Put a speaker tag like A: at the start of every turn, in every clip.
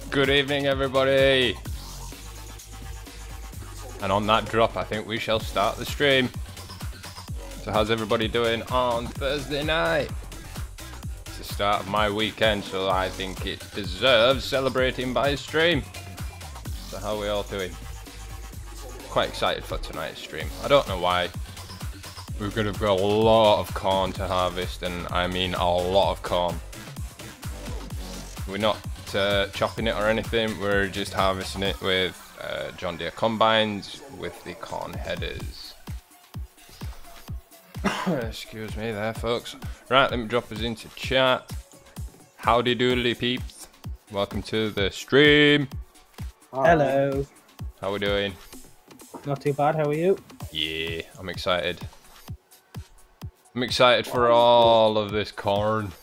A: Good evening, everybody. And on that drop, I think we shall start the stream. So how's everybody doing on Thursday night? It's the start of my weekend, so I think it deserves celebrating by a stream. So how are we all doing? Quite excited for tonight's stream. I don't know why. We're going to got a lot of corn to harvest, and I mean a lot of corn. We're not chopping it or anything, we're just harvesting it with John Deere combines with the corn headers. Excuse me there, folks. Right, let me drop us into chat. Howdy doodly peeps, welcome to the stream.
B: Hello.
A: How we doing?
B: Not too bad, how are you?
A: Yeah, I'm excited. I'm excited for all of this corn.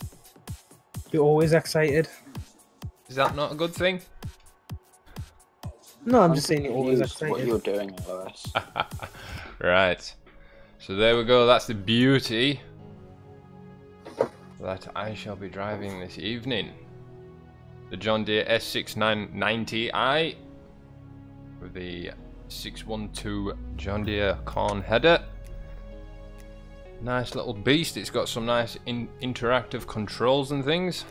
B: You're always excited.
A: Is that not a good thing?
B: No, I'm just saying you're always excited.
C: What you're doing, Lois.
A: Right. So there we go. That's the beauty that I shall be driving this evening. The John Deere S6990i with the 612 John Deere corn header. Nice little beast. It's got some nice interactive controls and things.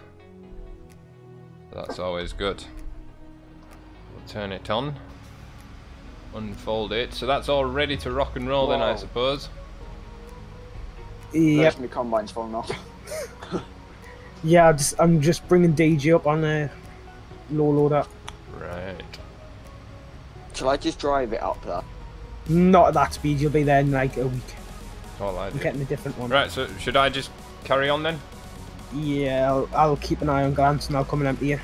A: That's always good. We'll turn it on, unfold it. So that's all ready to rock and roll. Then, I suppose.
B: Yeah.
C: My combine's falling off.
B: Yeah, I'm just bringing DJ up on the low loader.
A: Right.
C: Shall I just drive it up there?
B: Not at that speed. You'll be there in like a week.
A: All I
B: I'm
A: do.
B: getting a different one.
A: Right. So should I just carry on then?
B: Yeah, I'll keep an eye on Grant and I'll come and empty you.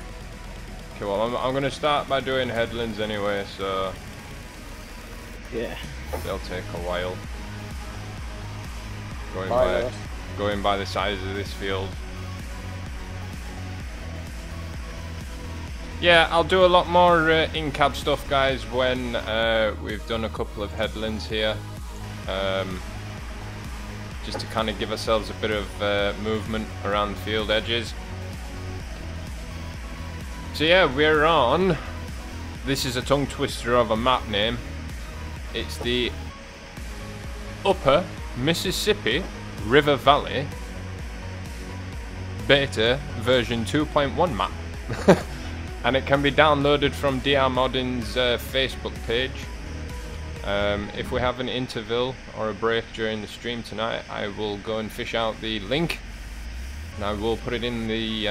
A: Okay. Well, I'm going to start by doing headlands anyway. So
B: yeah,
A: they'll take a while.
C: Bye,
A: Going by the size of this field. Yeah, I'll do a lot more in-cab stuff, guys, when we've done a couple of headlands here. Just to kind of give ourselves a bit of movement around the field edges. So yeah, we're on. This is a tongue twister of a map name. It's the Upper Mississippi River Valley Beta version 2.1 map. And it can be downloaded from DR Modding's Facebook page. If we have an interval or a break during the stream tonight, I will go and fish out the link, and I will put it in the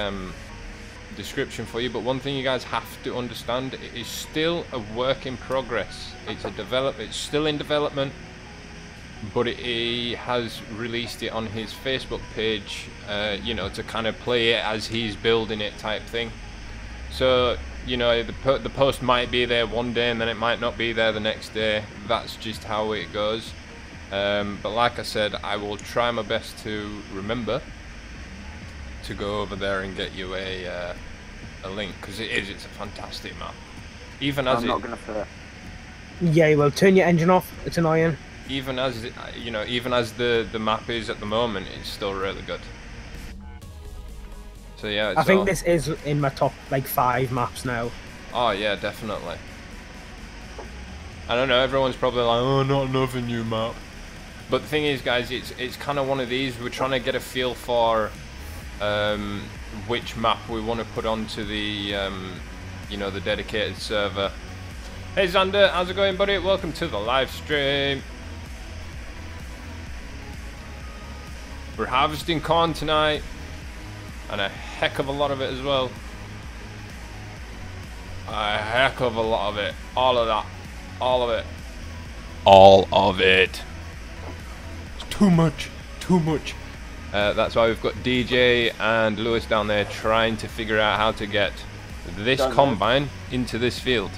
A: description for you, but one thing you guys have to understand, it is still a work in progress. It's still in development, but he has released it on his Facebook page, you know, to kind of play it as he's building it type thing. So, you know, the post might be there one day and then it might not be there the next day. That's just how it goes. But like I said, I will try my best to remember to go over there and get you a link, because it's a fantastic map. Even as
C: I'm not gonna fit.
B: Yeah, well, turn your engine off. It's annoying.
A: Even as you know, even as the map is at the moment, it's still really good. So yeah,
B: I think this is in my top like 5 maps now.
A: Oh yeah, definitely. I don't know, everyone's probably like, oh, not another new map. But the thing is, guys, it's kind of one of these. We're trying to get a feel for which map we want to put onto the you know, the dedicated server. Hey Xander, how's it going, buddy? Welcome to the live stream. We're harvesting corn tonight, and a heck of a lot of it as well. A heck of a lot of it. All of that. All of it. All of it. It's too much. Too much. That's why we've got DJ and Lewis down there trying to figure out how to get this combine into this field.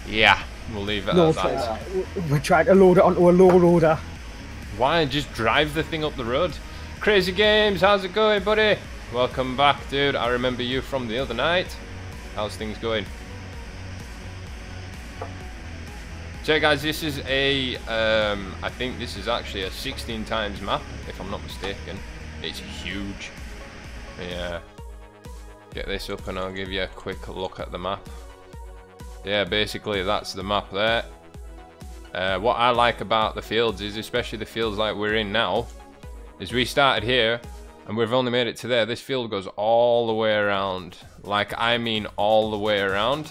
A: Yeah, we'll leave it at that.
B: We're trying to load it onto a low loader.
A: Why just drive the thing up the road? Crazy Games, how's it going, buddy? Welcome back, dude. I remember you from the other night. How's things going? So guys, this is a I think this is actually a 16 times map, if I'm not mistaken. It's huge. Yeah. Get this up and I'll give you a quick look at the map. Yeah, basically that's the map there. What I like about the fields is, especially the fields like we're in now, is we started here and we've only made it to there. This field goes all the way around. Like, I mean all the way around.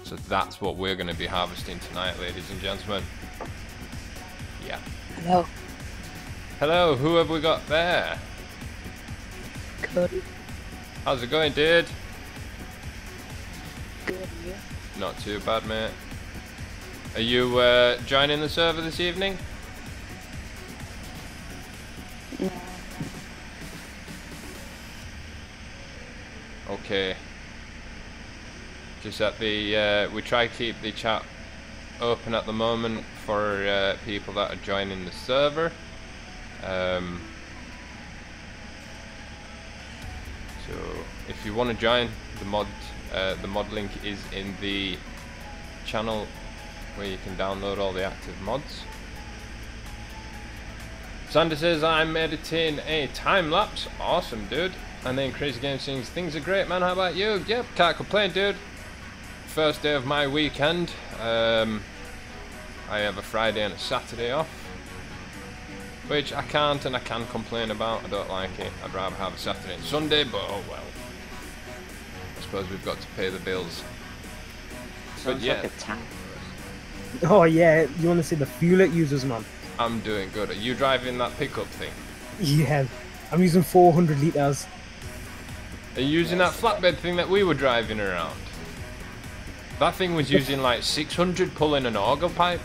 A: So that's what we're going to be harvesting tonight, ladies and gentlemen. Yeah.
D: Hello.
A: Hello, who have we got there?
D: Cody.
A: How's it going, dude?
D: Good, you?
A: Not too bad, mate. Are you joining the server this evening?
D: No.
A: Okay. Just at the we try to keep the chat open at the moment for people that are joining the server. So if you want to join the mod link is in the channel where you can download all the active mods. Sander says, I'm editing a time lapse. Awesome, dude. And then Crazy Game sings, things are great, man. How about you? Yep, can't complain, dude. First day of my weekend. I have a Friday and a Saturday off, which I can't and I can complain about. I don't like it. I'd rather have a Saturday and Sunday, but oh well. I suppose we've got to pay the bills.
C: Sounds
A: but yeah.
C: like a tank.
B: Oh yeah, you want to see the fuel it uses, man?
A: I'm doing good. Are you driving that pickup thing?
B: Yeah, I'm using 400 litres.
A: Are you using that flatbed thing that we were driving around? That thing was using like 600 pulling an auger pipe.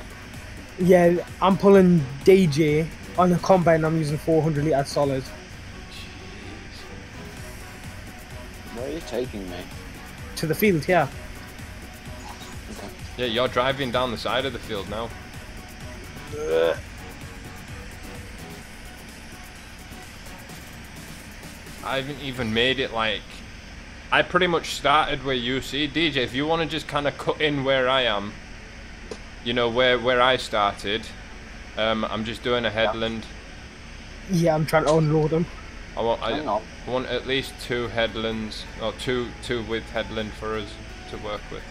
B: Yeah, I'm pulling DJ on a combine. I'm using 400 litres solid.
A: Jeez.
C: Where are you taking me?
B: To the field, yeah.
C: Okay.
A: Yeah, you're driving down the side of the field now. I haven't even made it like... I pretty much started where you see. DJ, if you want to just kind of cut in where I am, you know, where I started, I'm just doing a headland.
B: Yeah, I'm trying to unload them.
A: I want at least 2 headlands, or two with headland for us to work with.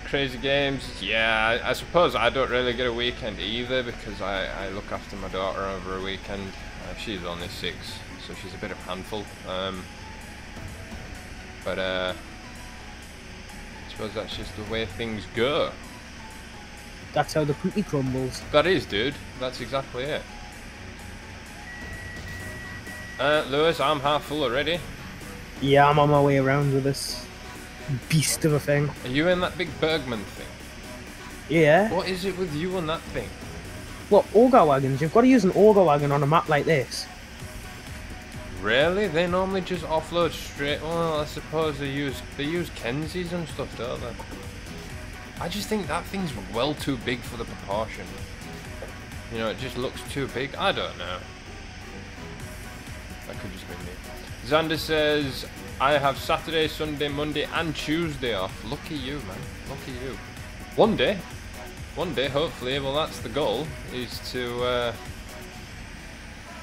A: Crazy Games, yeah, I suppose I don't really get a weekend either because I look after my daughter over a weekend. She's only 6, so she's a bit of a handful. But I suppose that's just the way things go.
B: That's how the cookie crumbles.
A: That is, dude. That's exactly it. Lewis, I'm half full already.
B: Yeah, I'm on my way around with this beast of a thing.
A: Are you in that big Bergman thing?
B: Yeah.
A: What is it with you on that thing?
B: What, auger wagons? You've got to use an auger wagon on a map like this.
A: Really? They normally just offload straight. Well, I suppose they use Kensies and stuff, don't they? I just think that thing's well too big for the proportion. You know, it just looks too big. I don't know. That could just be me. Xander says, I have Saturday, Sunday, Monday and Tuesday off. Lucky you, man. Lucky you. One day, hopefully, well that's the goal, is to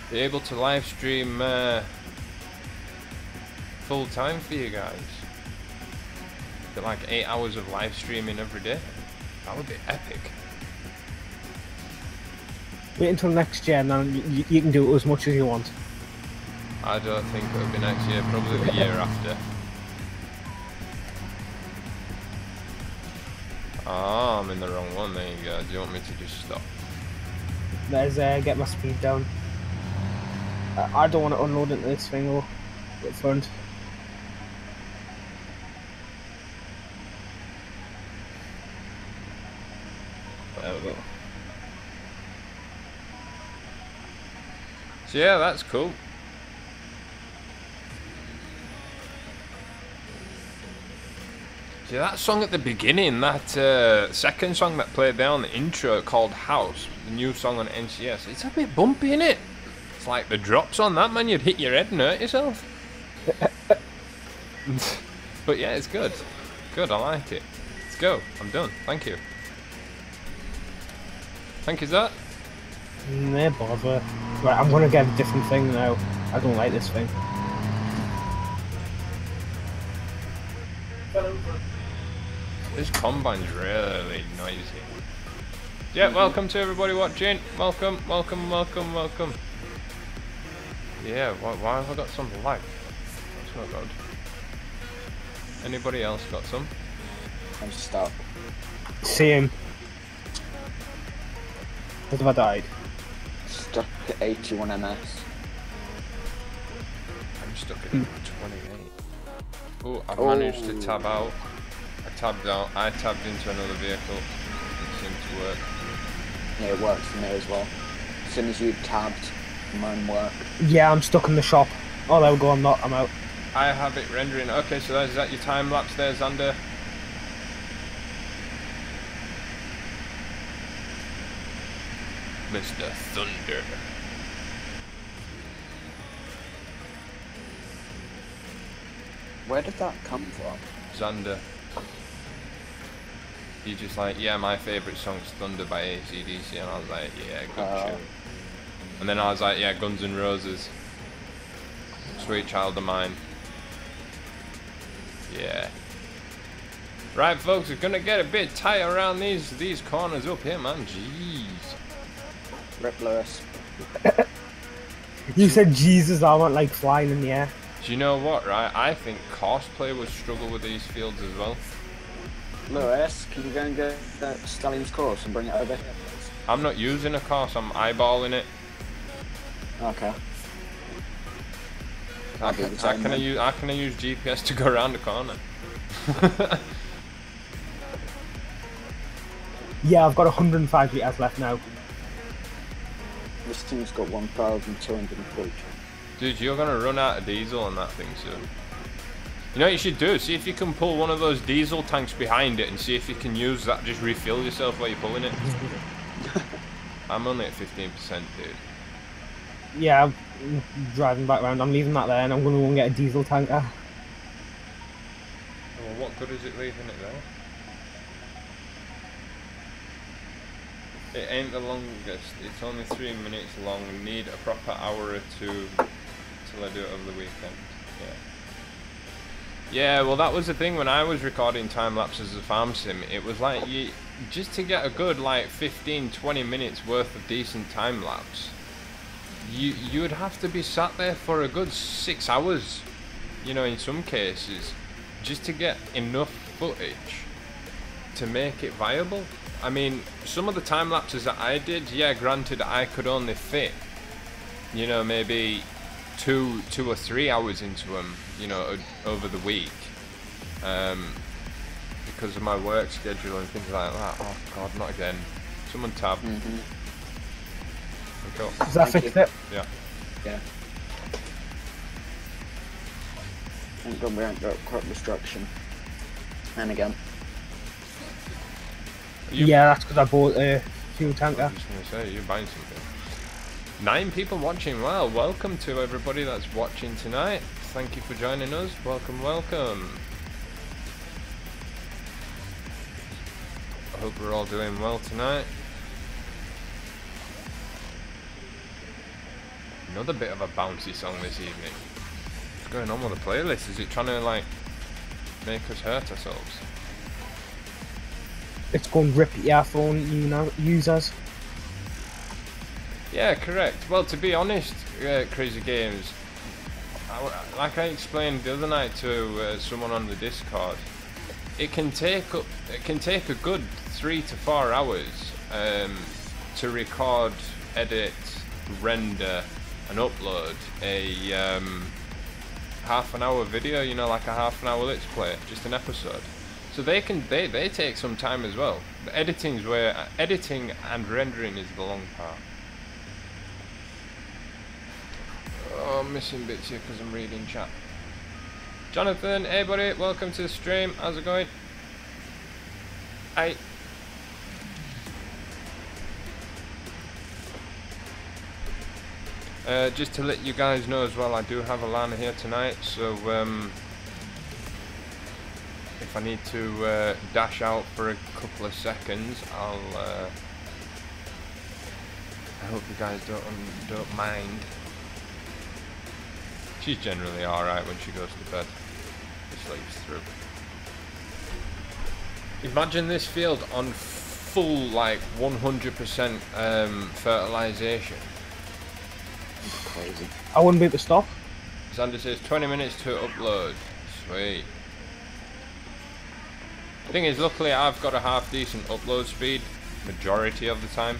A: be able to live stream full time for you guys. Get like 8 hours of live streaming every day. That would be epic.
B: Wait until next year and then you can do it as much as you want.
A: I don't think it'll be next year, probably the year after. Oh, I'm in the wrong one, there you go. Do you want me to just stop?
B: There's get my speed down. I don't want to unload into this thing or at front. There we go.
A: So yeah, that's cool. See that song at the beginning, that second song that played there on the intro called House, the new song on NCS, it's a bit bumpy, innit? It's like the drops on that, man, you'd hit your head and hurt yourself. But yeah, it's good. Good, I like it. Let's go, I'm done, thank you. Thank you, Zat.
B: No bother. Right, I'm gonna get a different thing now. I don't like this thing.
A: This combine's really noisy. Yeah, welcome to everybody watching. Welcome, welcome, welcome, welcome. Yeah, why have I got some lag? That's not good. Anybody else got some?
C: I'm stuck.
B: Same. What have I died?
C: Stuck at 81 ms.
A: I'm stuck at 28. Oh, I've managed to tab out. I tabbed out. I tabbed into another vehicle. It seemed to work.
C: Yeah, it works for me as well. As soon as you tabbed, mine worked.
B: Yeah, I'm stuck in the shop. Oh, there we go. I'm not. I'm out.
A: I have it rendering. Okay, so is that your time lapse there, Xander? Mr. Thunder.
C: Where did that come from?
A: Xander. He's just like, yeah, my favourite song's Thunder by AC/DC, and I was like, yeah, good tune. And then I was like, yeah, Guns N' Roses. Sweet Child of Mine. Yeah. Right, folks, we're gonna get a bit tight around these corners up here, man. Jeez.
C: Rip Lewis.
B: You said Jesus, I want like flying in the air.
A: Do you know what, right? I think cosplay would struggle with these fields as well.
C: Lewis, can you go and get Stallion's course and bring it over here, please?
A: I'm not using a course, I'm eyeballing it.
C: Okay.
A: I can use GPS to go around the corner.
B: Yeah, I've got 105 litres left now.
C: This thing's got 1,240.
A: Dude, you're gonna run out of diesel on that thing soon. You know what you should do? See if you can pull one of those diesel tanks behind it and see if you can use that, just refill yourself while you're pulling it. I'm only at 15%, dude.
B: Yeah, I'm driving back round. I'm leaving that there and I'm going to go and get a diesel tanker.
A: Well, what good is it leaving it there? It ain't the longest. It's only 3 minutes long. We need a proper hour or two till I do it over the weekend. Yeah. Yeah, well that was the thing when I was recording time lapses as a farm sim. It was like just to get a good like 15-20 minutes worth of decent time lapse. You would have to be sat there for a good 6 hours, you know, in some cases, just to get enough footage to make it viable. I mean, some of the time lapses that I did, yeah, granted I could only fit, you know, maybe 2 or 3 hours into them, you know, over the week, because of my work schedule and things like that. Oh God, not again! Someone tab. Go.
B: Does that fix it?
A: Yeah.
C: Yeah. Thank God we haven't got crop destruction. And again.
B: Yeah, that's because I bought a fuel
A: I
B: tanker.
A: was just going to say, you're buying something. 9 people watching. Well, welcome to everybody that's watching tonight. Thank you for joining us. Welcome, welcome. I hope we're all doing well tonight. Another bit of a bouncy song this evening. What's going on with the playlist? Is it trying to like make us hurt ourselves?
B: It's going to rip your phone, you know, users.
A: Yeah, correct. Well, to be honest, Crazy Games, like I explained the other night to someone on the Discord, it can take a good 3 to 4 hours to record, edit, render, and upload a half an hour video. You know, like a half an hour let's play, just an episode. So they take some time as well. The editing and rendering is the long part. Oh, I'm missing bits here because I'm reading chat. Jonathan, hey buddy, welcome to the stream. How's it going? Hi. Just to let you guys know as well, I do have Alana here tonight, so if I need to dash out for a couple of seconds, I hope you guys don't mind. She's generally alright when she goes to bed. She sleeps through. Imagine this field on full, like 100% fertilization.
C: Crazy.
B: I wouldn't be able to stop.
A: Xander says 20 minutes to upload. Sweet. The thing is, luckily I've got a half decent upload speed majority of the time.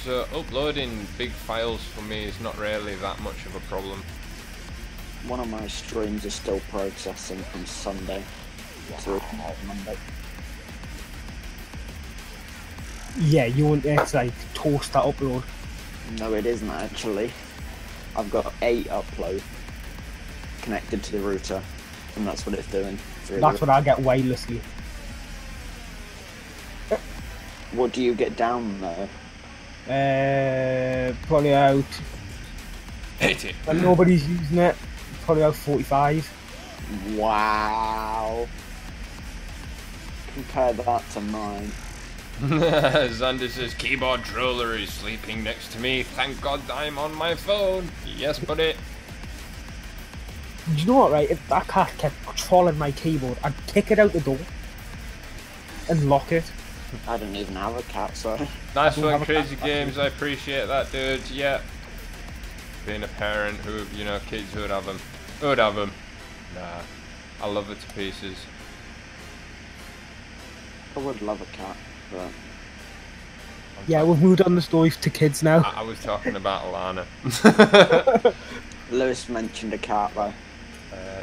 A: So uploading big files for me is not really that much of a problem.
C: One of my streams is still processing from Sunday to Monday.
B: Yeah, you want it's like toast that upload.
C: No, it isn't actually. I've got 8 upload connected to the router, and that's what it's doing.
B: That's what I get wirelessly.
C: What do you get down there?
B: Probably out.
A: Hit it.
B: When nobody's using it, probably out 45.
C: Wow. Compare that to mine.
A: Xander says keyboard troller is sleeping next to me. Thank God I'm on my phone. Yes, buddy.
B: Do you know what, right? If that cat kept trolling my keyboard, I'd kick it out the door and lock it.
C: I don't even have a cat, so...
A: Nice one, Crazy Games. I appreciate that, dude. Yeah. Being a parent who, you know, kids who would have them. Who would have them? Nah. I love it to pieces.
C: I would love a cat, but...
B: Yeah, we've moved on the story to kids now.
A: I was talking about Alana.
C: Lewis mentioned a cat, though.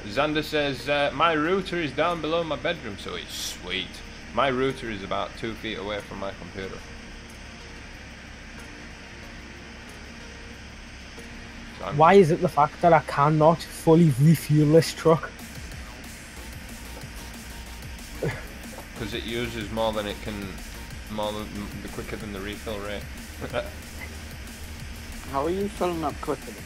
A: Xander says, my router is down below my bedroom, so it's sweet. My router is about 2 feet away from my computer. So
B: Why is it the fact that I cannot fully refuel this truck?
A: because it uses more than it can, the quicker than the refill rate.
C: How are you filling up quicker than you?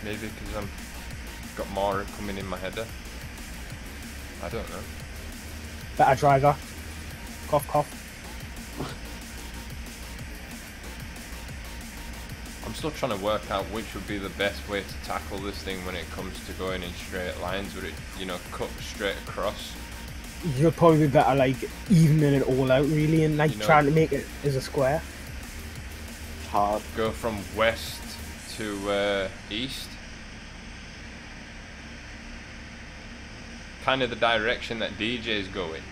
A: Maybe because I've got more coming in my header. I don't know.
B: Better driver. Cough, cough.
A: I'm still trying to work out which would be the best way to tackle this thing when it comes to going in straight lines. Would it, you know, cut straight across?
B: You'll probably be better like evening it all out really and like
A: You know,
B: trying to make it as a square.
C: Hard.
A: Go from west to east. Kind of the direction that DJ's going.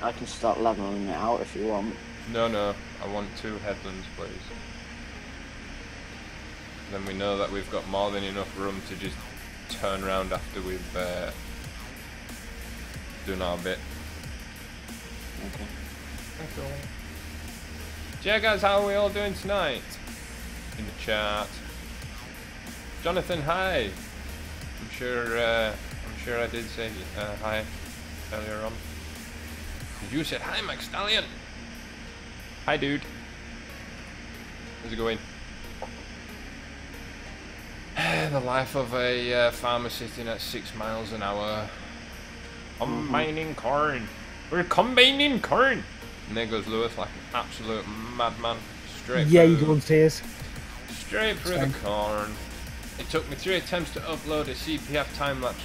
C: I can start leveling it out if you want.
A: No, no, I want 2 headlands, please. Then we know that we've got more than enough room to just turn around after we've done our bit.
C: Okay.
A: Okay. So yeah, guys, how are we all doing tonight? In the chat. Jonathan, hi. I'm sure I did say hi earlier on. You said hi, McSTALLION. Hi, dude. How's it going? The life of a farmer sitting at 6 miles an hour. Combining corn. We're combining corn. And there goes Lewis like an absolute madman. Straight
B: Yeah,
A: through.
B: you don't say it.
A: Straight through the corn. It took me 3 attempts to upload a CPF time lapse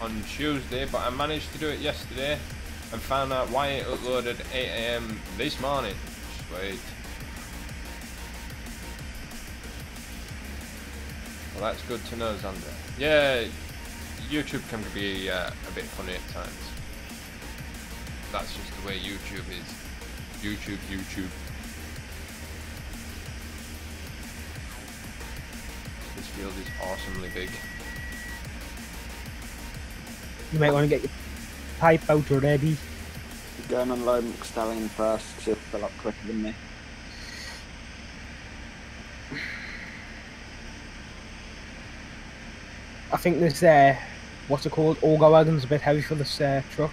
A: on Tuesday, but I managed to do it yesterday and found out why it uploaded 8 AM this morning. Sweet. Well, that's good to know, Xander. Yeah, YouTube can be a bit funny at times. That's just the way YouTube is. YouTube. This field is awesomely big.
B: You might want to get your pipe out already.
C: Go and unload McSTALLION first, because he'll fill up quicker than me.
B: I think this, what's it called? Auger wagon's a bit heavy for this truck.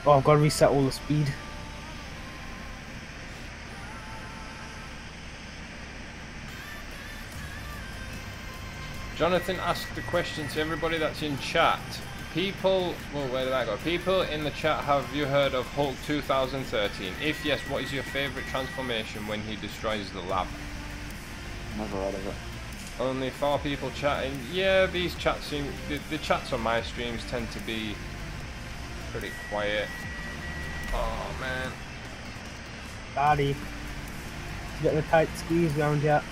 B: Oh, I've got to reset all the speed.
A: Jonathan asked the question to everybody that's in chat. People, well, where did I go? People in the chat, have you heard of Hulk 2013? If yes, what is your favourite transformation when he destroys the lab?
C: Never heard of it.
A: Only 4 people chatting. Yeah, these chats seem, the chats on my streams tend to be pretty quiet. Oh man.
B: Daddy. Getting a tight squeeze round here.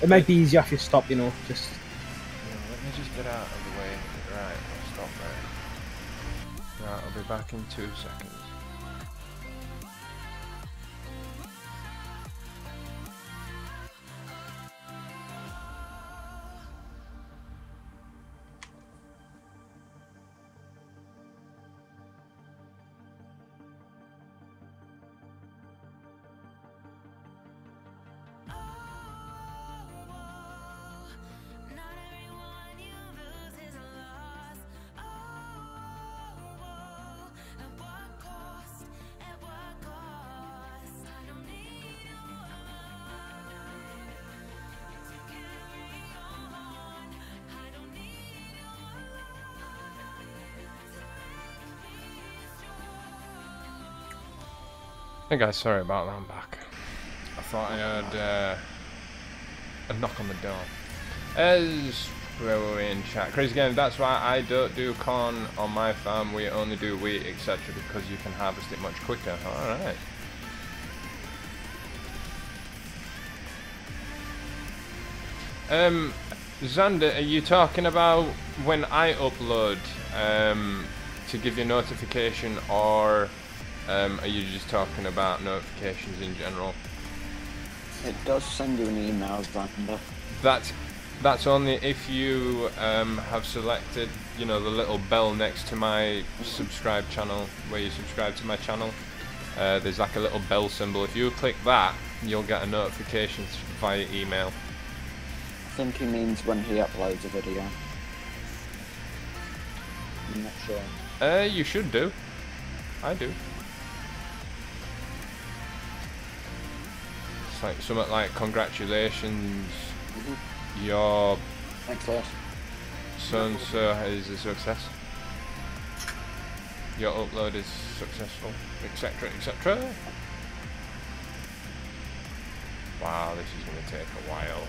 B: It might be easier if you stop, you know, just...
A: Yeah, let me just get out of the way. Right, I'll stop there. Right, I'll be back in 2 seconds. Hey guys, sorry about that, I'm back. I thought I heard a knock on the door. As where were we in chat? Crazy Game, that's why I don't do corn on my farm, we only do wheat, etc. because you can harvest it much quicker. Alright. Xander, are you talking about when I upload to give you notification, or are you just talking about notifications in general?
C: It does send you an email, Xander.
A: That's only if you have selected, you know, the little bell next to my subscribe channel, where you subscribe to my channel. There's like a little bell symbol. If you click that, you'll get a notification via email.
C: I think he means when he uploads a video. I'm not sure.
A: You should do. I do. It's like something like congratulations. Your
C: Thanks, Lewis.
A: so and so is a success. Your upload is successful, etc., etc. Wow, this is going to take a while.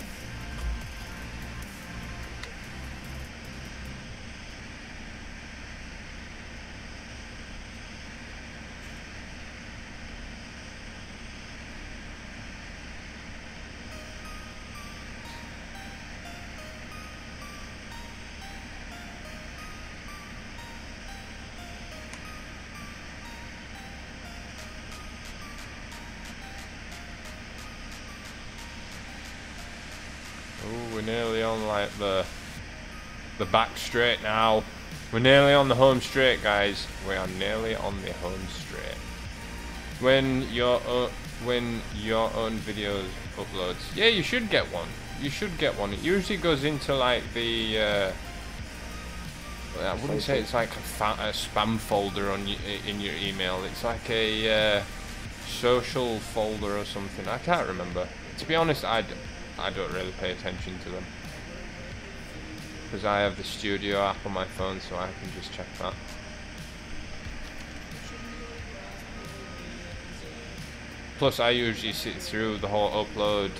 A: We're nearly on like the back straight now. We're nearly on the home straight, guys. We are nearly on the home straight. When your own videos uploads, yeah, you should get one. You should get one. It usually goes into like the I wouldn't say it's like a spam folder on in your email. It's like a social folder or something. I can't remember. To be honest, I don't really pay attention to them because I have the studio app on my phone, so I can just check that. Plus, I usually sit through the whole upload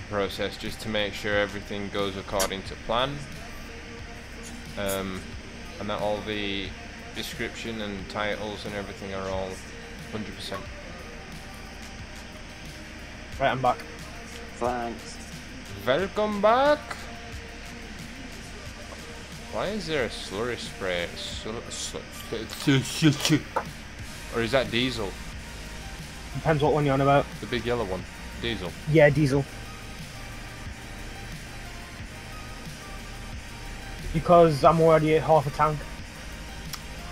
A: process just to make sure everything goes according to plan, and that all the description and titles and everything are all 100%.
B: Right, I'm back.
C: Thanks.
A: Welcome back. Why is there a slurry spray? Or is that diesel?
B: Depends what one you're on about.
A: The big yellow one. Diesel.
B: Yeah, diesel. Because I'm already at half a tank.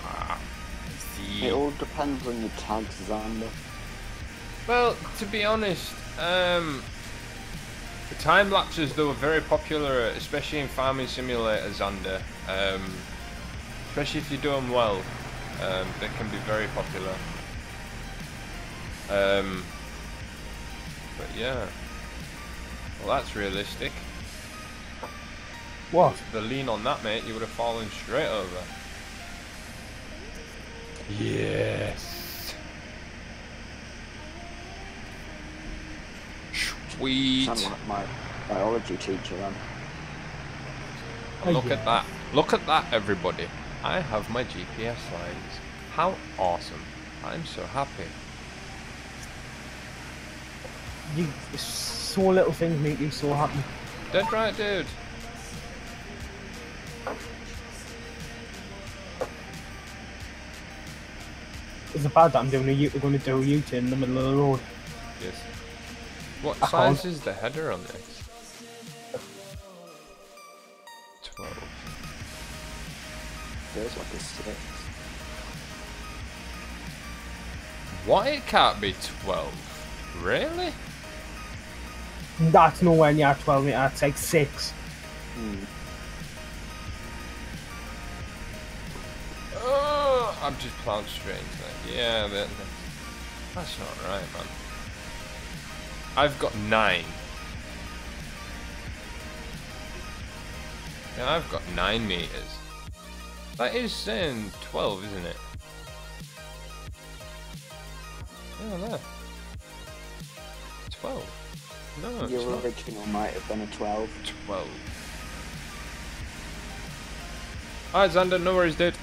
A: Ah, see.
C: It all depends on your tags, Xander.
A: Well, to be honest, the time lapses though are very popular, especially in Farming Simulator, Xander. Especially if you do them well, they can be very popular. But yeah, well, that's realistic.
B: What?
A: The lean on that, mate, you would have fallen straight over. Yes. Sweet.
C: Sound like my biology teacher then.
A: Look at that. Look at that, everybody. I have my GPS lines. How awesome. I'm so happy.
B: So little things make you so happy.
A: Dead right, dude.
B: Is it bad that I'm going to do a U-turn in the middle of the road?
A: Yes. What
B: I
A: size
B: can't.
A: is the header on this? 12.
C: Feels like a 6.
A: What? It can't be 12. Really?
B: That's nowhere near 12 meter, that's like 6.
A: Oh, I'm just plowed straight into that. Yeah, that's not right, man. I've got 9. Yeah, I've got 9 meters. That is saying 12, isn't it? Yeah, there. 12. No, it's
C: Your
A: not.
C: original might have been a 12.
A: 12. Alright, Xander, no worries, dude.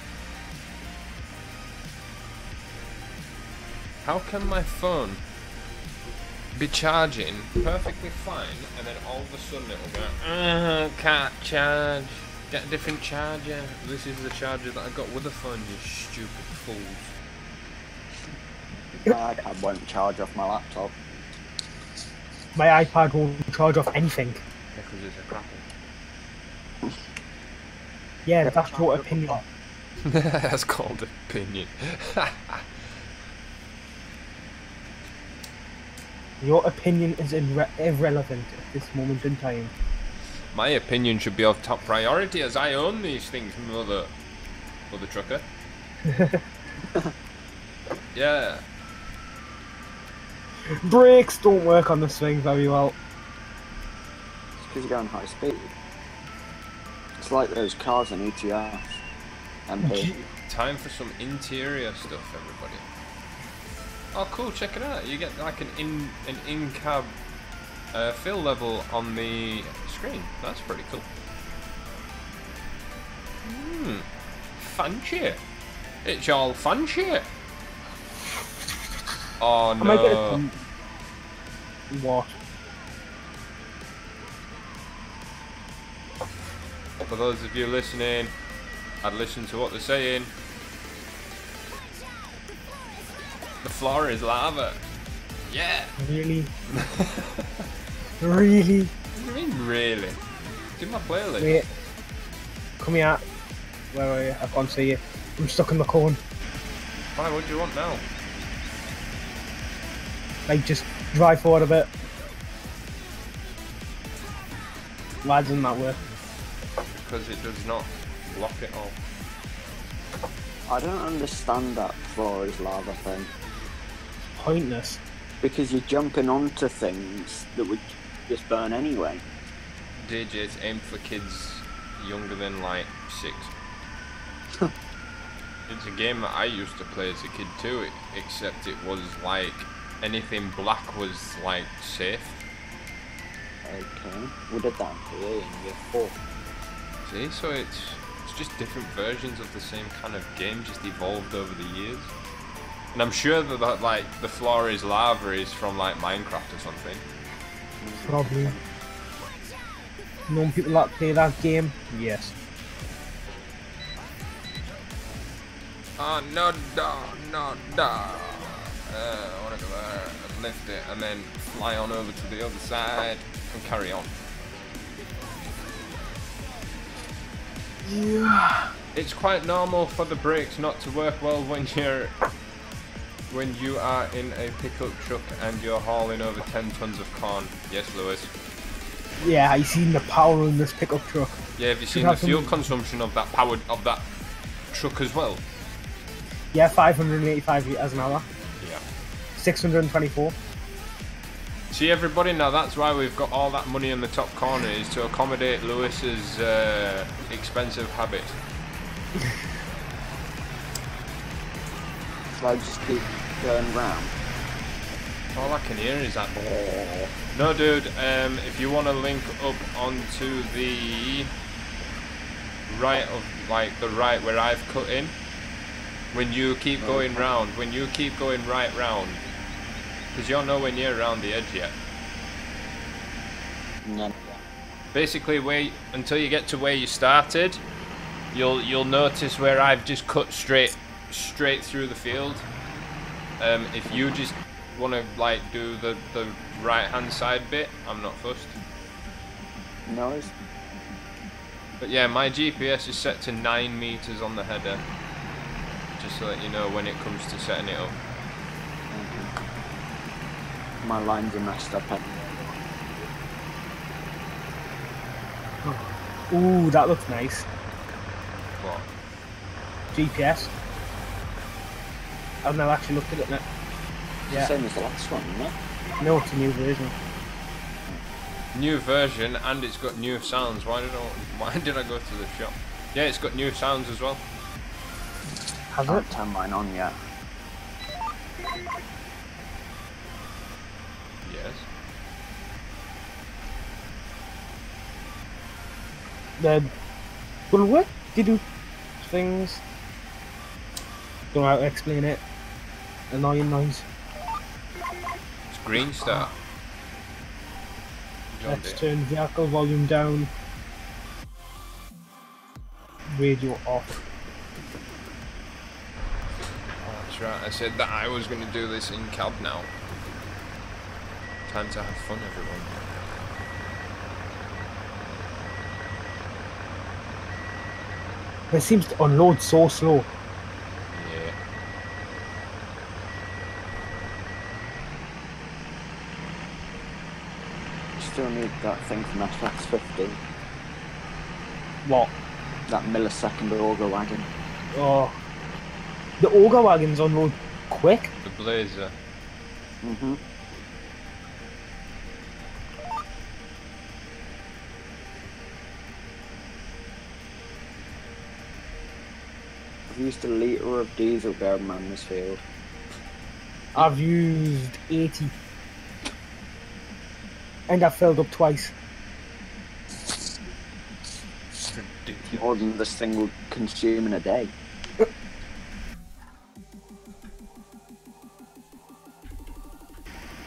A: How can my phone be charging perfectly fine and then all of a sudden it'll go, can't charge, get a different charger. This is the charger that I got with the phone, you stupid fools.
C: My iPad won't charge off my laptop.
B: My iPad won't charge off anything.
A: Because it's a crackle.
B: Yeah, that's your opinion.
A: That's called opinion.
B: Your opinion is irrelevant at this moment in time.
A: My opinion should be of top priority as I own these things, mother trucker. Yeah.
B: Brakes don't work on this thing very well.
C: It's because you're going high speed. It's like those cars in ETF. MP.
A: Time for some interior stuff, everybody. Oh, cool! Check it out. You get like an in-cab fill level on the screen. That's pretty cool. Fancy. It's all fancy. Oh
B: I might get
A: no!
B: What?
A: For those of you listening, I'd listen to what they're saying. The floor is lava. Yeah.
B: Really? Really?
A: What do you mean, really? It's in my playlist.
B: Wait. Come here. Where are you? I can't see you. I'm stuck in the cone.
A: Why? What do you want now?
B: Like, just drive forward a bit. Why doesn't that work?
A: Because it does not block it all.
C: I don't understand that floor is lava thing.
B: Pointless.
C: Because you're jumping onto things that would just burn anyway.
A: DJ's aimed for kids younger than like 6. It's a game that I used to play as a kid too, except it was like anything black was like safe.
C: Okay. We did that here in year 4.
A: See, so it's just different versions of the same kind of game, just evolved over the years. And I'm sure that like the floor is lava is from like Minecraft or something.
B: Probably. Known people that play that game? Yes.
A: Oh, no, no. I want to go there and lift it and then fly on over to the other side and carry on.
B: Yeah.
A: It's quite normal for the brakes not to work well when you are in a pickup truck and you're hauling over 10 tons of corn. Yes, Lewis.
B: Yeah, I seen the power in this pickup truck.
A: Yeah, have you seen the fuel consumption of that truck as well?
B: Yeah, 585 litres an hour.
A: Yeah.
B: 624.
A: See everybody, now that's why we've got all that money in the top corner, is to accommodate Lewis's expensive habit.
C: So I just keep going round.
A: All I can hear is that. No, dude. If you want to link up onto the right of the right where I've cut in, when you keep going round, right round, because you're nowhere near around the edge yet.
C: No.
A: Basically, wait until you get to where you started. You'll notice where I've just cut straight through the field. If you just want to like do the right hand side bit, I'm not fussed.
C: No worries.
A: But yeah, my GPS is set to 9 meters on the header, just so that you know when it comes to setting it up.
C: My lines are messed up.
B: Ooh, that looks nice.
A: What?
B: GPS. I've never actually looked at it now. Yeah.
C: Same as the last one, isn't it?
B: No, it's a new version.
A: New version, and it's got new sounds. Why did I go to the shop? Yeah, it's got new sounds as well.
B: Has
C: I
B: it?
C: haven't turned mine on yet.
A: Yes.
B: Well, what? They do things. Don't know how to explain it. Annoying noise.
A: It's Green Star.
B: Let's turn vehicle volume down. Radio off.
A: Oh, that's right. I said that I was going to do this in cab now. Time to have fun, everyone.
B: It seems to unload so slow.
A: Yeah.
C: Still need that thing from FX50.
B: What?
C: That millisecond auger wagon.
B: Oh. The auger wagons unload quick.
A: The Blazer.
C: Mm-hmm. I've used a litre of diesel going around this field.
B: I've used 80. And I've filled up twice.
C: More than this thing will consume in a day.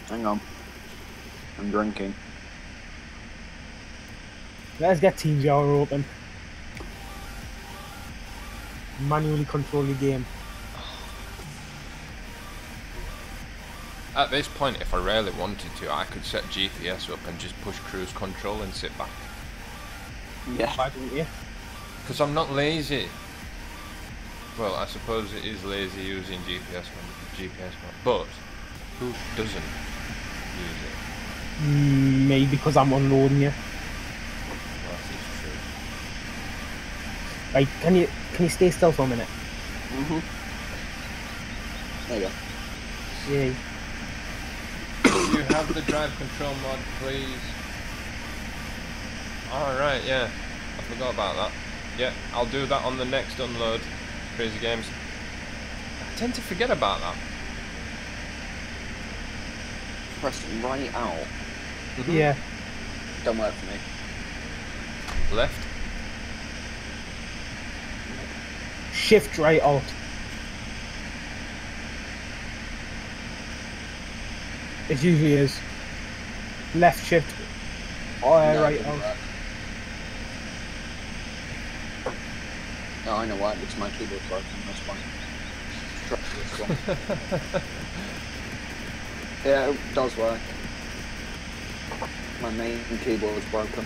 C: Hang on. I'm drinking.
B: Let's get Team Jar open. Manually control the game.
A: At this point, if I really wanted to, I could set GPS up and just push cruise control and sit back.
C: Yeah.
B: Why don't you?
A: Because I'm not lazy. Well, I suppose it is lazy using GPS, but who doesn't use it?
B: Me, because I'm unloading you.
A: Well, that is true.
B: Right, can you stay still for a minute?
C: Mhm. There you go.
B: Yeah.
A: Do you have the drive control mod, please? Alright, yeah. I forgot about that. Yeah, I'll do that on the next unload. Crazy Games. I tend to forget about that.
C: Press right out.
B: Yeah.
C: Don't work for me.
A: Left.
B: Shift right out. It usually is. Left shift. Oh,
C: No,
B: right
C: it doesn't
B: out.
C: work. No, I know why, because my keyboard's broken, that's fine. Try this one. Yeah, it does work. My main keyboard's broken.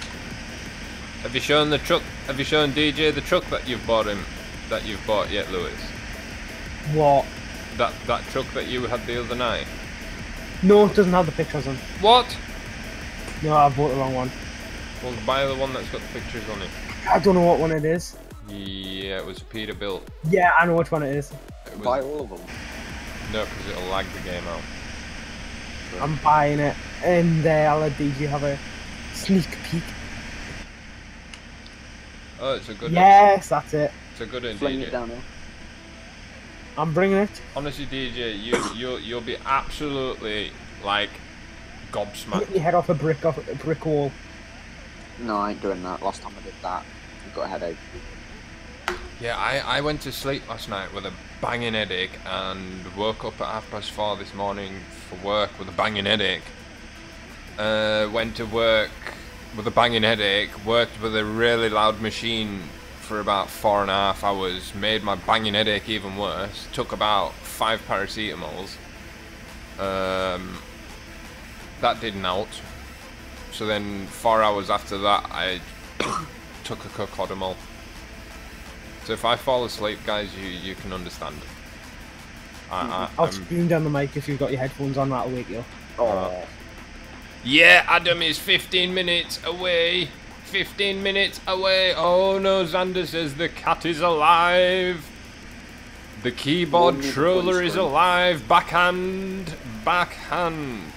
A: Have you shown the truck? Have you shown DJ the truck that you've bought him? That you've bought yet, Lewis?
B: What?
A: That truck that you had the other night?
B: No, it doesn't have the pictures on.
A: What?
B: No, I bought the wrong one.
A: Well, buy the one that's got the pictures on it.
B: I don't know what one it is.
A: Yeah, it was Peter built.
B: Yeah, I know which one it is.
A: It was,
C: Buy all of them.
A: no, because it'll lag the game out.
B: I'm buying it, and I'll let DJ have a sneak peek.
A: Oh, it's a good.
B: Yes, that's it.
A: It's a good one,
C: Fling
A: DJ.
C: it down here.
B: I'm bringing it.
A: Honestly, DJ, you'll be absolutely like
B: Hit
A: gobsmacked.
B: your head off a brick wall.
C: No, I ain't doing that. Last time I did that, I got a headache.
A: Yeah, I went to sleep last night with a banging headache and woke up at 4:30 this morning for work with a banging headache. Went to work with a banging headache, worked with a really loud machine for about 4.5 hours, made my banging headache even worse, took about 5 paracetamols. That didn't out. So then 4 hours after that I took a cocodamol. So if I fall asleep, guys, you can understand.
B: I'll scream down the mic if you've got your headphones on, that'll wake you up.
C: Oh,
A: Yeah, Adam is 15 minutes away. 15 minutes away. Oh no, Xander says the cat is alive. The keyboard
C: One
A: troller is
C: screen.
A: alive. Backhand. Backhand.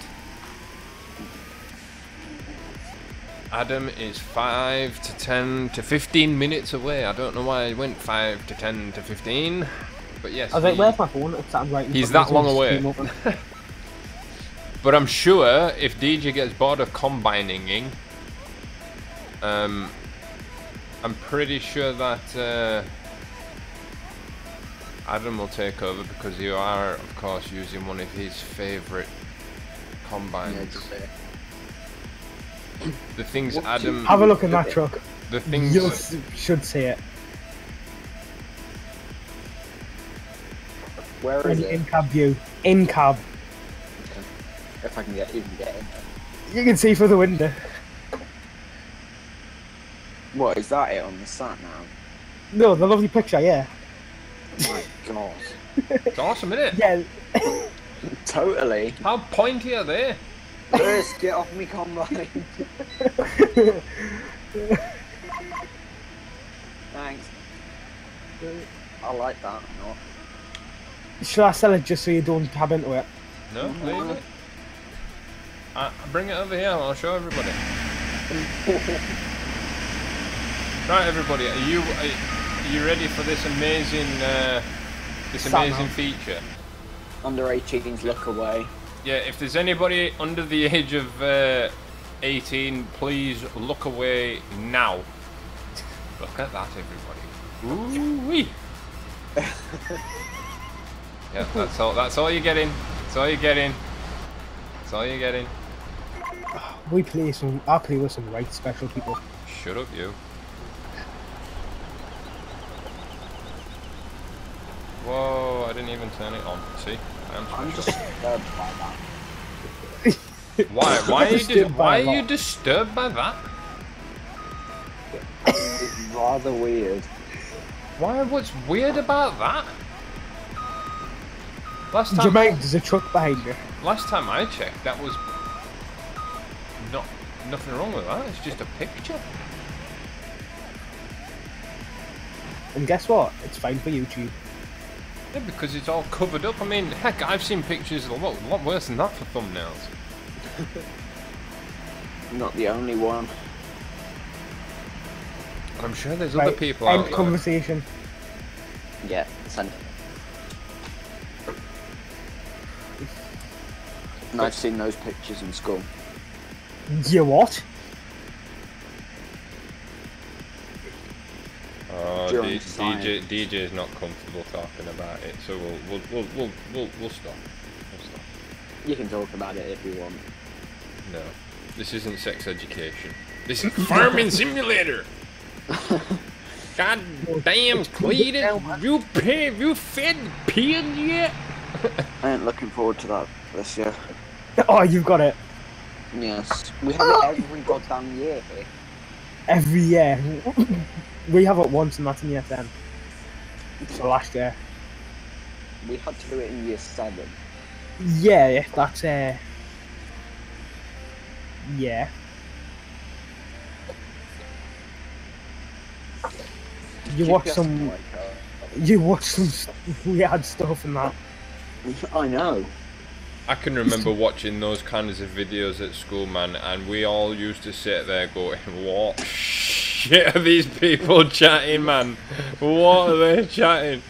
A: Adam is 5 to 10 to 15 minutes away. I don't know why I went 5 to 10 to 15. But yes.
B: I was like, where's my phone? It sounds right in
A: He's
B: front of
A: that
B: me,
A: long
B: so
A: away.
B: it just came open.
A: But I'm sure if DJ gets bored of combining, I'm pretty sure that Adam will take over because you are, of course, using one of his favourite combines.
C: yeah, just there.
A: The things
C: What
A: Adam,
B: Have a look in that truck.
A: the things,
B: You should see it.
C: Where is
B: In
C: it?
B: in-cab view. In-cab.
C: Okay. If I can even get in there.
B: You can see through the window.
C: What, is that it on the sat nav?
B: No, the lovely picture, yeah.
C: My god.
A: it's awesome, isn't it?
B: Yeah.
C: Totally.
A: How pointy are they?
C: Lewis, get off me combine. Thanks. I like that. No.
B: Should I sell it just so you don't tab into it?
A: No, leave it. Bring it over here. I'll show everybody. Right, everybody. you ready for this amazing feature?
C: Under 18s, look away.
A: Yeah, if there's anybody under the age of 18, please look away now. Look at that, everybody. Ooh-wee. Yeah, that's all you're getting. That's all you're getting. That's all you're getting.
B: I play with some right special people.
A: Shut up, you. Whoa, I didn't even turn it on. See?
C: I'm just disturbed by that.
A: Why are you disturbed by that?
C: It's rather weird.
A: Why? What's weird about that?
B: Jermaine, there's a truck behind you.
A: Last time I checked, that was nothing wrong with that. It's just a picture.
B: And guess what? It's fine for YouTube.
A: Yeah, because it's all covered up. I mean, heck, I've seen pictures a lot worse than that for thumbnails.
C: Not the only one.
A: I'm sure there's other people out there.
B: Conversation.
C: Yeah, send. And I've seen those pictures in school.
B: You what?
A: Oh, DJ is not comfortable talking about it, so we'll stop. We'll stop.
C: You can talk about it if you want.
A: No, this isn't sex education. This is farming simulator. God damn, Cletus, you fed pig yet?
C: I ain't looking forward to that this year.
B: Oh, you've got it.
C: Yes, we have it every goddamn year.
B: Every year. We have it once and that's in year 10. So last year.
C: We had to do it in year 7.
B: Yeah, that's yeah. You watch some weird stuff in that.
C: I know.
A: I can remember watching those kinds of videos at school, man, and we all used to sit there going, what shit are these people chatting, man? What are they chatting?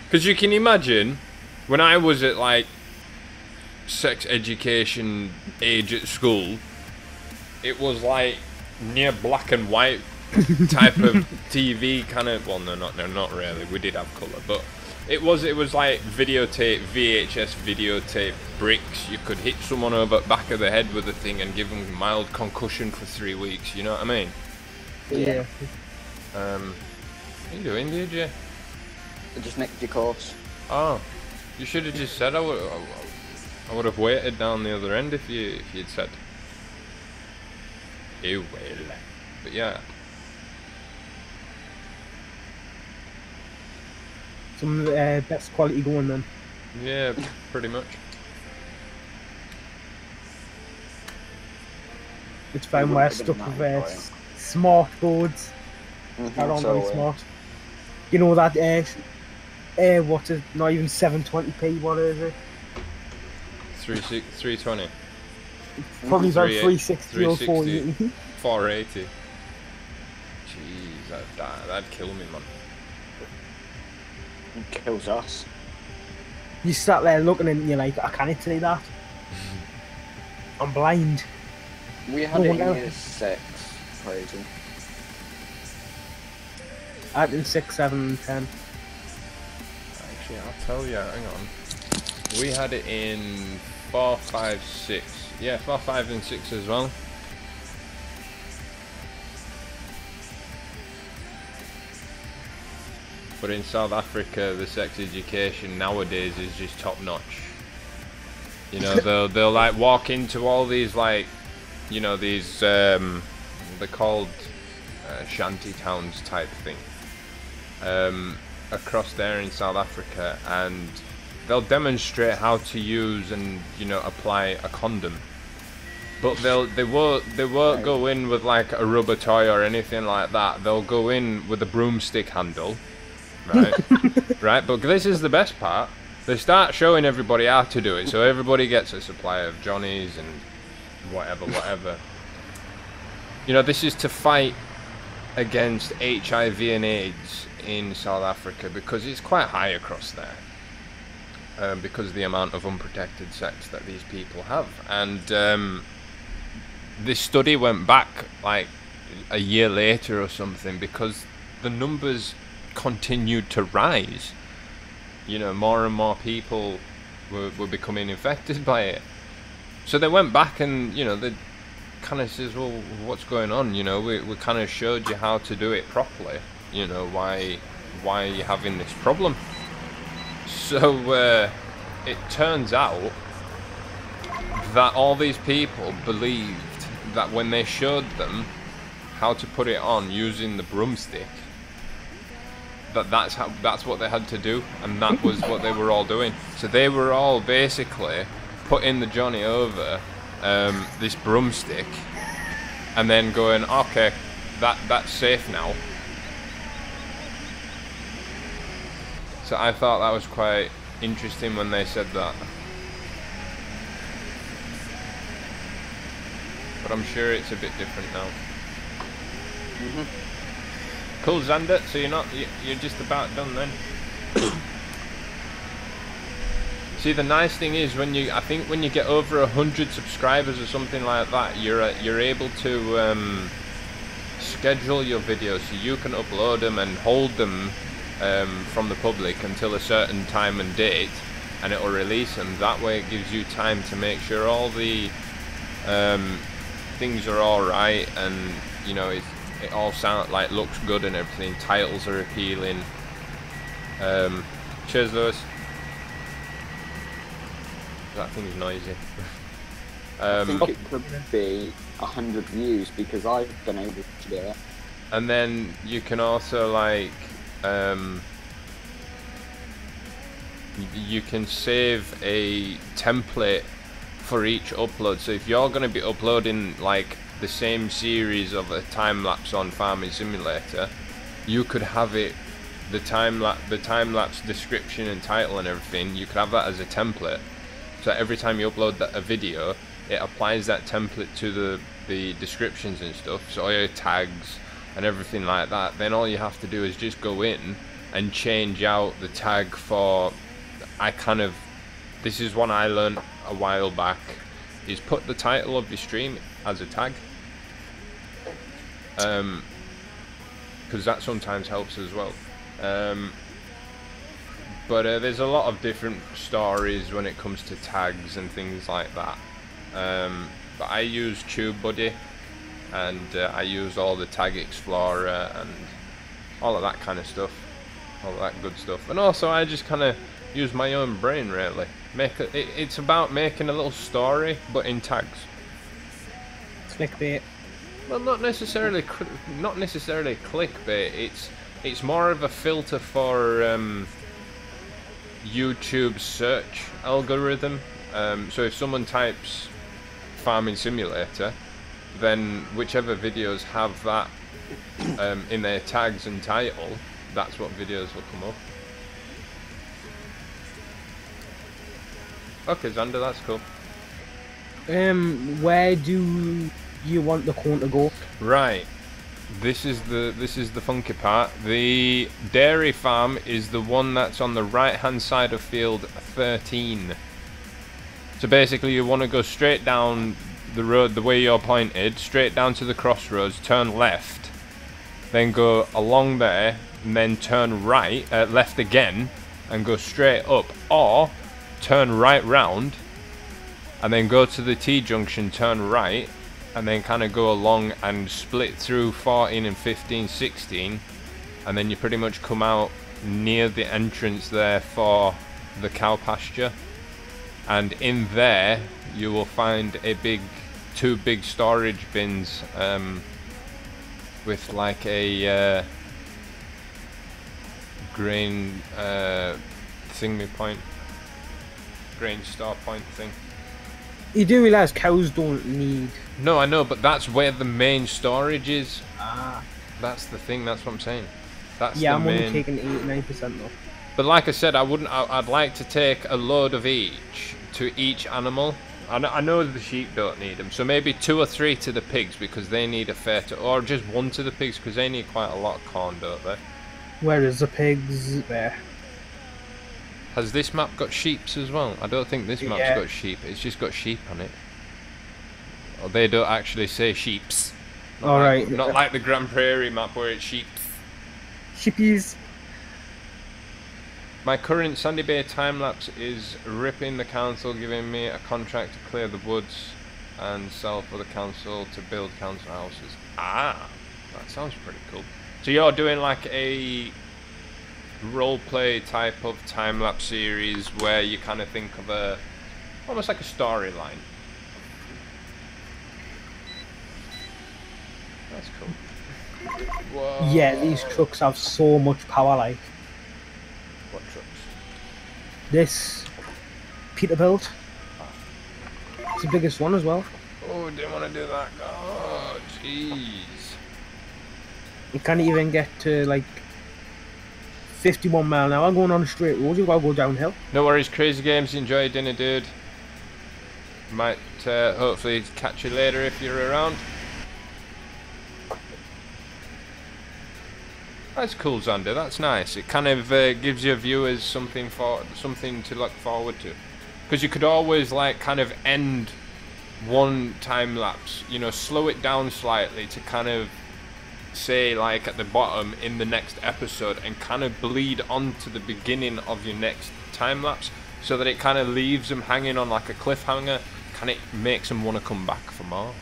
A: Because you can imagine, when I was at, like, sex education age at school, it was, like, near black and white type of TV kind of, well, no, not really, we did have colour, but it was like videotape, VHS videotape bricks. You could hit someone over the back of the head with a thing and give them mild concussion for 3 weeks, you know what I mean?
B: Yeah.
A: What are you doing, DJ?
C: I just nicked your course.
A: Oh, you should have just said. I would have waited down the other end if you'd said. You will. But yeah.
B: Some of the best quality going then.
A: Yeah, pretty much.
B: It's fine where stuff with smart boards. That aren't very smart. You know that what is not even 720p, what is it?
A: 320.
B: Probably about 360 or 480.
A: 480. Jeez, that'd kill me, man.
C: It kills us.
B: You sat there looking and you're like, I can't say that. I'm blind.
C: We had it in year 6. Crazy.
B: I had it in 6, 7, 10.
A: Actually, I'll tell you, hang on. We had it in 4, 5, 6. Yeah, 4, 5 and 6 as well. But in South Africa, the sex education nowadays is just top notch. You know, they'll like walk into all these, like, you know, these they're called shanty towns type thing across there in South Africa, and they'll demonstrate how to use and, you know, apply a condom. But they won't go in with like a rubber toy or anything like that. They'll go in with a broomstick handle. Right, right, but this is the best part. They start showing everybody how to do it, so everybody gets a supply of Johnnies and whatever. You know, this is to fight against HIV and AIDS in South Africa, because it's quite high across there, because of the amount of unprotected sex that these people have. And this study went back like a year later or something, because the numbers continued to rise. You know, more and more people were becoming infected by it. So they went back and, you know, they kind of says, well, what's going on? You know, we kind of showed you how to do it properly. You know, why are you having this problem? So it turns out that all these people believed that when they showed them how to put it on using the broomstick, that's what they had to do, and that was what they were all doing. So they were all basically putting the Johnny over this broomstick, and then going, okay, that's safe now. So I thought that was quite interesting when they said that. But I'm sure it's a bit different now. Cool, Xander. So you're just about done then. See, the nice thing is I think when you get over 100 subscribers or something like that, you're able to schedule your videos so you can upload them and hold them from the public until a certain time and date, and it will release them. That way it gives you time to make sure all the things are all right, and you know it all looks good and everything. Titles are appealing. Cheers, Lewis. That thing's noisy.
C: I think it could be 100 views because I've been able to do it.
A: And then you can also you can save a template for each upload. So if you're going to be uploading like the same series of a time lapse on Farming Simulator, you could have it the time lapse description and title and everything. You could have that as a template. So every time you upload a video, it applies that template to the descriptions and stuff. So all your tags and everything like that. Then all you have to do is just go in and change out the tag for. This is one I learned a while back. Is put the title of your stream as a tag. Because that sometimes helps as well. But there's a lot of different stories when it comes to tags and things like that. But I use TubeBuddy, and I use all the Tag Explorer and all of that kind of stuff, all of that good stuff. And also I just kind of use my own brain really. It's about making a little story, but in tags.
B: Clickbait.
A: Well, not necessarily clickbait. It's more of a filter for YouTube search algorithm. So if someone types Farming Simulator, then whichever videos have that in their tags and title, that's what videos will come up. Okay, Xander, that's cool.
B: Where do you want the corn to go?
A: Right. This is the funky part. The dairy farm is the one that's on the right hand side of field 13. So basically you want to go straight down the road the way you're pointed, straight down to the crossroads, turn left, then go along there, and then turn right, left again, and go straight up, or turn right round, and then go to the T-junction, turn right, and then kind of go along and split through 14 and 15, 16, and then you pretty much come out near the entrance there for the cow pasture. And in there you will find two big storage bins with like a grain grain store point thing.
B: You do realise cows don't need...
A: No, I know, but that's where the main storage is.
B: Ah.
A: That's the thing, that's what I'm saying. That's
B: yeah,
A: the
B: I'm
A: main...
B: only taking 89% though.
A: But like I said, I'd like to take a load of each to each animal, I know the sheep don't need them, so maybe 2 or 3 to the pigs because they need a fair or just 1 to the pigs because they need quite a lot of corn, don't they?
B: Where is the pigs? There.
A: Has this map got sheeps as well? I don't think this map's got sheep. It's just got sheep on it. Or they don't actually say sheeps.
B: Alright.
A: Not like the Grand Prairie map where it's sheep.
B: Sheepies.
A: My current Sandy Bay time-lapse is ripping the council, giving me a contract to clear the woods and sell for the council to build council houses. Ah, that sounds pretty cool. So you're doing like a roleplay type of time-lapse series where you kind of think of a, almost like a storyline. That's cool. Whoa.
B: Yeah, these trucks have so much power, like.
A: What trucks?
B: This Peterbilt. It's the biggest one as well.
A: Oh, didn't want to do that. Oh, jeez.
B: You can't even get to like 51 mile an hour going on a straight road. You've got to go downhill.
A: No worries, Crazy Games. Enjoy dinner, dude. Might hopefully catch you later if you're around. That's cool, Xander. That's nice. It kind of gives your viewers something to look forward to, because you could always like kind of end one time lapse, you know, slow it down slightly to kind of say like at the bottom in the next episode and kind of bleed on to the beginning of your next time lapse, so that it kind of leaves them hanging on like a cliffhanger. Kind of makes them want to come back for more.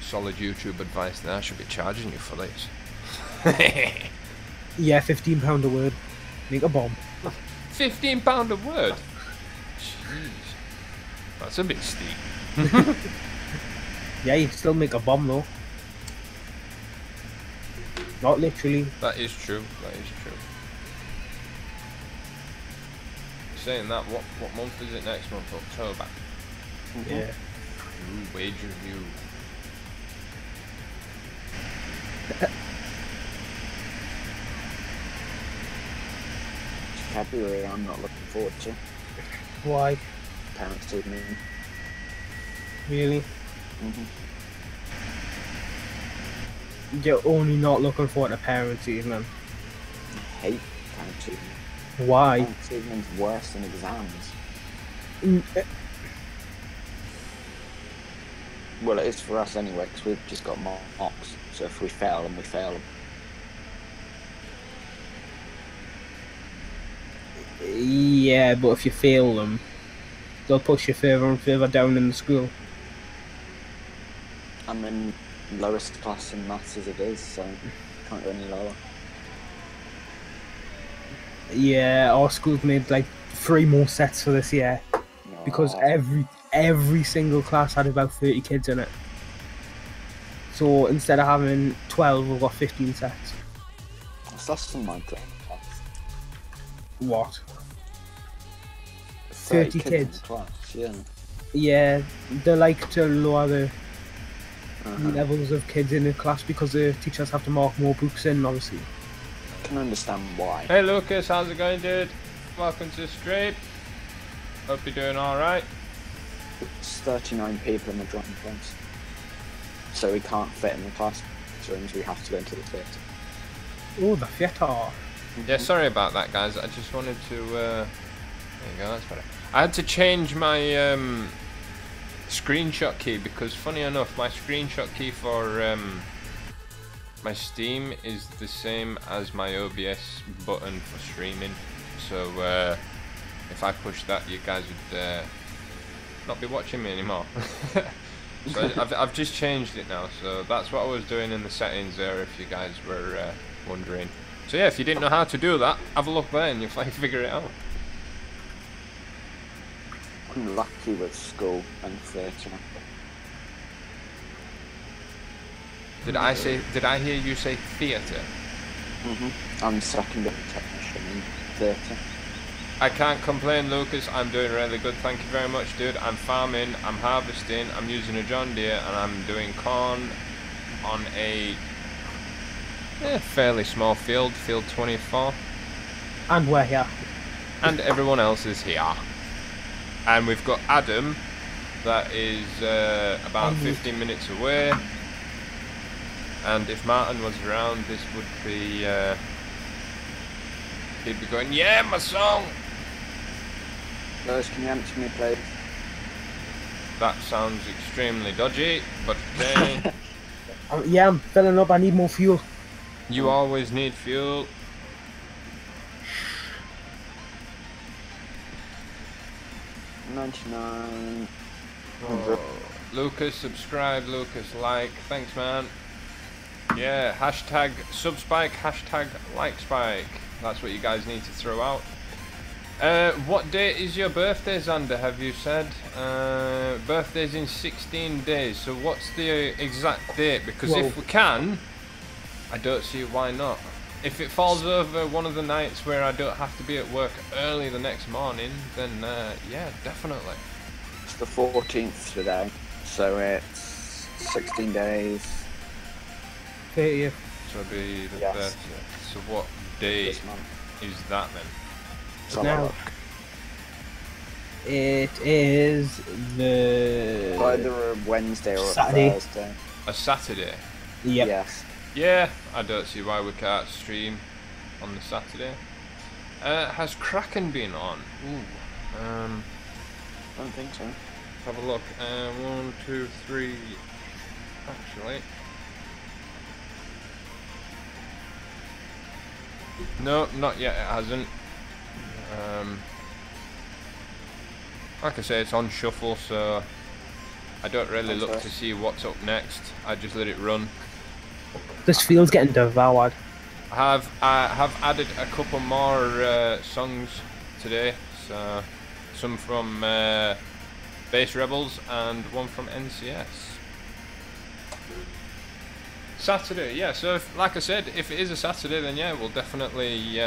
A: Solid YouTube advice there. I should be charging you for this.
B: Yeah, £15 a word. Make a bomb.
A: £15 a word? Jeez. That's a bit steep.
B: Yeah, you still make a bomb though. Not literally.
A: That is true. That is true. Saying that, what month is it next month? October.
B: Yeah.
A: Ooh, wage review.
C: February, I'm not looking forward to.
B: Why?
C: Parents' evening.
B: Really?
C: Mm-hmm.
B: You're only not looking forward to parents' evening.
C: I hate parents' evening.
B: Why?
C: Parents' evening's worse than exams. Well, it is for us anyway, because we've just got mocks. So if we fail them, we fail them.
B: Yeah, but if you fail them, they'll push you further and further down in the school.
C: I'm in lowest class in maths as it is, so can't go any lower.
B: Yeah, our school's made like 3 more sets for this year, because every single class had about 30 kids in it. So instead of having 12, we've got 15 sets.
C: That's less than my grade class.
B: What?
C: 30
B: kids?
C: in the class, yeah.
B: Yeah, they like to lower the levels of kids in the class because the teachers have to mark more books in, obviously.
C: I can understand why.
A: Hey Lucas, how's it going, dude? Welcome to the stream. Hope you're doing alright.
C: It's 39 people in the drawing class, so we can't fit in the classrooms, we have to go into the theatre.
B: Oh, the theatre.
A: Yeah, sorry about that, guys. I just wanted to... there you go, that's better. I had to change my screenshot key because, funny enough, my screenshot key for my Steam is the same as my OBS button for streaming. So if I push that, you guys would not be watching me anymore. So I've just changed it now. So that's what I was doing in the settings there, if you guys were wondering. So yeah, if you didn't know how to do that, have a look there and you'll figure it out.
C: I'm lucky with school and theatre.
A: Did I hear you say theatre?
C: I'm secondary technician in theatre.
A: I can't complain, Lucas. I'm doing really good. Thank you very much, dude. I'm farming, I'm harvesting, I'm using a John Deere, and I'm doing corn on a fairly small field 24.
B: And we're here.
A: And everyone else is here. And we've got Adam, that is about 15 minutes away. And if Martin was around, this would be, he'd be going, yeah, my song!
C: Lewis, can you empty me, please?
A: That sounds extremely dodgy, but okay.
B: Yeah, I'm filling up. I need more fuel.
A: You always need fuel.
C: $99.
A: Oh, Lucas, subscribe, Lucas, like, thanks man. Yeah, hashtag subspike, hashtag like spike. That's what you guys need to throw out. What date is your birthday, Xander, have you said? Birthday's in 16 days, so what's the exact date? Because if we can, I don't see why not. If it falls over one of the nights where I don't have to be at work early the next morning, then yeah, definitely.
C: It's the 14th today, so it's 16 days.
B: 30th.
A: So it'll be the
C: Yes.
A: 30th. So what day
C: This month.
A: is that then?
C: So
B: Now, it is the
C: either a Wednesday or
B: Saturday.
C: a Thursday.
A: A Saturday?
B: Yep.
C: Yes.
A: Yeah, I don't see why we can't stream on the Saturday. Has Kraken been on? Ooh.
C: I don't think so.
A: Have a look. 1, 2, 3. Actually. No, not yet, it hasn't. Like I say, it's on shuffle, so I don't really look to see what's up next. I just let it run.
B: This field's getting devoured.
A: I have added a couple more songs today. So some from Bass Rebels and one from NCS. Saturday, yeah. So like I said, if it is a Saturday, then yeah, we'll definitely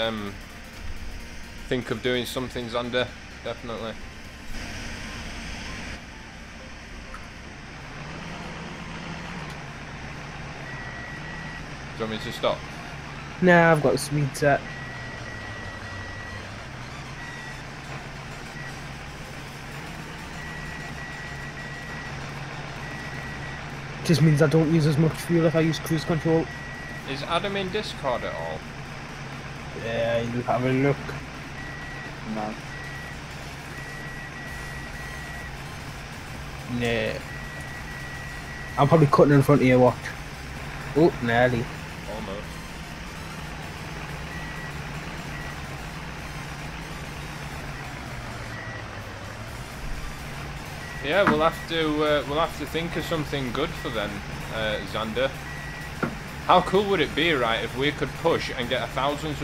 A: think of doing something, Xander. Definitely. Do you want me to stop?
B: Nah, I've got the speed set. Just means I don't use as much fuel if I use cruise control.
A: Is Adam in Discord at all?
B: Yeah, you'll have a look.
C: No.
B: Nah. I'm probably cutting in front of you, watch. Oh, nearly.
A: Almost. Yeah, we'll have to think of something good for them, Xander. How cool would it be, right, if we could push and get 1,000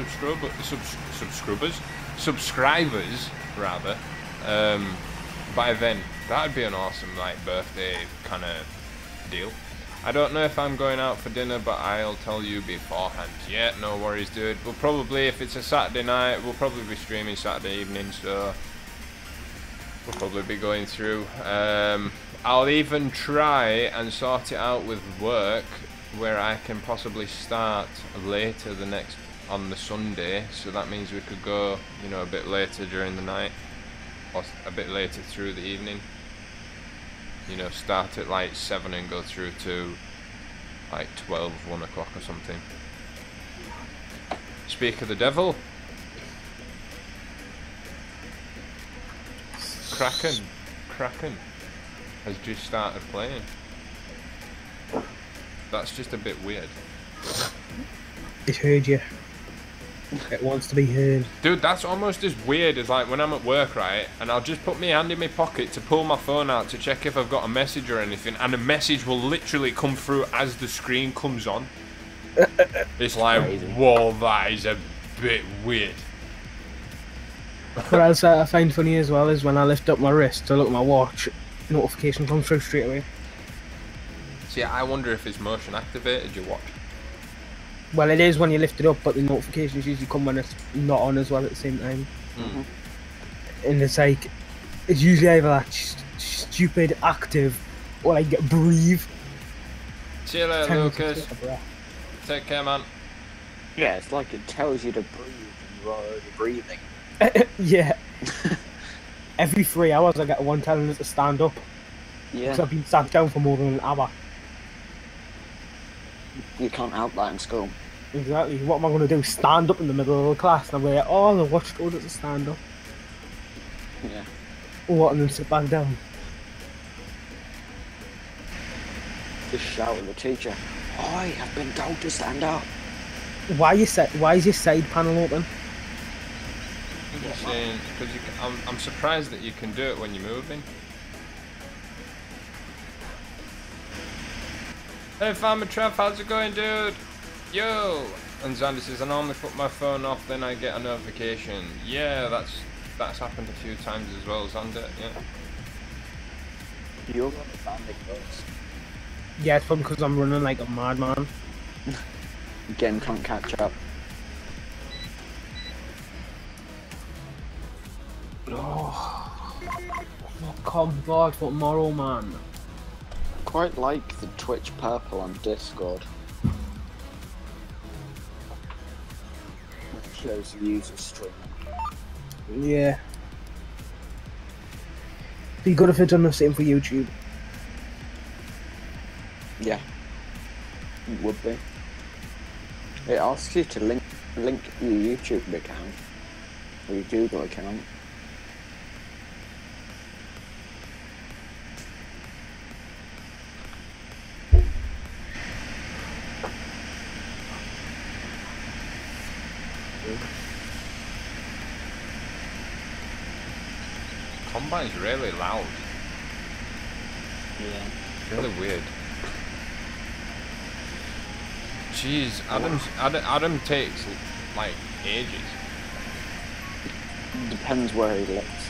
A: subscribers, rather, by then? That'd be an awesome, like, birthday kind of deal. I don't know if I'm going out for dinner, but I'll tell you beforehand. Yeah, no worries, dude. We'll probably, if it's a Saturday night, we'll probably be streaming Saturday evening, so we'll probably be going through. I'll even try and sort it out with work where I can possibly start later on the Sunday, so that means we could go, you know, a bit later during the night or a bit later through the evening. You know, start at like 7 and go through to like 12, 1 o'clock or something. Speak of the devil. Kraken has just started playing. That's just a bit weird.
B: It heard you. It wants to be heard.
A: Dude, that's almost as weird as like when I'm at work, right? And I'll just put my hand in my pocket to pull my phone out to check if I've got a message or anything, and a message will literally come through as the screen comes on. It's like, crazy. Whoa, that is a bit weird.
B: What else I find funny as well is when I lift up my wrist to look at my watch, notification comes through straight away.
A: See, I wonder if it's motion activated your watch.
B: Well, it is when you lift it up, but the notifications usually come when it's not on as well at the same time.
A: Mm.
B: And it's like, it's usually either that stupid active or like breathe.
A: See you later, Lucas. Take care, man.
C: Yeah, it's like it tells you to breathe and you're already breathing.
B: Yeah. Every 3 hours I get one telling us to stand up. Because
C: Yeah.
B: I've been sat down for more than an hour.
C: You can't help that in school.
B: Exactly. What am I going to do? Stand up in the middle of the class? And I'm like, oh, the watch told us to stand up.
C: Yeah.
B: What, and then sit back down?
C: Just shout at the teacher. I have been told to stand up.
B: Why is your side panel open?
A: I'm just saying, because I'm surprised that you can do it when you're moving. Hey Farmer Trev, how's it going, dude? Yo! And Xander says, I normally put my phone off, then I get a notification. Yeah, that's happened a few times as well, Xander, yeah.
C: You're on the bandit bus.
B: Yeah, it's probably because I'm running like a madman.
C: Again, can't catch up.
B: Oh, come God for tomorrow, man.
C: Quite like the Twitch purple on Discord. It shows the user streaming.
B: Yeah. Be good if it's done the same for YouTube.
C: Yeah. It would be. It asks you to link your YouTube account. Or your Google account.
A: Combine's really loud.
C: Yeah.
A: Really weird. Jeez, Adam takes like ages.
C: Depends where he lives.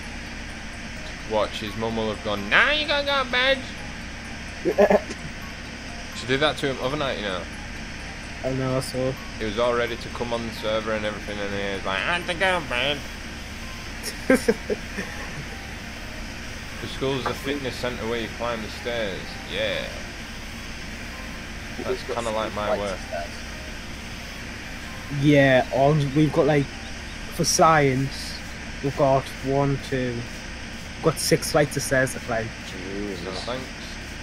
A: Watch, his mum will have gone, now you gotta go to bed. She did that to him other night, you know.
B: I know, so.
A: He was all ready to come on the server and everything, and he was like, I have to go to bed. The school's a fitness centre where you climb the stairs. Yeah. That's kind of like my work.
B: Yeah, we've got like, for science, we've got 6 flights of stairs to climb.
A: So thanks.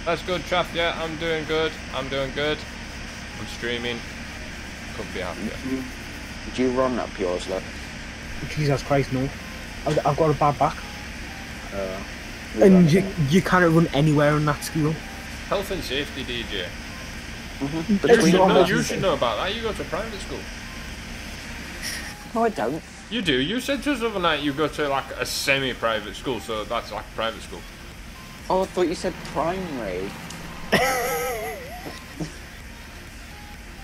A: That's good, Traff. Yeah, I'm doing good. I'm doing good. I'm streaming. Could be happier.
C: Do you run up yours, look?
B: Jesus Christ, no. I've got a bad back. And you can't run anywhere in that school.
A: Health and safety, DJ.
C: Mm-hmm.
A: You should know about that. You go to private school.
C: No, I don't.
A: You do. You said to us the other night you go to like a semi-private school, so that's like private school.
C: Oh, I thought you said primary.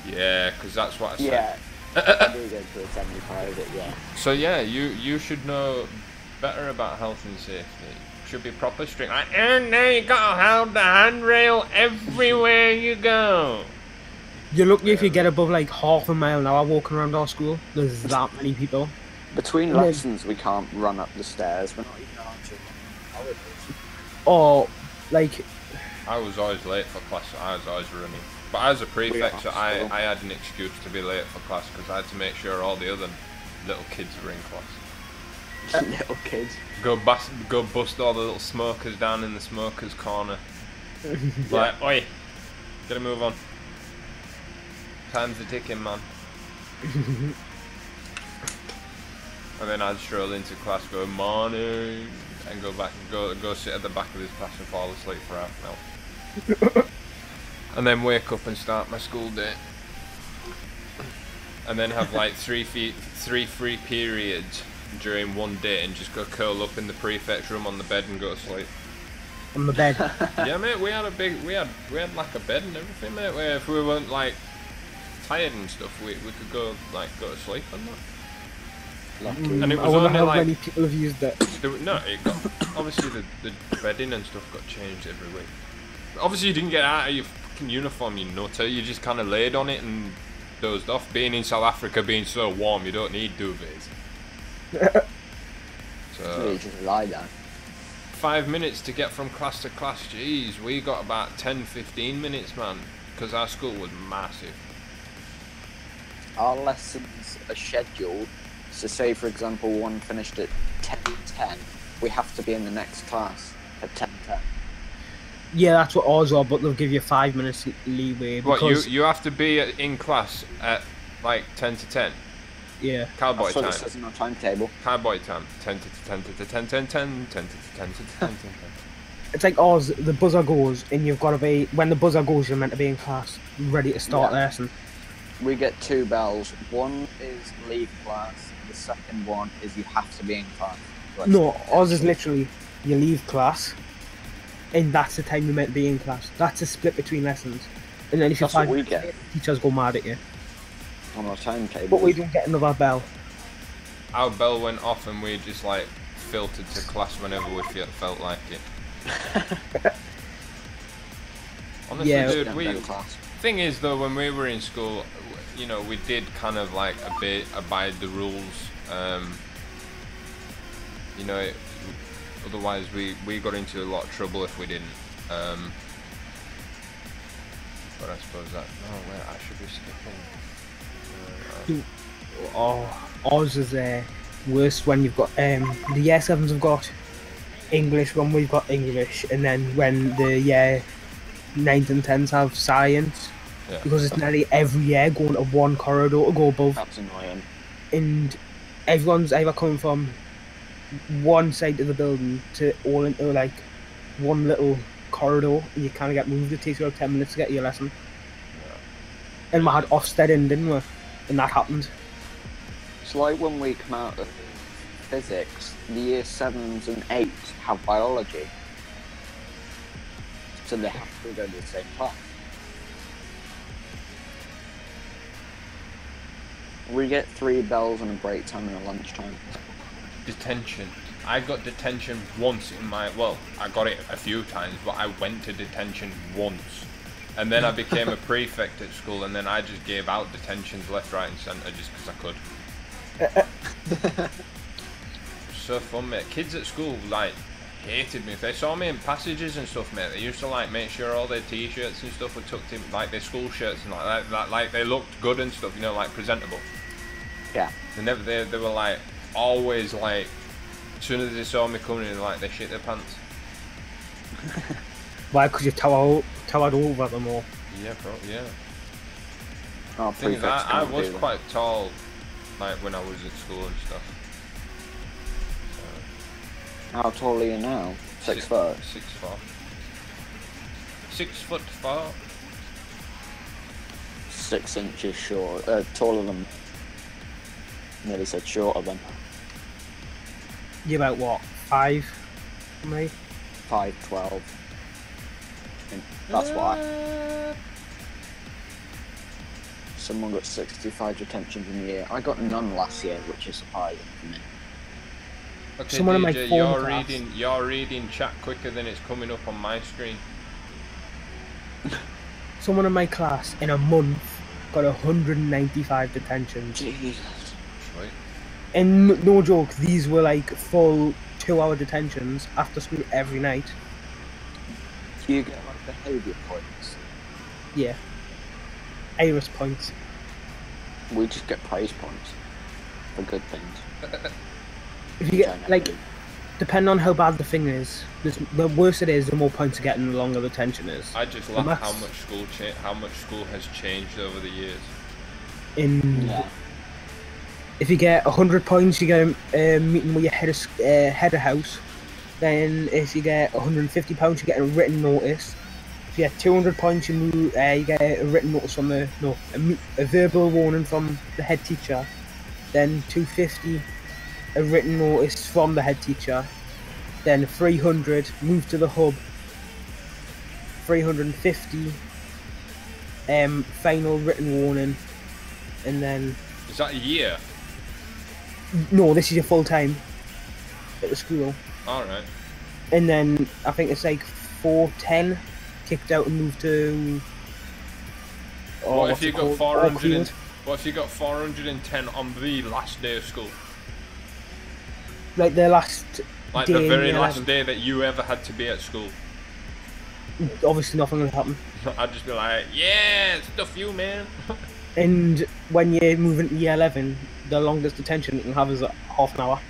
A: Yeah, because that's what I said.
C: Yeah. I do go to a semi-private, yeah.
A: So yeah, you should know better about health and safety. Should be proper strict. Like, and now you gotta hold the handrail everywhere you go.
B: You're lucky if you get above like half a mile an hour walking around our school. There's that many people.
C: Between lessons, we can't run up the stairs. We're not even allowed to run corridors.
B: Or, like...
A: I was always late for class, so I was always running. But I was a prefect, so I had an excuse to be late for class because I had to make sure all the other little kids were in class.
C: Little kids.
A: Go bust all the little smokers down in the smokers corner. Like, oi, get a move on. Time's a ticking, man. And then I'd stroll into class, go morning, and go back and go sit at the back of this class and fall asleep for half an hour. And then wake up and start my school day. And then have like three free periods during one day and just go curl up in the prefect's room on the bed and go to sleep.
B: On the bed?
A: Yeah, mate, we had like a bed and everything, mate, where if we weren't like tired and stuff, we could go to sleep and that. And it was
B: I wonder
A: only
B: how
A: like
B: many people have used it.
A: No, it got obviously the bedding and stuff got changed every week. Obviously, you didn't get out of your fucking uniform, you nutter. You just kind of laid on it and dozed off. Being in South Africa, being so warm, you don't need duvets. So
C: you just lie down.
A: 5 minutes to get from class to class. Jeez, we got about 10-15 minutes, man, because our school was massive.
C: Our lessons are scheduled. So say, for example, one finished at 10:10. we have to be in the next class at 10:10.
B: Yeah, that's what ours are, but they'll give you 5 minutes leeway.
A: What,
B: Because,
A: you have to be in class at like 10 to 10?
B: Yeah.
A: Cowboy
C: That's what
A: time.
C: it says in our timetable.
A: Cowboy time. 10 to 10 to 10, 10, 10, 10 to 10 to 10, 10.
B: It's like ours, the buzzer goes, and you've got to be, when the buzzer goes, you're meant to be in class, ready to start the lesson.
C: We get 2 bells. One is leave class. The second one is you have to be in class.
B: No, ours is literally, you leave class, and that's the time you're meant to be in class. That's a split between lessons. And then if you
C: That's what
B: find
C: we get
B: teachers go mad at you.
C: on our timetable.
B: But we don't get another bell.
A: Our bell went off and we just like filtered to class whenever we felt like it. Honestly,
B: Yeah.
A: dude,
C: Class.
A: thing is though, when we were in school, you know, we did kind of like a bit abide the rules. You know, otherwise we got into a lot of trouble if we didn't. But I suppose that, oh wait, I should be skipping.
B: Oh, ours is worse when you've got the year 7s have got English when we've got English, and then when the year 9s and 10s have science, because it's nearly every year going to one corridor to go above.
C: That's annoying.
B: And everyone's either coming from one side of the building to all into like one little corridor, and you kind of get moved. It takes you about 10 minutes to get your lesson. And we had Ofsted in, didn't we? And that happened.
C: It's like when we come out of physics, the year 7s and 8s have biology. So they have to go to the same class. We get 3 bells and a break time and a lunchtime.
A: Detention. I got detention once in my, well, I got it a few times, but I went to detention once. And then I became a prefect at school, and then I just gave out detentions left, right and centre just because I could. So fun, mate. Kids at school, like, hated me. If they saw me in passages and stuff, mate, they used to, like, make sure all their t-shirts and stuff were tucked in, like, their school shirts and like that, like, they looked good and stuff, you know, like, presentable.
C: Yeah.
A: They were, like, always, like, as soon as they saw me coming in, like, they shit their pants.
B: Why? Because you towered over them all.
A: Yeah, bro, yeah.
C: Oh,
A: Thing is, I was quite tall, like, when I was at school and stuff.
C: How tall are you now? 6 foot?
A: 6'4". 6'4".
C: 6 inches short, taller than. Nearly said shorter than.
B: You're about what? 5, mate?
C: 5'12". That's why. Someone got 65 detentions in the year. I got none last year, which is surprising for me.
A: Okay,
B: Someone in my
A: DJ,
B: form
A: you're reading chat quicker than it's coming up on my screen.
B: Someone in my class in a month got 195 detentions.
C: Jesus.
A: Right.
B: And no joke, these were like full 2-hour detentions after school every night.
C: Do you get like behaviour points?
B: Yeah. Iris points.
C: We just get praise points for good things.
B: If you get, like, depending on how bad the thing is, the worse it is, the more points you get and the longer the detention is.
A: I just love how much school has changed over the years.
B: If you get 100 points, you get a meeting with your head of house. Then if you get 150 points, you get a written notice. If you get 200 points, you get a written notice from a verbal warning from the head teacher. Then 250, a written notice from the head teacher. Then 300, move to the hub. 350, final written warning. And then...
A: Is that a year?
B: No, this is your full time at the school.
A: Alright.
B: And then I think it's like 410, kicked out and moved to...
A: What if you got 400? What if you got 410 on the last day of school?
B: Like the last
A: Like
B: day
A: the very
B: in
A: last
B: 11.
A: day that you ever had to be at school?
B: Obviously nothing will happen.
A: I'd just be like, yeah, stuff you, man.
B: And when you're moving to year 11, the longest detention you can have is half an hour.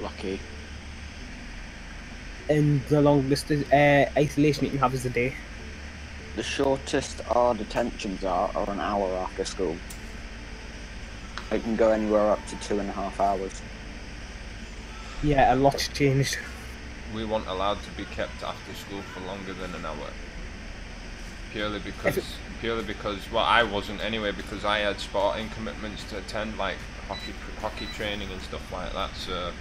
C: Lucky.
B: And the longest isolation you can have is a day.
C: The shortest our detentions are an hour after school. It can go anywhere up to 2.5 hours.
B: Yeah, a lot's changed.
A: We weren't allowed to be kept after school for longer than an hour. Purely because, well, I wasn't anyway, because I had sporting commitments to attend, like hockey training and stuff like that. So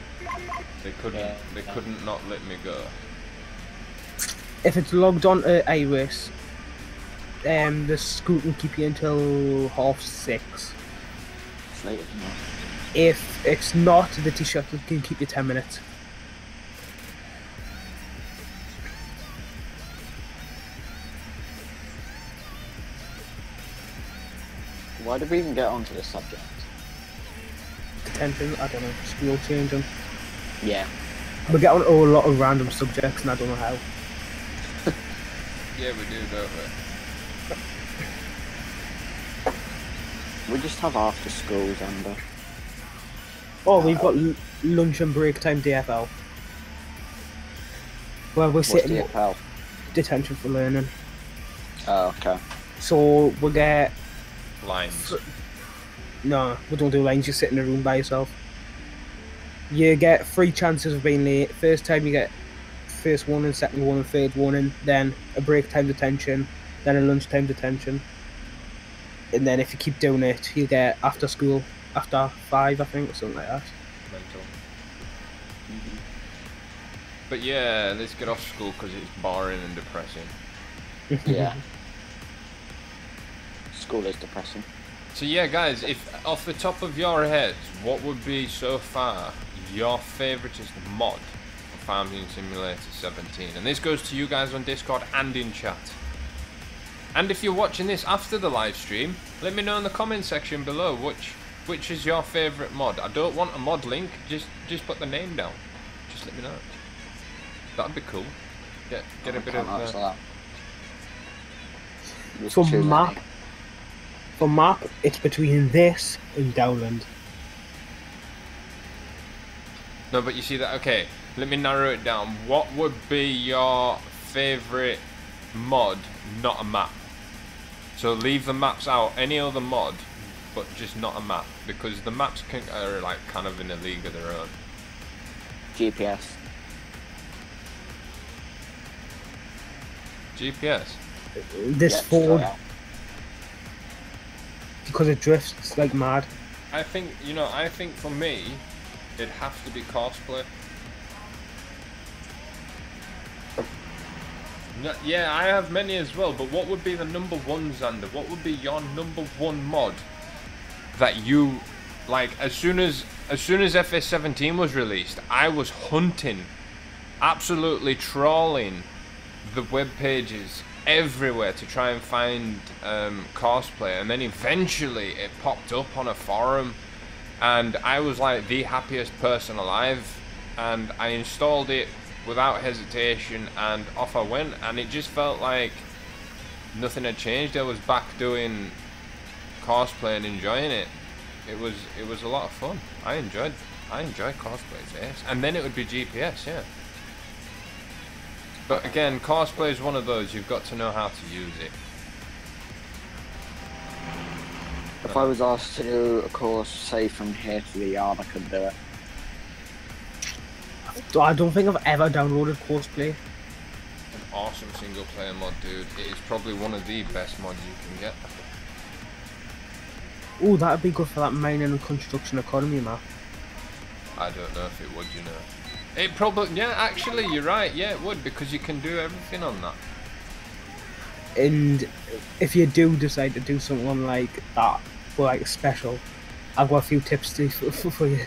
A: they couldn't not let me go.
B: If it's logged on to Iris, the school can keep you until 6:30.
C: It's later than that.
B: If it's not, the T-shirt can keep you 10 minutes.
C: Why did we even get onto this subject?
B: Detention, I don't know, school changing.
C: Yeah.
B: We get on a lot of random subjects and I don't know how.
A: Yeah, we do, don't we?
C: We just have after schools and
B: Oh, we've got lunch and break time DFL. Where we're
C: what's
B: sitting
C: DFL?
B: detention for learning.
C: Oh, okay.
B: So we get
A: Lines.
B: no, we don't do lines. You sit in a room by yourself. You get 3 chances of being late. First time you get first warning, second warning, third warning, then a break time detention, then a lunchtime detention, and then if you keep doing it, you get after school after 5, I think, or something like that.
A: Mental. But yeah, let's get off school because it's boring and depressing.
C: Yeah. School is depressing.
A: So yeah, guys, if off the top of your heads, what would be so far your favoritist mod for Farming Simulator 17? And this goes to you guys on Discord and in chat. And if you're watching this after the live stream, let me know in the comment section below which is your favorite mod. I don't want a mod link, just put the name down. Just let me know. That'd be cool. Get a bit of
C: that.
B: For map, it's between this and Dowland.
A: No, but you see that? Okay, let me narrow it down. What would be your favorite mod, not a map? So leave the maps out, any other mod, but just not a map, because the maps are like kind of in a league of their own.
C: GPS.
A: GPS?
B: This
C: Yeah,
B: Ford,
C: yeah.
B: because it drifts like mad.
A: I think for me, it'd have to be cosplay. No, yeah, I have many as well, but what would be the number one, Xander? What would be your number one mod that you, like, as soon as FS17 was released, I was hunting, absolutely trawling the web pages everywhere to try and find cosplay, and then eventually it popped up on a forum, and I was like the happiest person alive, and I installed it without hesitation, and off I went, and it just felt like nothing had changed. I was back doing cosplay and enjoying it. It was a lot of fun. I enjoyed cosplays, yes. And then it would be GPS, yeah. But again, cosplay is one of those, you've got to know how to use it.
C: If I was asked to do a course, say from here to the yard, I could do it.
B: I don't think I've ever downloaded Cosplay.
A: An awesome single player mod, dude. It is probably one of the best mods you can get.
B: Oh, that'd be good for that mining and construction economy map.
A: I don't know if it would, you know. It probably, yeah, actually, you're right. Yeah, it would, because you can do everything on that.
B: And if you do decide to do something like that for like a special, I've got a few tips for you.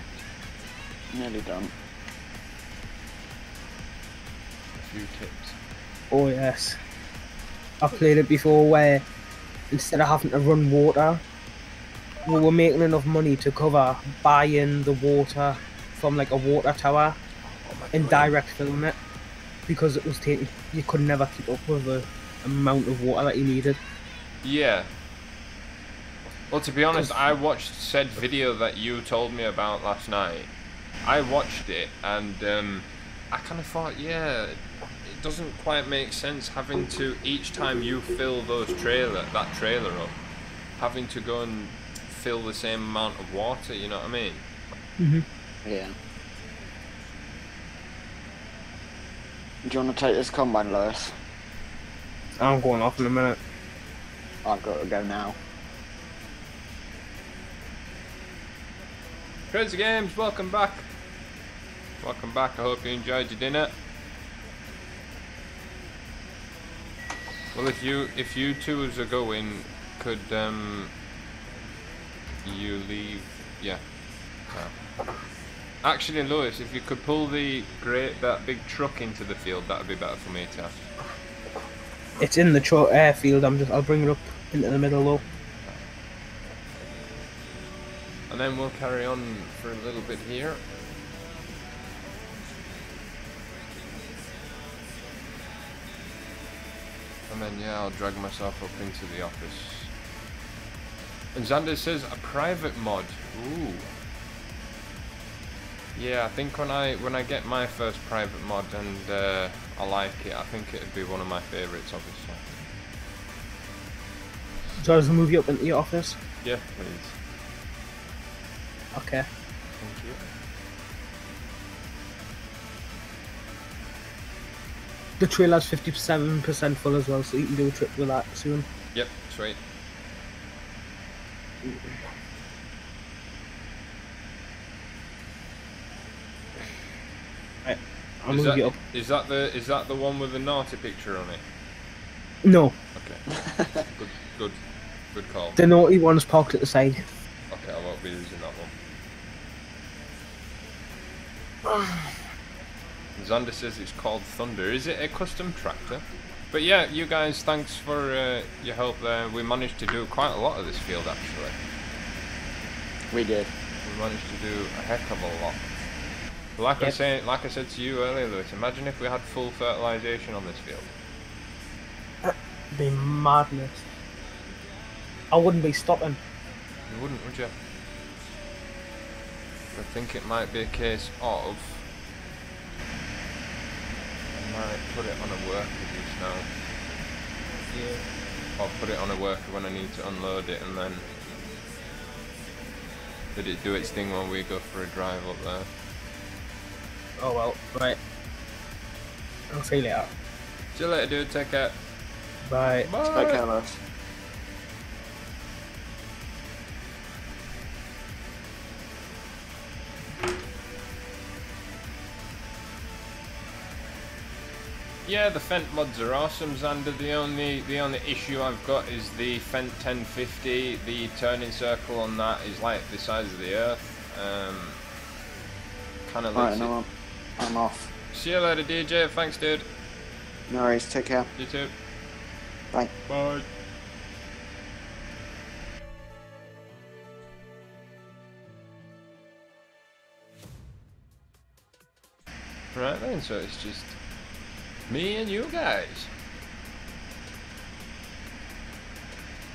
C: Nearly done.
A: A few tips.
B: Oh yes, I've played it before where instead of having to run water, we were making enough money to cover buying the water from like a water tower and direct filling it, because it was taking, you could never keep up with the amount of water that you needed.
A: Yeah. Well, to be honest, I watched said video that you told me about last night. I watched it, and I kind of thought, yeah, it doesn't quite make sense having to, each time you fill that trailer up, having to go and fill the same amount of water, you know what I mean?
C: Yeah. Do you want to take this combine, Lewis?
B: I'm going off in a minute.
C: I've got to go now.
A: Crazy Games, welcome back. Welcome back, I hope you enjoyed your dinner. Well, if you twos are going, could you leave? Yeah. Actually, Lewis, if you could pull that big truck into the field, that'd be better for me to have.
B: It's in the airfield. I'll bring it up into the middle though.
A: And then we'll carry on for a little bit here. And then yeah, I'll drag myself up into the office. And Xander says a private mod. Ooh. Yeah, I think when I get my first private mod and I like it, I think it'd be one of my favourites, obviously.
B: So I'll move you up into your office?
A: Yeah, please.
B: Okay.
A: Thank you.
B: The trailer's 57% full as well, so you can do a trip with that soon.
A: Yep, sweet.
B: Right, I'll move you up.
A: Is that the one with the naughty picture on it?
B: No.
A: Okay. Good call.
B: The naughty one's parked at the side.
A: Okay, I won't be using that one. Xander says it's called Thunder. Is it a custom tractor? But yeah, you guys, thanks for your help there. We managed to do quite a lot of this field actually.
C: We did.
A: We managed to do a heck of a lot. Like I said to you earlier, Lewis, imagine if we had full fertilization on this field.
B: That'd be madness. I wouldn't be stopping.
A: You wouldn't, would you? I think it might be a case of I might put it on a worker just now. Yeah. Or put it on a worker when I need to unload it and then let it do its thing while we go for a drive up there.
B: Oh well, right. I'll see you later.
A: See you later, dude. Take care.
B: Bye.
A: Bye.
C: Take care, Lewis.
A: Yeah, the Fent mods are awesome, Xander. The only issue I've got is the Fent 1050. The turning circle on that is like the size of the Earth. Kind of looks.
C: Right, I'm off.
A: See you later, DJ. Thanks, dude.
C: No worries. Take care.
A: You too.
C: Bye.
A: Bye. Right then, so it's just me and you guys.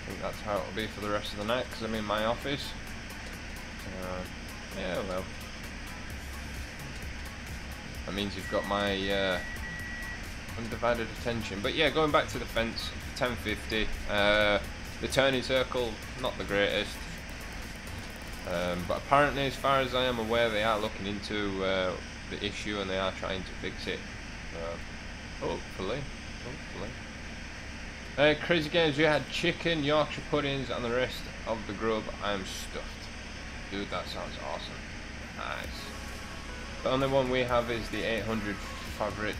A: I think that's how it'll be for the rest of the night because I'm in my office. Yeah, well. That means you've got my undivided attention. But yeah, going back to the fence, the 1050, the turning circle, not the greatest. But apparently, as far as I am aware, they are looking into the issue and they are trying to fix it. Hopefully. Crazy Games, you had chicken, Yorkshire puddings and the rest of the grub. I'm stuffed. Dude, that sounds awesome. Nice. The only one we have is the 800 favorite.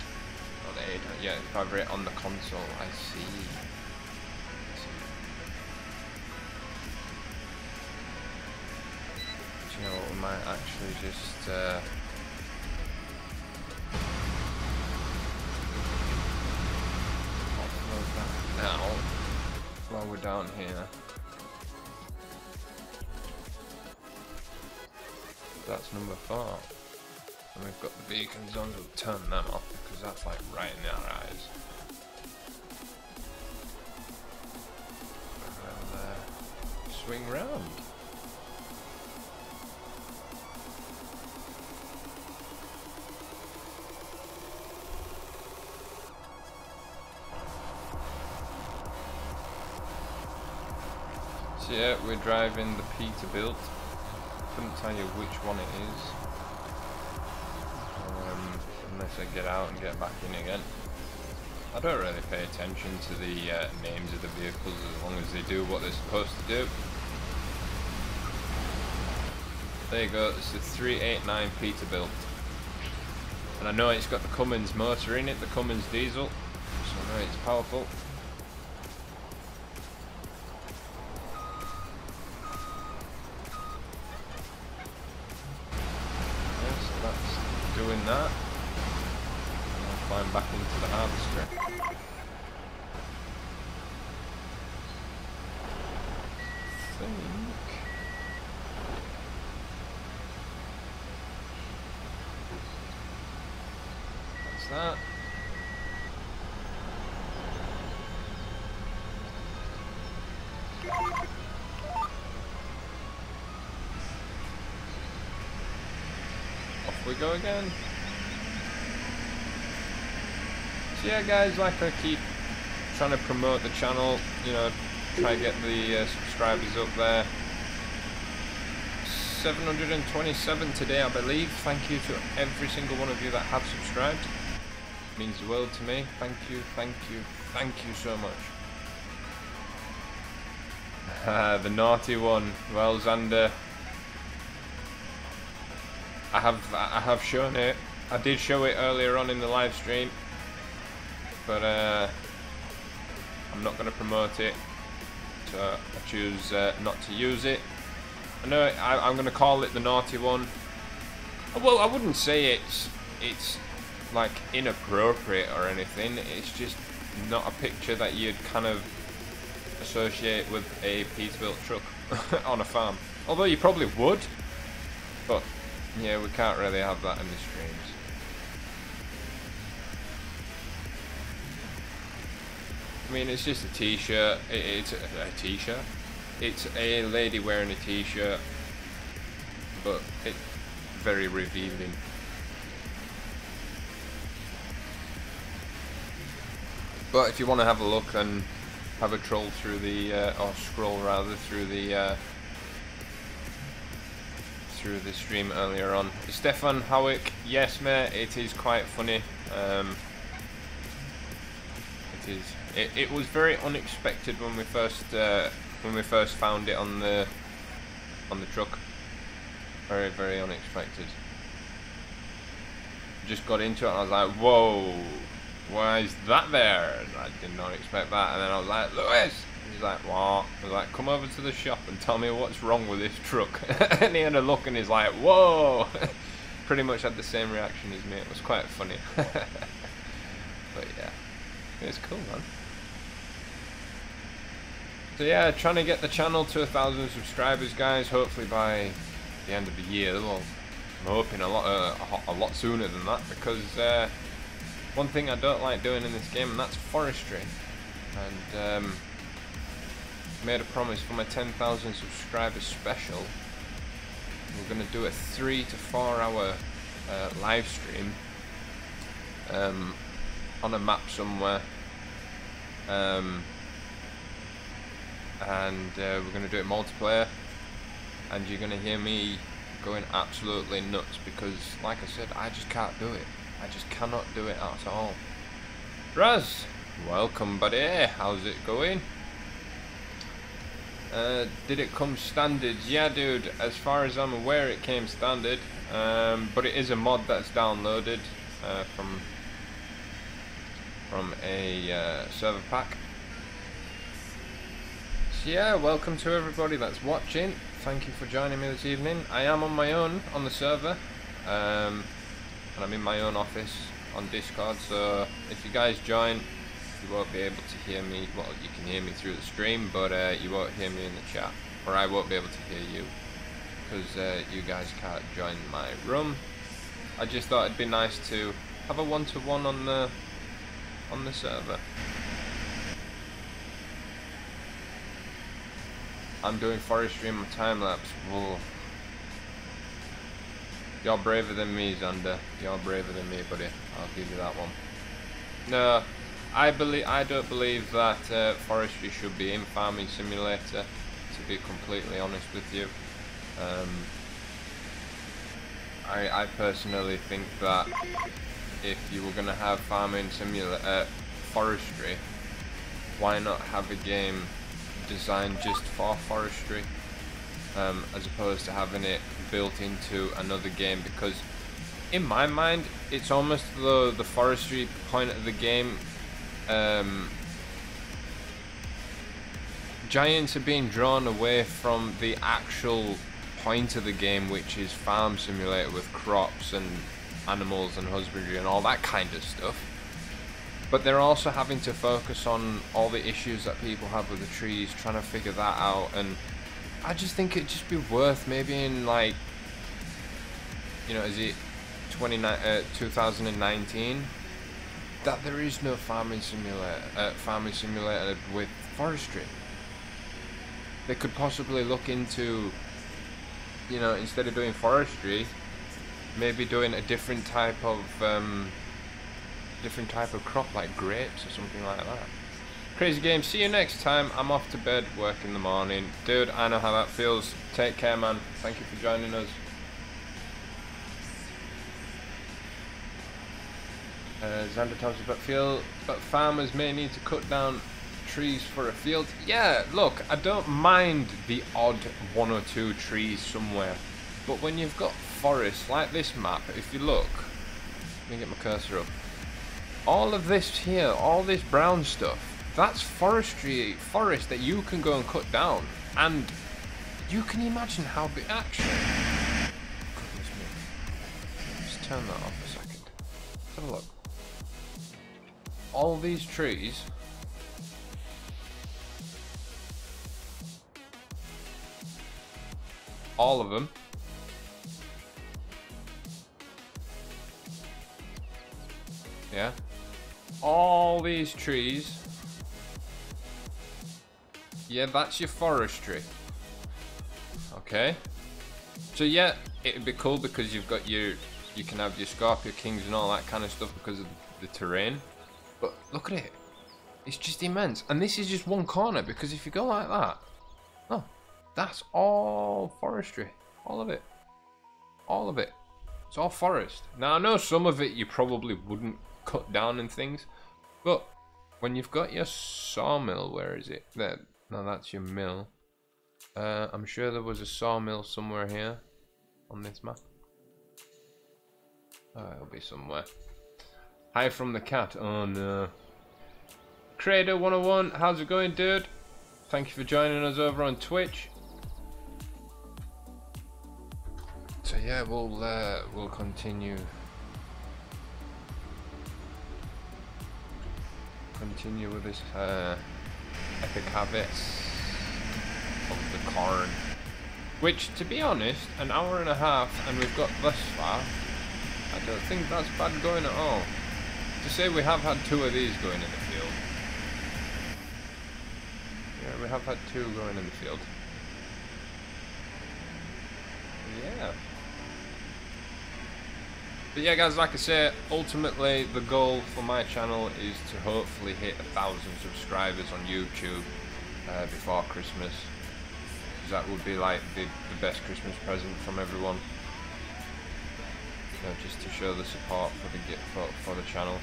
A: Or the 800, yeah, favorite on the console. I see. Do you know what, we might actually just offload that now while we're down here. That's number 4. And we've got the beacon zones, we'll turn them off because that's like right in our eyes. We'll swing round. So yeah, we're driving the Peterbilt. Couldn't tell you which one it is. Unless I get out and get back in again. I don't really pay attention to the names of the vehicles as long as they do what they're supposed to do. There you go, it's the 389 Peterbilt. And I know it's got the Cummins motor in it, the Cummins diesel, so I know it's powerful. Yeah, so that's doing that. I'll climb back into the harvester. That. Off we go again. So yeah guys, like I keep trying to promote the channel, you know, try to get the subscribers up there. 727 today I believe. Thank you to every single one of you that have subscribed. Means the world to me. Thank you, thank you, thank you so much. The naughty one. Well, Xander, I have shown it. I did show it earlier on in the live stream, but I'm not going to promote it, so I choose not to use it. I know I'm going to call it the naughty one. Well, I wouldn't say it's like inappropriate or anything. It's just not a picture that you'd kind of associate with a Peterbilt truck on a farm. Although you probably would, but yeah, we can't really have that in the streams. I mean, it's just a t-shirt. It's a t-shirt. It's a lady wearing a t-shirt, but it's very revealing. But if you want to have a look and have a troll through the, or scroll rather, through the stream earlier on. Stefan Howick, yes mate, it is quite funny. It is. It was very unexpected when we first found it on the truck. Very, very unexpected. Just got into it and I was like, whoa. Why is that there? And I did not expect that. And then I was like, Lewis! He's like, what? I was like, come over to the shop and tell me what's wrong with this truck. And he had a look and he's like, whoa! Pretty much had the same reaction as me. It was quite funny. But yeah, it's cool, man. So yeah, trying to get the channel to 1,000 subscribers, guys. Hopefully by the end of the year. Well, I'm hoping a lot sooner than that, because one thing I don't like doing in this game, and that's forestry. And made a promise for my 10,000 subscribers special. We're going to do a 3 to 4 hour live stream on a map somewhere. And we're going to do it multiplayer. And you're going to hear me going absolutely nuts because, like I said, I just can't do it. I just cannot do it at all. Raz, welcome buddy, how's it going? Did it come standard? Yeah dude, as far as I'm aware it came standard, but it is a mod that's downloaded from a server pack. So yeah, welcome to everybody that's watching. Thank you for joining me this evening. I am on my own on the server. And I'm in my own office on Discord, so if you guys join, you won't be able to hear me. Well, you can hear me through the stream, but you won't hear me in the chat, or I won't be able to hear you, because you guys can't join my room. I just thought it'd be nice to have a one-to-one on the server. I'm doing forestry in my time lapse. Whoa. You're braver than me, Xander. You're braver than me, buddy. I'll give you that one. No, I don't believe that forestry should be in Farming Simulator, to be completely honest with you. I personally think that if you were going to have farming simulator, forestry, why not have a game designed just for forestry, as opposed to having it built into another game? Because in my mind, it's almost the forestry point of the game. Giants are being drawn away from the actual point of the game, which is farm simulator with crops and animals and husbandry and all that kind of stuff. But they're also having to focus on all the issues that people have with the trees, trying to figure that out. And I just think it'd just be worth, maybe in, like, you know, is it 2019, that there is no farming simulator with forestry. They could possibly look into, you know, instead of doing forestry, maybe doing a different type of crop, like grapes or something like that. Crazy game, see you next time. I'm off to bed, work in the morning. Dude, I know how that feels. Take care, man. Thank you for joining us. Xander talks about field, but farmers may need to cut down trees for a field. Yeah, look, I don't mind the odd 1 or 2 trees somewhere, but when you've got forests like this map, if you look, let me get my cursor up, all of this here, all this brown stuff, that's forest that you can go and cut down, and you can imagine how big, actually, goodness me, let's turn that off a second. Let's have a look. All these trees, all of them, yeah, all these trees, yeah, that's your forestry. Okay, so yeah, it'd be cool because you've got you can have your Scorpio Kings and all that kind of stuff because of the terrain. But look at it, it's just immense. And this is just one corner, because if you go like that, oh, that's all forestry, all of it, all of it. It's all forest. Now I know some of it you probably wouldn't cut down and things, but when you've got your sawmill, where is it? There, no, that's your mill. I'm sure there was a sawmill somewhere here on this map. It'll be somewhere. Hi from the cat. Oh no. Creator 101, how's it going, dude? Thank you for joining us over on Twitch. So yeah, we'll continue with this epic harvest of the corn, which, to be honest, an hour and a half and we've got thus far. I don't think that's bad going at all. To say we have had 2 of these going in the field. Yeah, we have had 2 going in the field. Yeah. But yeah, guys, like I say, ultimately the goal for my channel is to hopefully hit 1,000 subscribers on YouTube before Christmas. That would be like the best Christmas present from everyone. You know, just to show the support for the channel.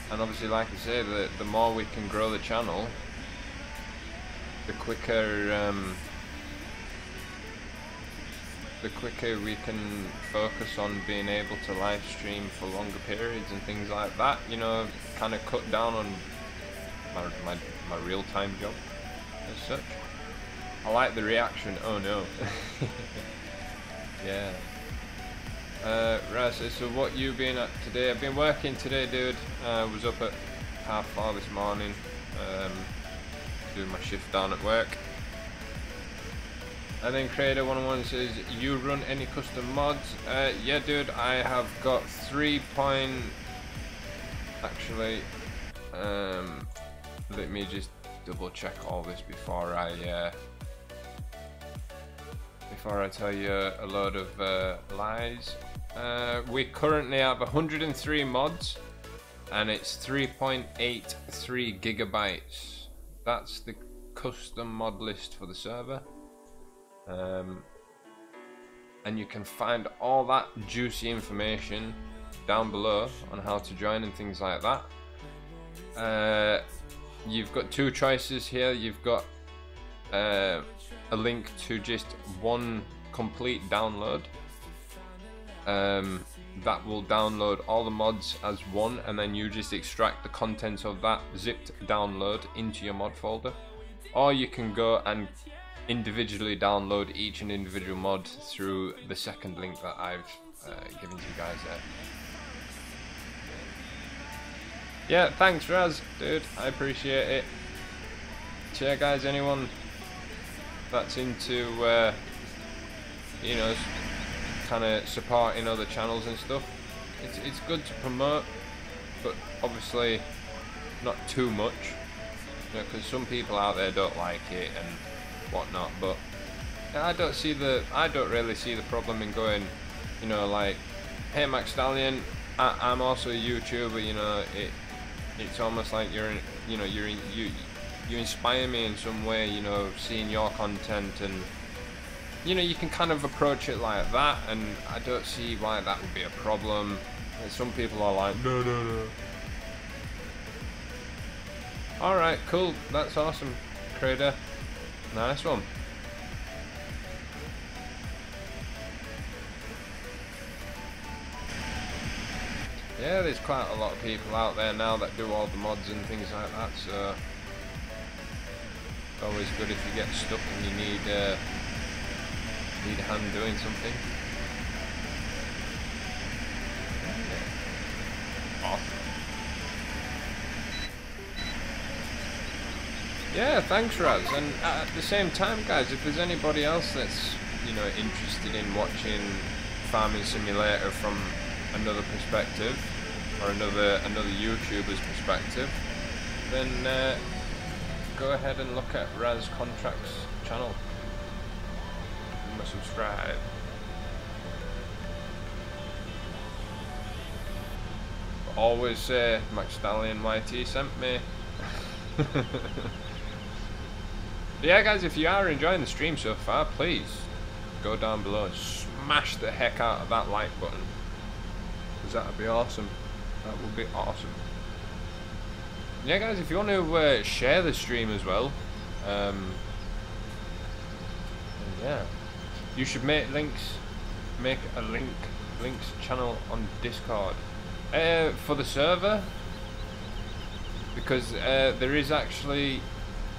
A: And obviously, like I say, the more we can grow the channel, the quicker we can focus on being able to live stream for longer periods and things like that. You know, kind of cut down on my real-time job as such. I like the reaction. Oh no. Yeah. Right, so what you been at today? I've been working today, dude. Was up at 4:30 this morning, doing my shift down at work. And then Creator 101 says, you run any custom mods? Yeah, dude, I have got 3 point... Actually, let me just double check all this before I tell you a load of lies. We currently have 103 mods, and it's 3.83 gigabytes. that's the custom mod list for the server. And you can find all that juicy information down below on how to join and things like that. You've got two choices here. You've got a link to just one complete download. That will download all the mods as one, and then you just extract the contents of that zipped download into your mod folder. Or you can go and individually download each and individual mod through the second link that I've given to you guys there. Yeah, thanks Raz, dude, I appreciate it. So yeah guys, anyone that's into you know, kind of supporting other channels and stuff, it's good to promote, but obviously not too much, you know, because some people out there don't like it and whatnot. But I don't really see the problem in going, you know, like, hey McStallion, I'm also a YouTuber, you know, it's almost like you inspire me in some way, you know, seeing your content, and you know, you can kind of approach it like that, and I don't see why that would be a problem. And some people are like, no. Alright, cool, that's awesome, Crader. Nice one. Yeah, there's quite a lot of people out there now that do all the mods and things like that, so it's always good if you get stuck and you need a hand doing something. Awesome. Yeah, thanks Raz. And at the same time guys, if there's anybody else that's, you know, interested in watching Farming Simulator from another perspective, or another YouTuber's perspective, then go ahead and look at Raz Contracts channel. You must subscribe. But always say McStallion YT sent me. But yeah guys, if you are enjoying the stream so far, please go down below and smash the heck out of that like button, because that would be awesome. That would be awesome. Yeah guys, if you want to share the stream as well, yeah, you should make a links channel on Discord for the server, because there is actually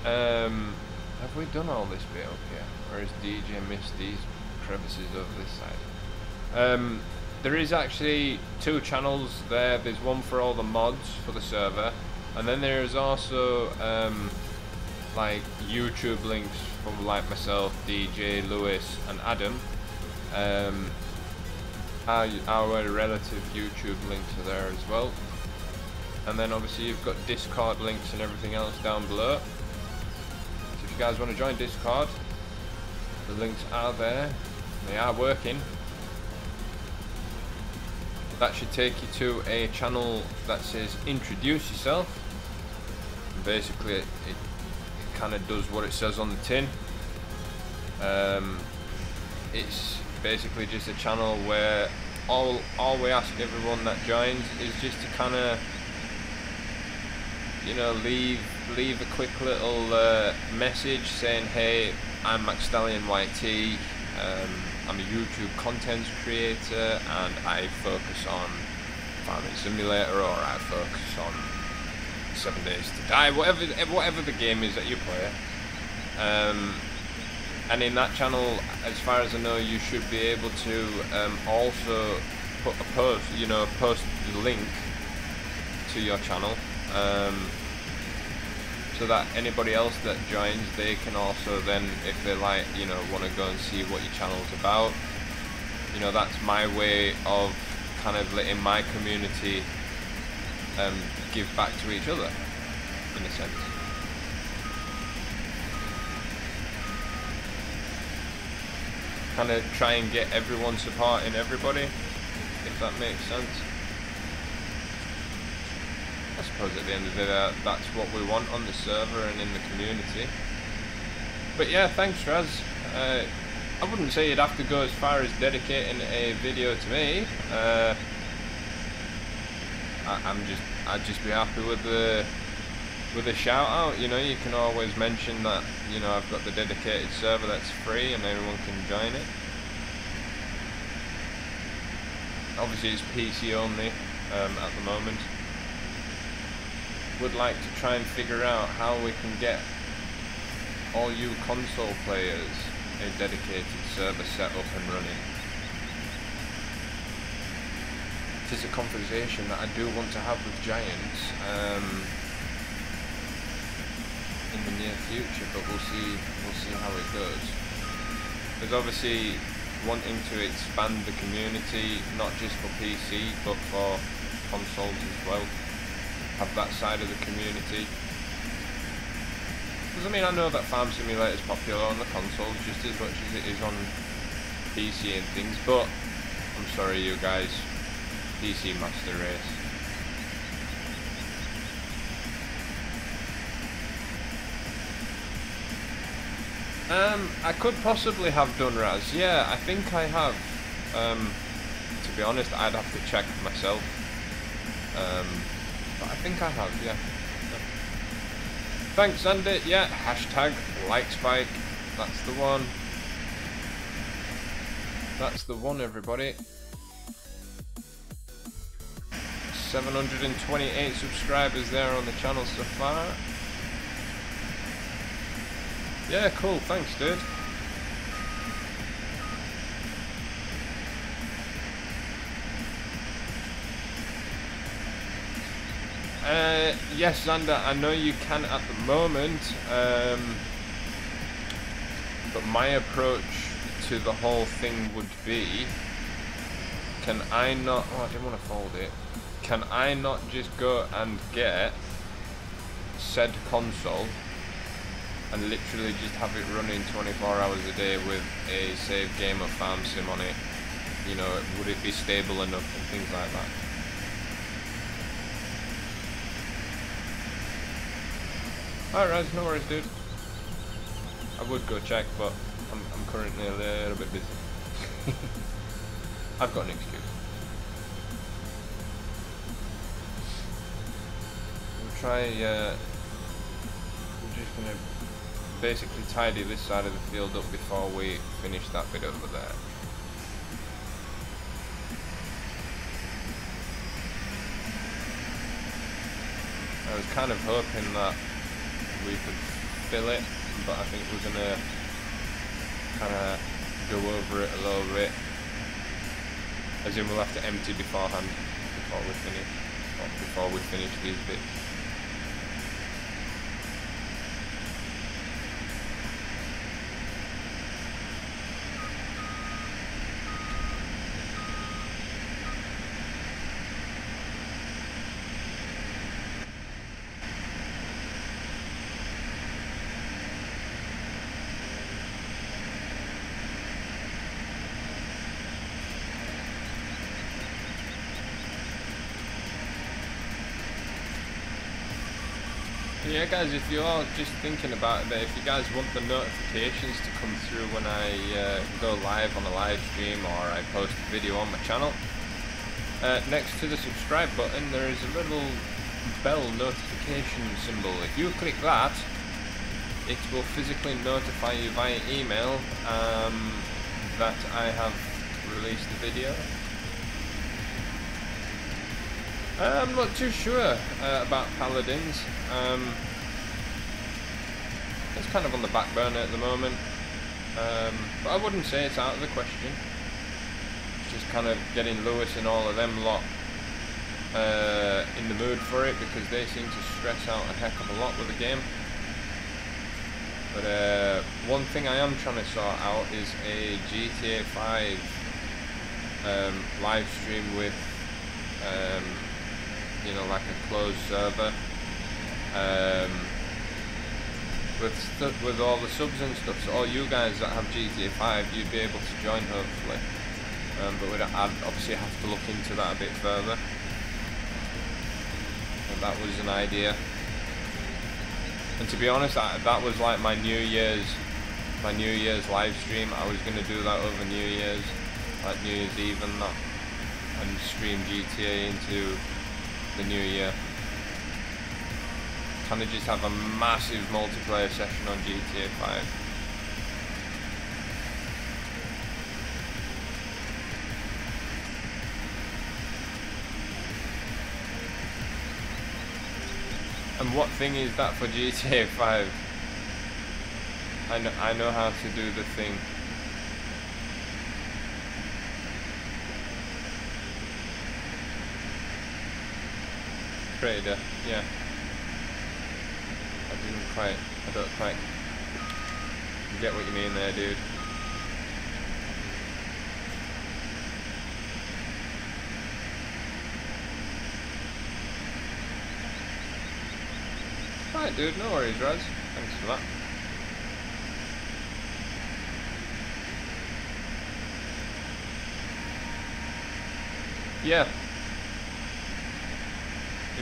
A: have we done all this bit up here, or has DJ missed these crevices over this side? There is actually two channels there. There's one for all the mods for the server, and then there is also like YouTube links from like myself, DJ, Lewis and Adam. Our relative YouTube links are there as well, and then obviously you've got Discord links and everything else down below. So if you guys want to join Discord, the links are there. They are working. That should take you to a channel that says introduce yourself. And basically it kind of does what it says on the tin. It's basically just a channel where all we ask everyone that joins is just to kind of, you know, leave a quick little message saying, hey, I'm McStallion YT, I'm a YouTube content creator, and I focus on Farming Simulator, or I focus on 7 Days to Die, whatever the game is that you play. And in that channel, as far as I know, you should be able to also put a post, you know, post the link to your channel, so that anybody else that joins, they can also then, if they like, you know, want to go and see what your channel's about. You know, that's my way of kind of letting my community give back to each other, in a sense. Kind of try and get everyone supporting everybody, if that makes sense. I suppose at the end of the day, that's what we want on the server and in the community. But yeah, thanks Raz. I wouldn't say you'd have to go as far as dedicating a video to me. I'd just be happy with a shout out. You know, you can always mention that, you know, I've got the dedicated server that's free and anyone can join it. Obviously it's PC only at the moment. Would like to try and figure out how we can get all you console players a dedicated server set up and running. It is a conversation that I do want to have with Giants in the near future, but we'll see how it goes. There's obviously wanting to expand the community, not just for PC but for consoles as well. Have that side of the community. Because I mean, I know that Farm Simulator is popular on the consoles just as much as it is on PC and things, but I'm sorry you guys, PC Master Race. I could possibly have done Raz. Yeah, I think I have. To be honest, I'd have to check myself. But I think I have, yeah. Thanks, Andy. Yeah, hashtag LikeSpike. That's the one. That's the one, everybody. 728 subscribers there on the channel so far. Yeah, cool. Thanks, dude. Yes, Xander, I know you can at the moment, but my approach to the whole thing would be, can I not, oh, I didn't want to fold it, can I not just go and get said console and literally just have it running 24 hours a day with a save game of Farm Sim on it? You know, would it be stable enough and things like that? Alright, no worries, dude. I would go check, but I'm currently a little bit busy. I've got an excuse. We'll try, we're just gonna basically tidy this side of the field up before we finish that bit over there. I was kind of hoping that we could fill it, but I think we're gonna kind of go over it a little bit, as in we'll have to empty beforehand before we finish these bits. Yeah guys, if you're just thinking about it, if you guys want the notifications to come through when I go live on a live stream or I post a video on my channel, next to the subscribe button there is a little bell notification symbol. If you click that, it will physically notify you via email that I have released the video. I'm not too sure about Paladins. It's kind of on the back burner at the moment, but I wouldn't say it's out of the question. It's just kind of getting Lewis and all of them lot in the mood for it, because they seem to stress out a heck of a lot with the game. But one thing I am trying to sort out is a GTA 5 live stream with you know, like a closed server, with all the subs and stuff, so all you guys that have GTA 5, you'd be able to join hopefully, but I'd obviously have to look into that a bit further. that was an idea. And to be honest, that was like my New Year's live stream. I was gonna do that over New Year's, like New Year's Eve and that, and stream GTA into the new year. Kind of just have a massive multiplayer session on GTA 5. And what thing is that for GTA 5? I know how to do the thing. Trader, yeah. I don't quite get what you mean there, dude. Alright, dude, no worries, Raz. Thanks for that. Yeah.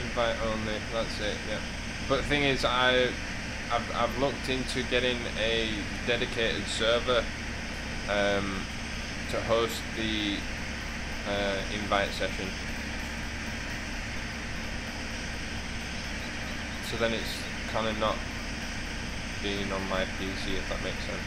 A: Invite only, that's it, yeah. But the thing is, I've looked into getting a dedicated server to host the invite session. So then it's kind of not being on my PC, if that makes sense.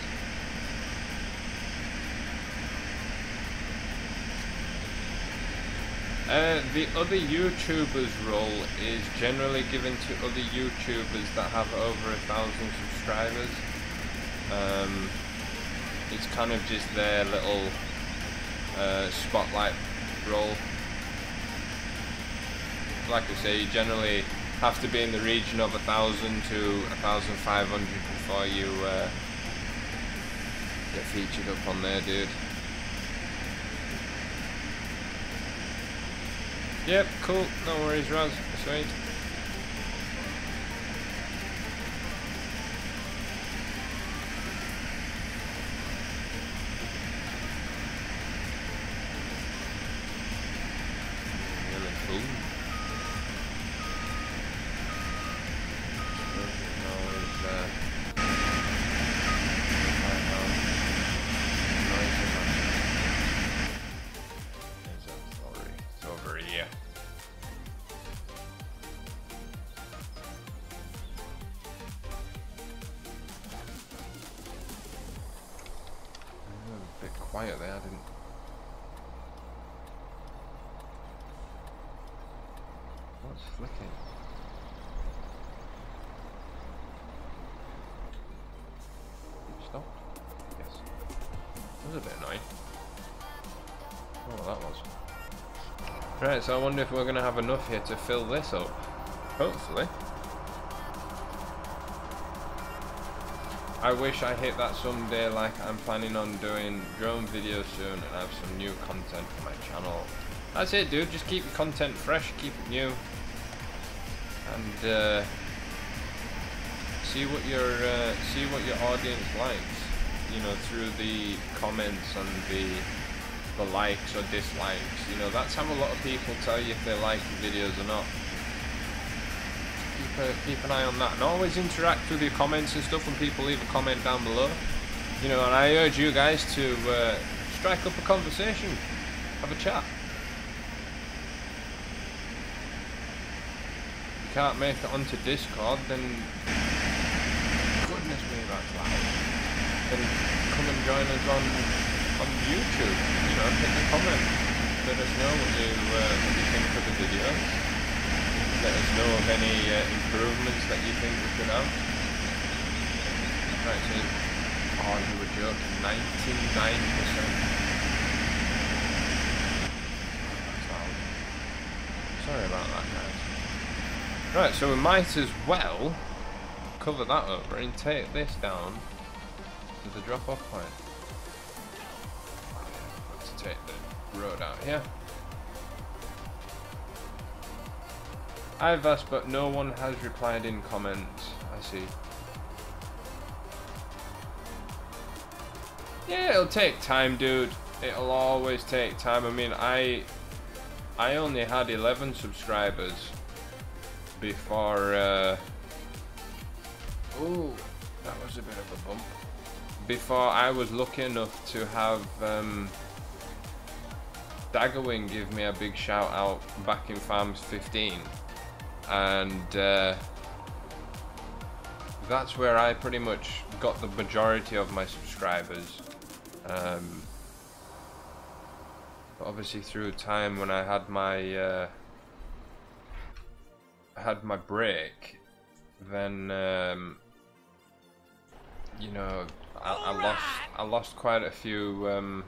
A: The other YouTubers role is generally given to other YouTubers that have over 1,000 subscribers. It's kind of just their little spotlight role. Like I say, you generally have to be in the region of 1,000 to 1,500 before you get featured up on there, dude. Yep, cool, no worries, Raz, sweet. Really cool. Quiet there, I didn't. What's flicking? It stopped? Yes. That was a bit annoying. Oh, that was. Right, so I wonder if we're going to have enough here to fill this up. Hopefully. I wish I hit that someday, like I'm planning on doing drone videos soon and have some new content for my channel. That's it, dude, just keep your content fresh, keep it new, and see what your audience likes, you know, through the comments and the likes or dislikes. You know, that's how a lot of people tell you if they like your videos or not. Keep an eye on that, and always interact with your comments and stuff when people leave a comment down below. You know, and I urge you guys to strike up a conversation, have a chat. If you can't make it onto Discord, then goodness me, that's loud. Then come and join us on YouTube. You know, hit the comment, let us know what you think of the video. Let us know of any improvements that you think we could have. Right, so, oh, you were joking, 99%. That's loud. Sorry about that, guys. Right, so we might as well cover that over and take this down to the drop-off point. Let's take the road out here. I've asked, but no one has replied in comments. I see. Yeah, it'll take time, dude. It'll always take time. I mean, I only had 11 subscribers before oh, that was a bit of a bump. Before I was lucky enough to have Daggerwing give me a big shout out back in Farms 15, and that's where I pretty much got the majority of my subscribers. But obviously through time when I had my break, then you know, I lost quite a few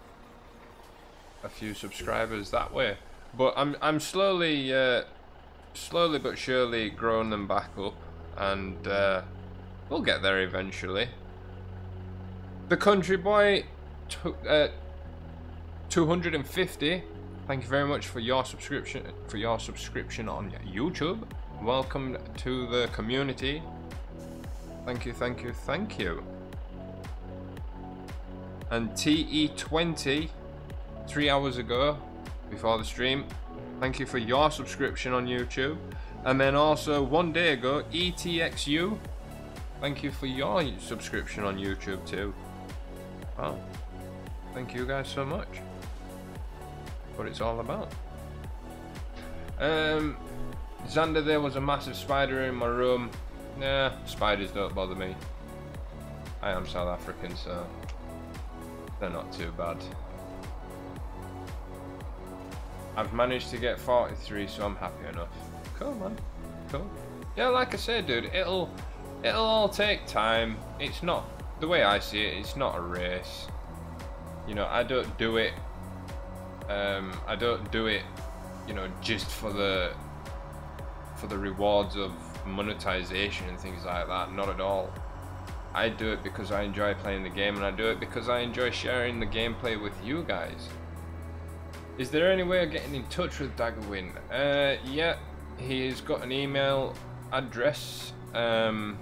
A: subscribers that way. But I'm slowly but surely growing them back up, and we'll get there eventually. The Country Boy 250. Thank you very much for your subscription on YouTube. Welcome to the community. Thank you, thank you, thank you. And TE20, 3 hours ago, before the stream, thank you for your subscription on YouTube. And then also 1 day ago, ETXU, thank you for your subscription on YouTube too. Wow, thank you guys so much. What it's all about. Xander, there was a massive spider in my room. Nah, spiders don't bother me. I am South African, so they're not too bad. I've managed to get 43, so I'm happy enough. Cool, man. Cool. Yeah, like I said, dude, it'll all take time. It's not, the way I see it, it's not a race. You know, I don't do it, you know, just for the rewards of monetization and things like that. Not at all. I do it because I enjoy playing the game, and I do it because I enjoy sharing the gameplay with you guys. Is there any way of getting in touch with Daggerwing? Yeah, he's got an email address on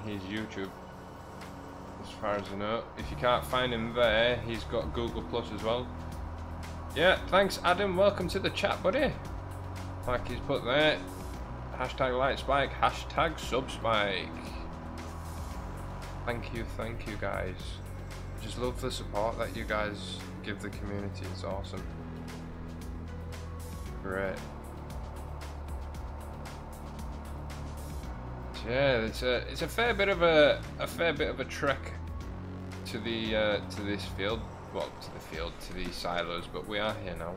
A: his YouTube, as far as I know. If you can't find him there, he's got Google Plus as well. Yeah, thanks Adam, welcome to the chat, buddy. Like he's put there, hashtag lightspike, hashtag subspike. Thank you guys. Just love the support that you guys give the community, it's awesome. Great. Yeah, it's a fair bit of a trek to the to this field. Well, to these silos, but we are here now.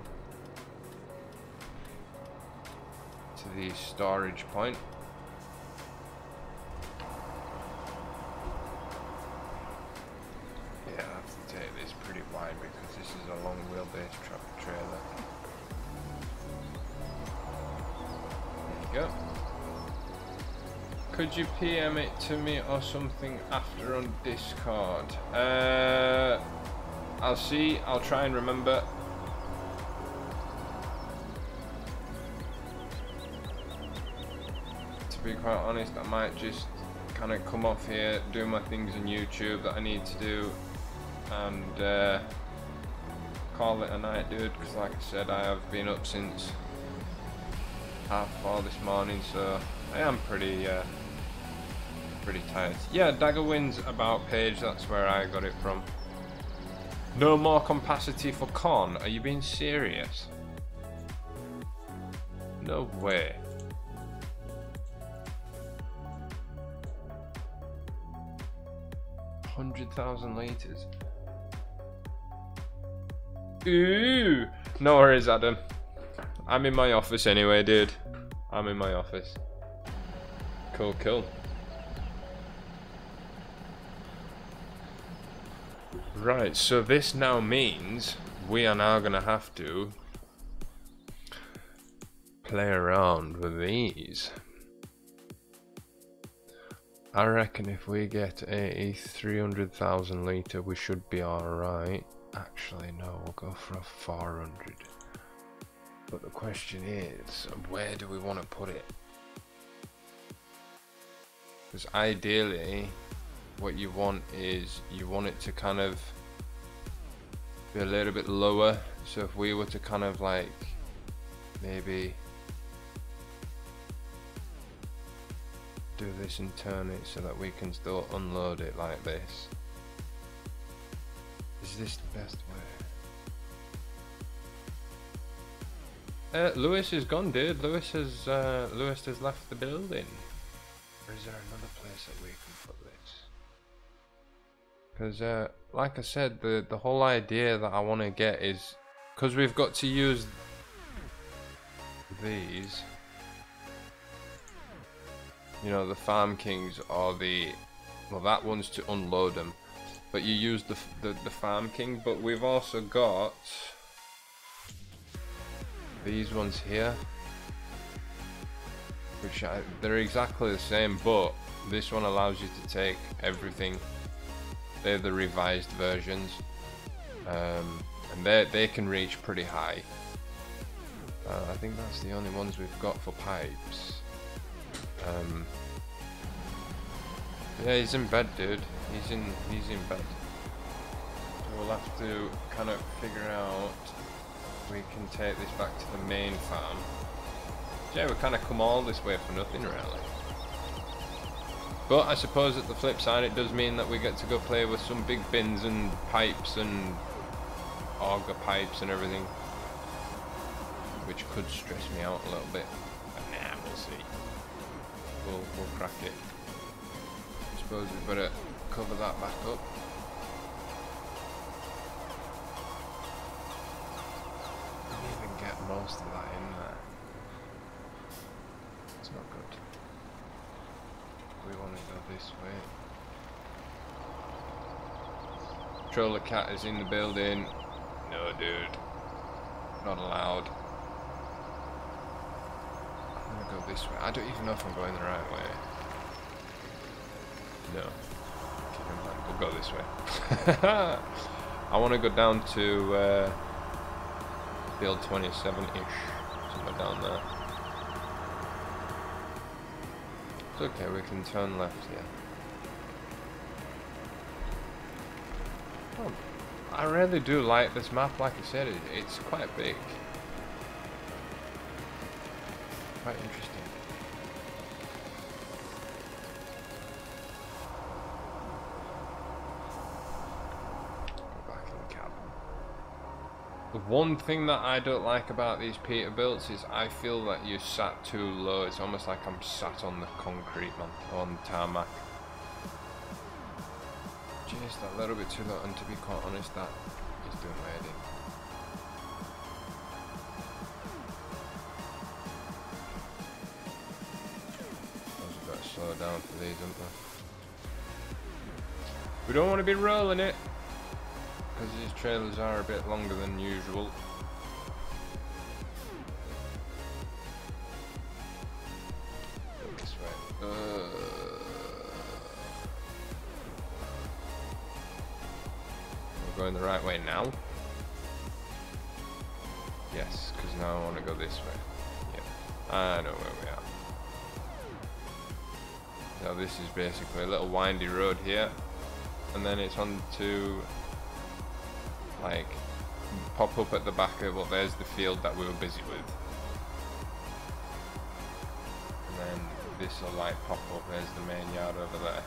A: To the storage point. Yeah, I have to take this pretty wide because this is a long wheelbase truck trailer. There you go. Could you PM it to me or something after on Discord? I'll see, I'll try and remember. To be quite honest, I might just kind of come off here, do my things on YouTube that I need to do, and call it a night, dude, because like I said, I have been up since 4:30 this morning, so I am pretty tired. Yeah, Daggerwing's about page, that's where I got it from. No more capacity for con. Are you being serious? No way. $100,000 liters. Ooh. No worries, Adam. I'm in my office anyway, dude. I'm in my office. Cool, cool. Right, so this now means we are now going to have to play around with these. I reckon if we get a 300,000 litre, we should be alright. Actually, no, we'll go for a 400. But the question is, where do we want to put it? Because ideally, what you want is, you want it to kind of be a little bit lower. So if we were to kind of like maybe do this and turn it so that we can still unload it like this. Is this the best way? Lewis is gone, dude. Lewis has left the building. Or is there another place that we can put this? Because, like I said, the whole idea that I want to get is, because we've got to use these, you know, the Farm Kings or the, well, that one's to unload them, but you use the Farm King, but we've also got these ones here, which they're exactly the same, but this one allows you to take everything. They're the revised versions, and they can reach pretty high. I think that's the only ones we've got for pipes. Yeah, he's in bed, dude. He's in bed. So we'll have to kind of figure out if we can take this back to the main farm. Yeah, we kind of come all this way for nothing, really. But I suppose at the flip side, it does mean that we get to go play with some big bins and pipes and auger pipes and everything, which could stress me out a little bit. But nah, we'll see. We'll crack it. I suppose we better cover that back up. Didn't even get most of that in there. It's not good. We want to go this way. Troller Cat is in the building. No, dude. Not allowed. I'm gonna go this way. I don't even know if I'm going the right way. No. Keep in mind, we'll go this way. I want to go down to field 27-ish. Somewhere down there. It's okay, we can turn left here. Oh, I really do like this map, like I said, it's quite big. Quite interesting. Go back in the cab. The one thing that I don't like about these Peterbilts is I feel that you're sat too low. It's almost like I'm sat on the concrete, man, on the tarmac. Just a little bit too low, and to be quite honest, that is doing my head in. I've got to slow down for these, haven't we? We don't want to be rolling it, because these trailers are a bit longer than usual. Go this way. We're going the right way now. Yes, because now I want to go this way. Yeah, I know where we are. Now this is basically a little windy road here, and then it's on to like pop up at the back of, well, there's the field that we were busy with, and then this will like pop up, there's the main yard over there.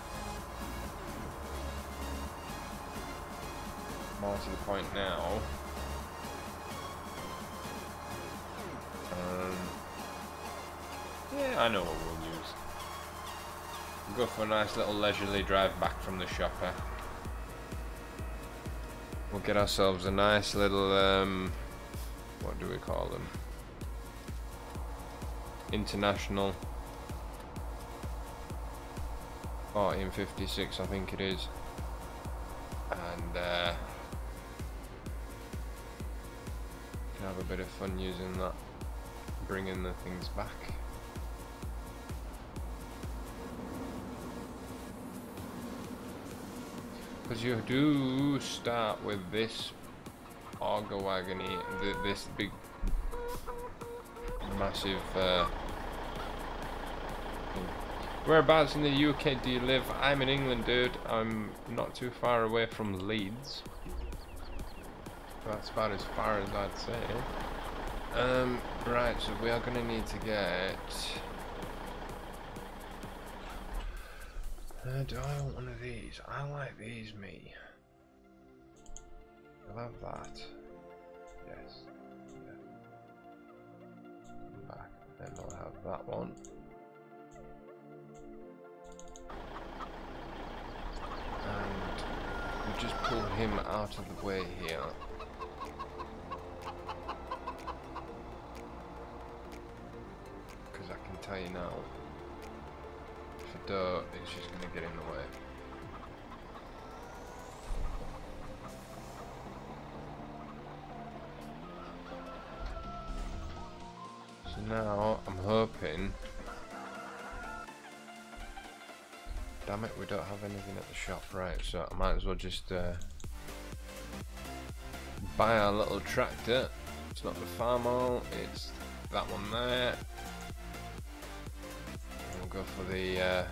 A: More to the point now. Yeah, I know what we'll use. We'll go for a nice little leisurely drive back from the shopper. We'll get ourselves a nice little, what do we call them? International 1456, I think it is. And can have a bit of fun using that, bringing the things back. Because you do start with this auger wagon, this big, massive. Whereabouts in the UK do you live? I'm in England, dude. I'm not too far away from Leeds. That's about as far as I'd say. Right, so we are going to need to get Do I want one of these? I like these, me. I'll have that. Yes. Yeah. Back. Then I'll have that one. And we just pull him out of the way here. Because I can tell you now, if I don't, it's just going to get in the way. So now I'm hoping. Damn it, we don't have anything at the shop, right? So I might as well just buy our little tractor. It's not the Farmall, it's that one there. And we'll go for the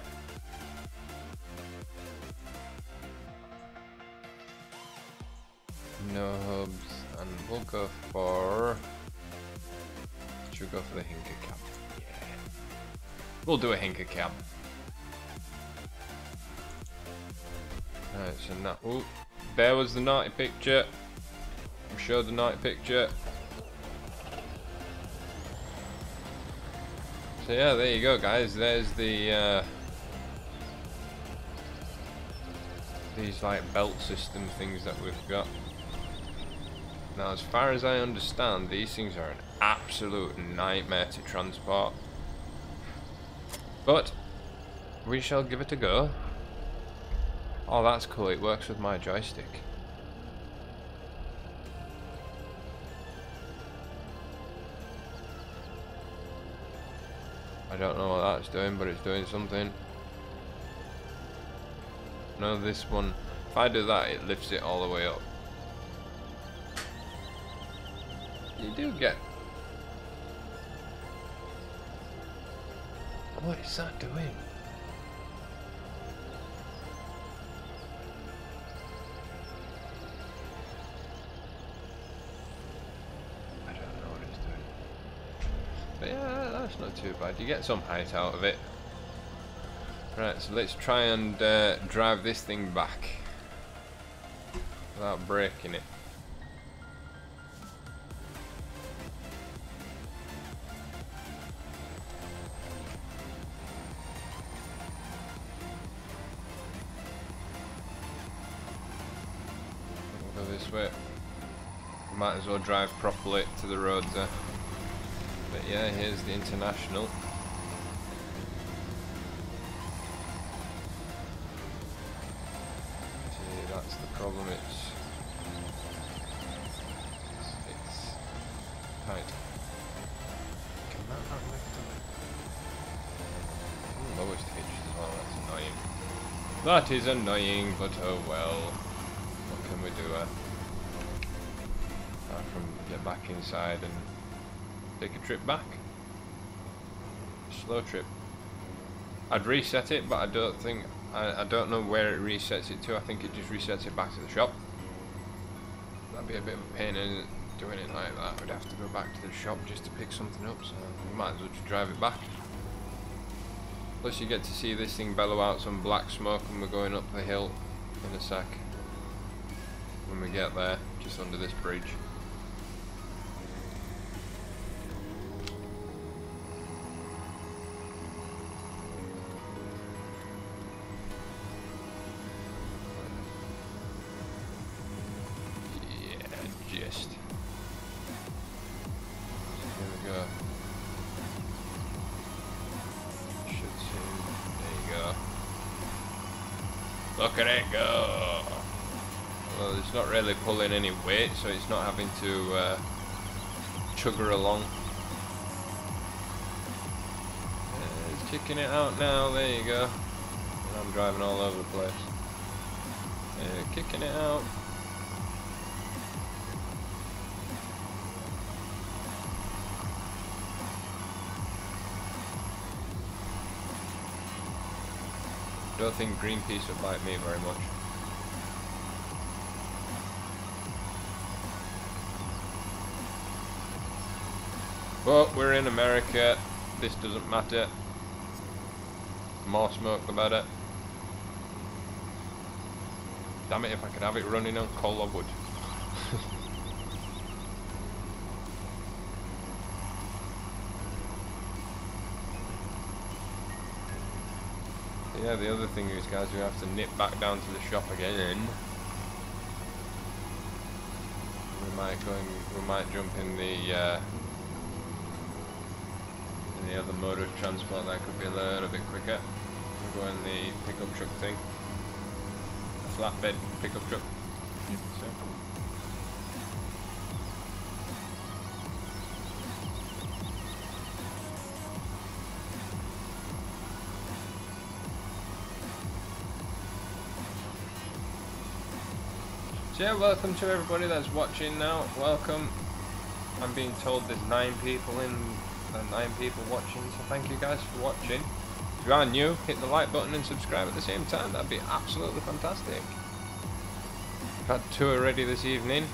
A: no hubs, and we'll go for. Should we go for the Hinker cab? Yeah, we'll do a Hinker cab. Right, so now, ooh, there was the naughty picture. I showed the naughty picture. So yeah, there you go, guys. There's the these like belt system things that we've got. Now, as far as I understand, these things are an absolute nightmare to transport, but we shall give it a go. Oh, that's cool, it works with my joystick. I don't know what that's doing, but it's doing something. No, this one, if I do that, it lifts it all the way up. You do get... What is that doing? But yeah, that's not too bad. You get some height out of it. Right, so let's try and drive this thing back without breaking it. We'll go this way. We might as well drive properly to the roads there. But yeah, here's the International. See, that's the problem. It's tight. Can that not lift up? Lowest hitch as well. That's annoying. That is annoying, but oh well. What can we do? Apart from get back inside and take a trip back. Slow trip. I'd reset it, but I don't think I don't know where it resets it to. I think it just resets it back to the shop. That'd be a bit of a pain in doing it like that. We'd have to go back to the shop just to pick something up, so we might as well just drive it back. Plus you get to see this thing bellow out some black smoke when we're going up the hill in a sec. When we get there, just under this bridge. Look at it go! Well, it's not really pulling any weight, so it's not having to chugger along. Yeah, it's kicking it out now, there you go. And I'm driving all over the place. Yeah, kicking it out. I don't think Greenpeace would like me very much. But we're in America, this doesn't matter. The more smoke the better. Damn it, if I could have it running on coal, I would. Yeah, the other thing is, guys, we have to nip back down to the shop again. We might jump in the other mode of transport that could be a little bit quicker. We'll go in the pickup truck thing, a flatbed pickup truck. So yeah, welcome to everybody that's watching now. Welcome. I'm being told there's 9 people watching, so thank you guys for watching. If you are new, hit the like button and subscribe at the same time. That'd be absolutely fantastic. I've had 2 already this evening.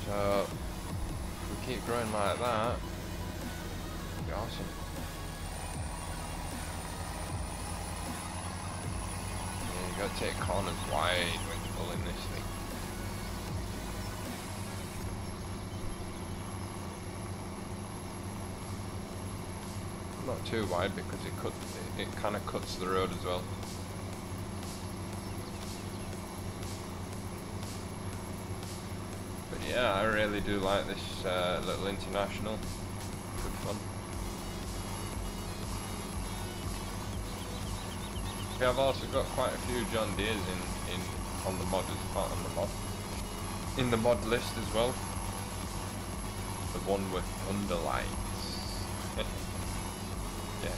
A: So if we keep growing like that, it'd be awesome. You gotta take corners wide when you're pulling this thing. Not too wide because it kind of cuts the road as well. But yeah, I really do like this little international. Good fun. We have also got quite a few John Deeres on the mod in the mod list as well. The one with underlights. Yeah.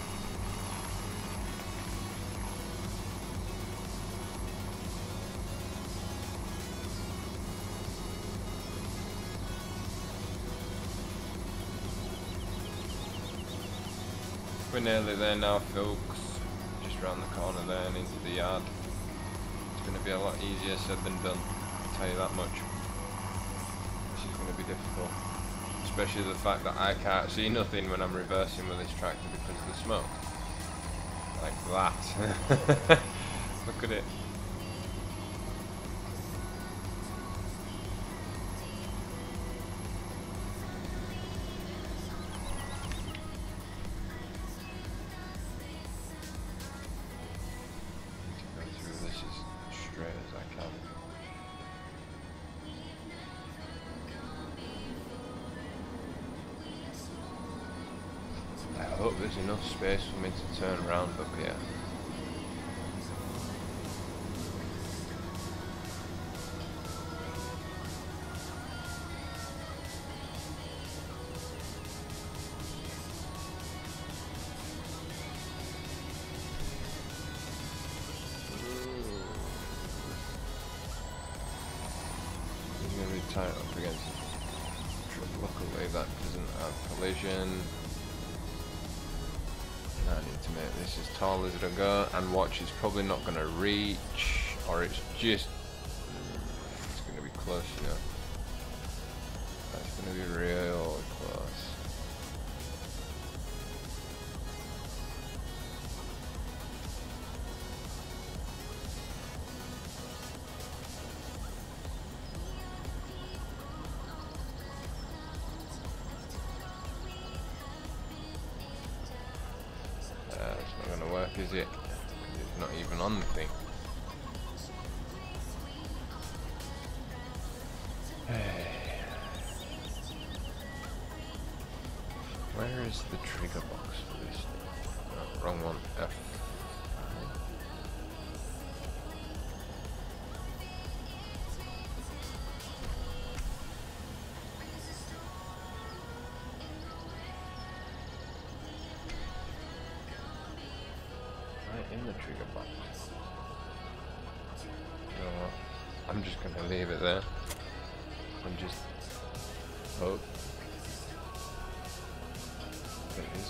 A: We're nearly there now, folks. Around the corner there and into the yard. It's going to be a lot easier said than done, I'll tell you that much. This is going to be difficult, especially the fact that I can't see nothing when I'm reversing with this tractor because of the smoke. Like that. Look at it. I hope there's enough space for me to turn around up here. It's going to be tight up against the truck. Luckily that doesn't have collision. I need to make this as tall as it'll go, and watch, it's probably not going to reach, or it's just, it's going to be close, you know. That's going to be real close. It's not going to work, is it? It's not even on the thing. Where is the trigger box for this thing? Oh, wrong one. F. In the trigger box. You know what? I'm just gonna leave it there and just hope it is.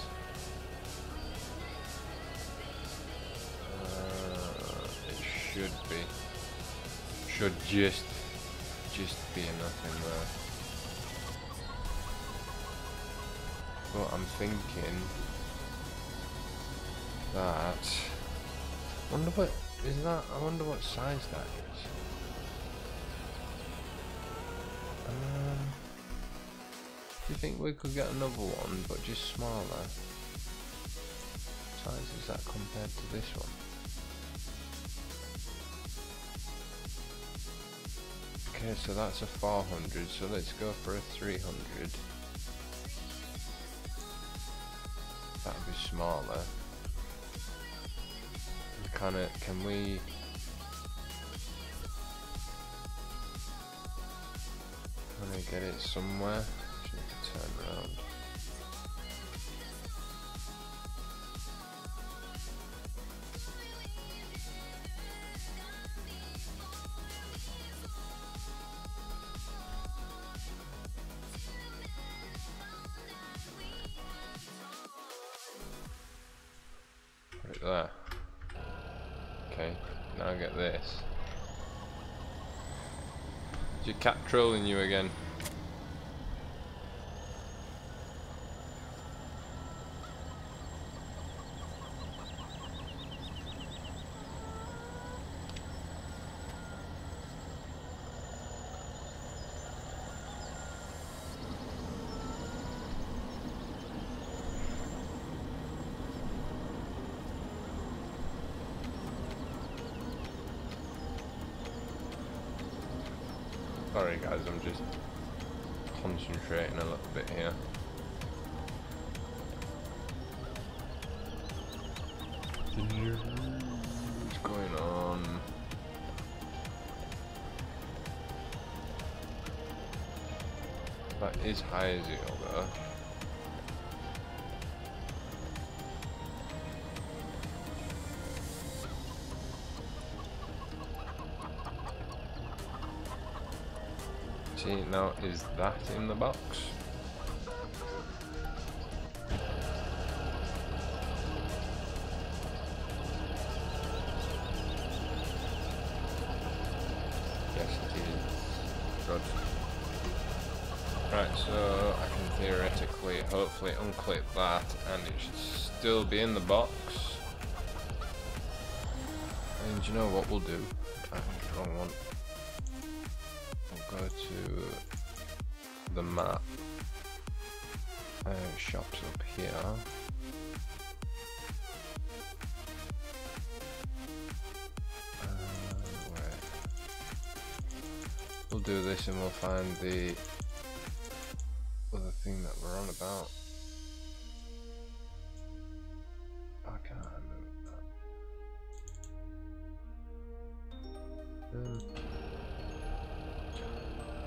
A: It should be. Should just be enough in there. But I'm thinking that Wonder what is that? I wonder what size that is. Do you think we could get another one, but just smaller? What size is that compared to this one? Okay, so that's a 400, so let's go for a 300. That'd be smaller. Can we... get it somewhere? Just need to turn around. Put it there. Okay, now I get this. Is your cat trolling you again? Sorry guys, I'm just concentrating a little bit here. What's going on? That is high as it though. See, now is that in the box? Yes, it is. Good. Right, so I can theoretically, hopefully, unclip that, and it should still be in the box. And you know what we'll do? I think the wrong one. Go to the map. Shops up here. Where? We'll do this and we'll find the other thing that we're on about. I can't move that.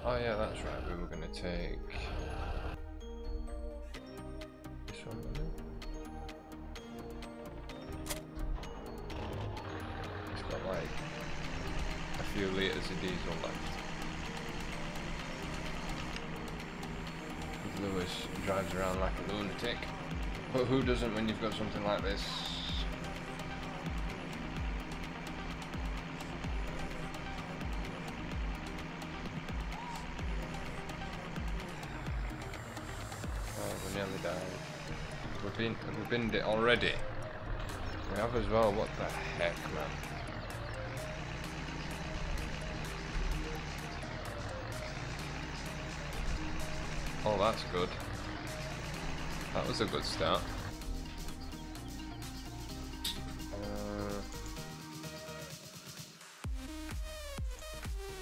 A: Oh yeah, that's right, we were going to take this one, wasn't it? It's got like a few litres of diesel left. Lewis drives around like a lunatic, but who doesn't when you've got something like this? We've binned it already. We have as well. What the heck, man? Oh, that's good. That was a good start.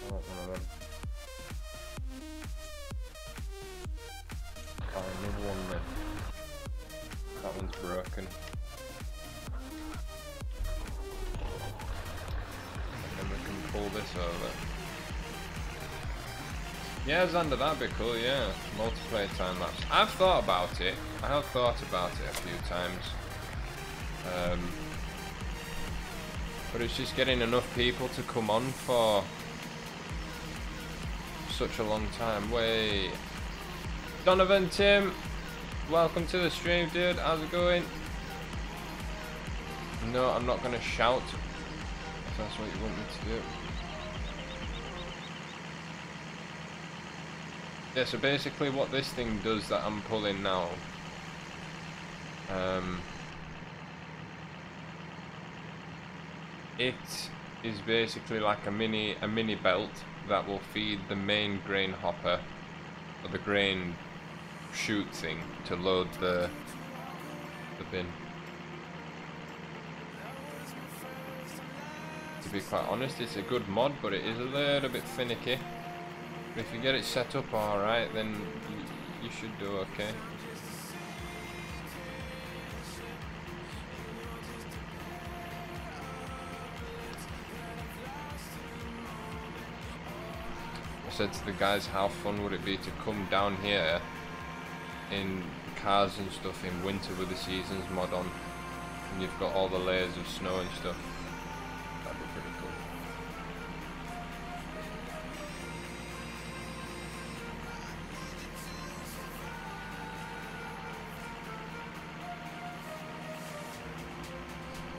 A: One of them. Oh, another one then. That one's broken. And then we can pull this over. Yeah, Xander, that'd be cool, yeah. Multiplayer time lapse. I've thought about it. I have thought about it a few times. But it's just getting enough people to come on for such a long time. Wait. Donovan, Tim. Welcome to the stream, dude. How's it going? No, I'm not gonna shout. If that's what you want me to do. Yeah, so basically what this thing does that I'm pulling now, It is basically like a mini belt that will feed the main grain hopper, or the grain chute thing, to load the bin. To be quite honest, it's a good mod, but it is a little bit finicky. But if you get it set up alright, then you should do okay. I said to the guys, how fun would it be to come down here in cars and stuff in winter with the seasons mod on, and you've got all the layers of snow and stuff. That'd be pretty cool.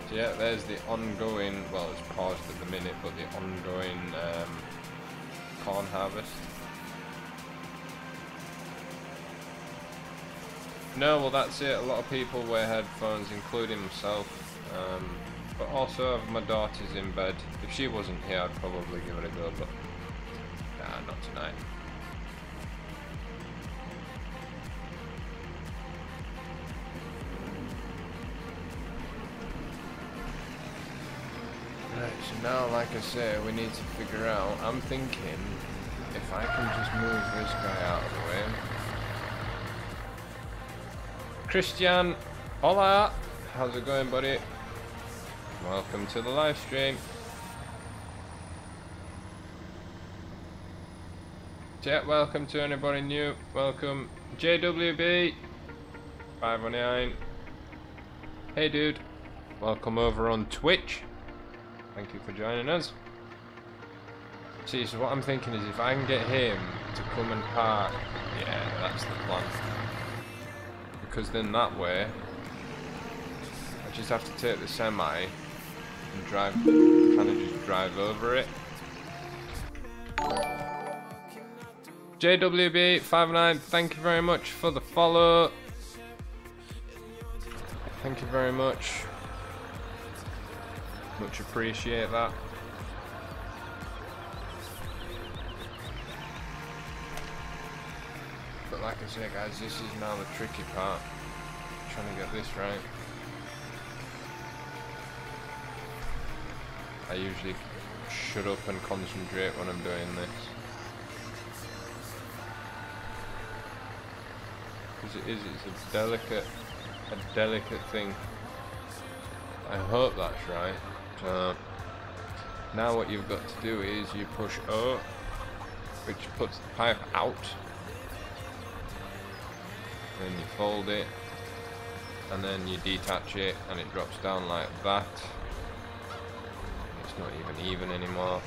A: So yeah, there's the ongoing, well, it's paused at the minute, but the ongoing corn harvest. No, well that's it. A lot of people wear headphones, including myself. But also my daughter's in bed. If she wasn't here, I'd probably give it a go, but nah, not tonight. Right, so now, like I say, we need to figure out. I'm thinking if I can just move this guy out of the way. Christian, hola! How's it going, buddy? Welcome to the live stream. Yeah, welcome to anybody new. Welcome, JWB 519. Hey, dude. Welcome over on Twitch. Thank you for joining us. See, so what I'm thinking is if I can get him to come and park, yeah, that's the plan. Because then that way, I just have to take the semi and drive, kind of just drive over it. JWB59, thank you very much for the follow. Thank you very much. Much appreciate that. But like I say, guys, this is now the tricky part. Trying to get this right. I usually shut up and concentrate when I'm doing this. Because it's a delicate thing. I hope that's right. So now what you've got to do is you push O, which puts the pipe out. Then you fold it, and then you detach it, and it drops down like that. It's not even anymore.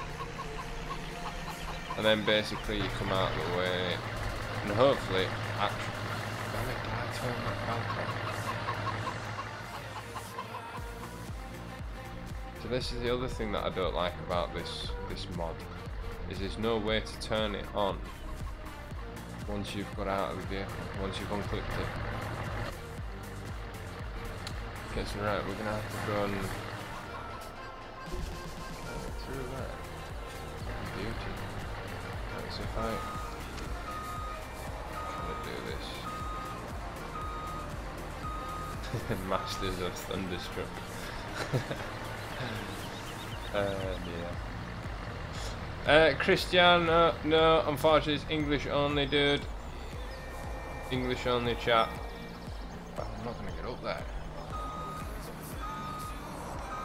A: And then basically you come out of the way, and hopefully, actually, damn it, did I turn that back on? So this is the other thing that I don't like about this mod, is there's no way to turn it on once you've got out of the vehicle, once you've unclipped it. Okay, so right, we're gonna have to go and through that. Beauty. Right, so if I do this. Masters of Thunderstruck. Yeah. Christian, no, unfortunately it's English only, dude. English only chat. Oh, I'm not gonna get up there.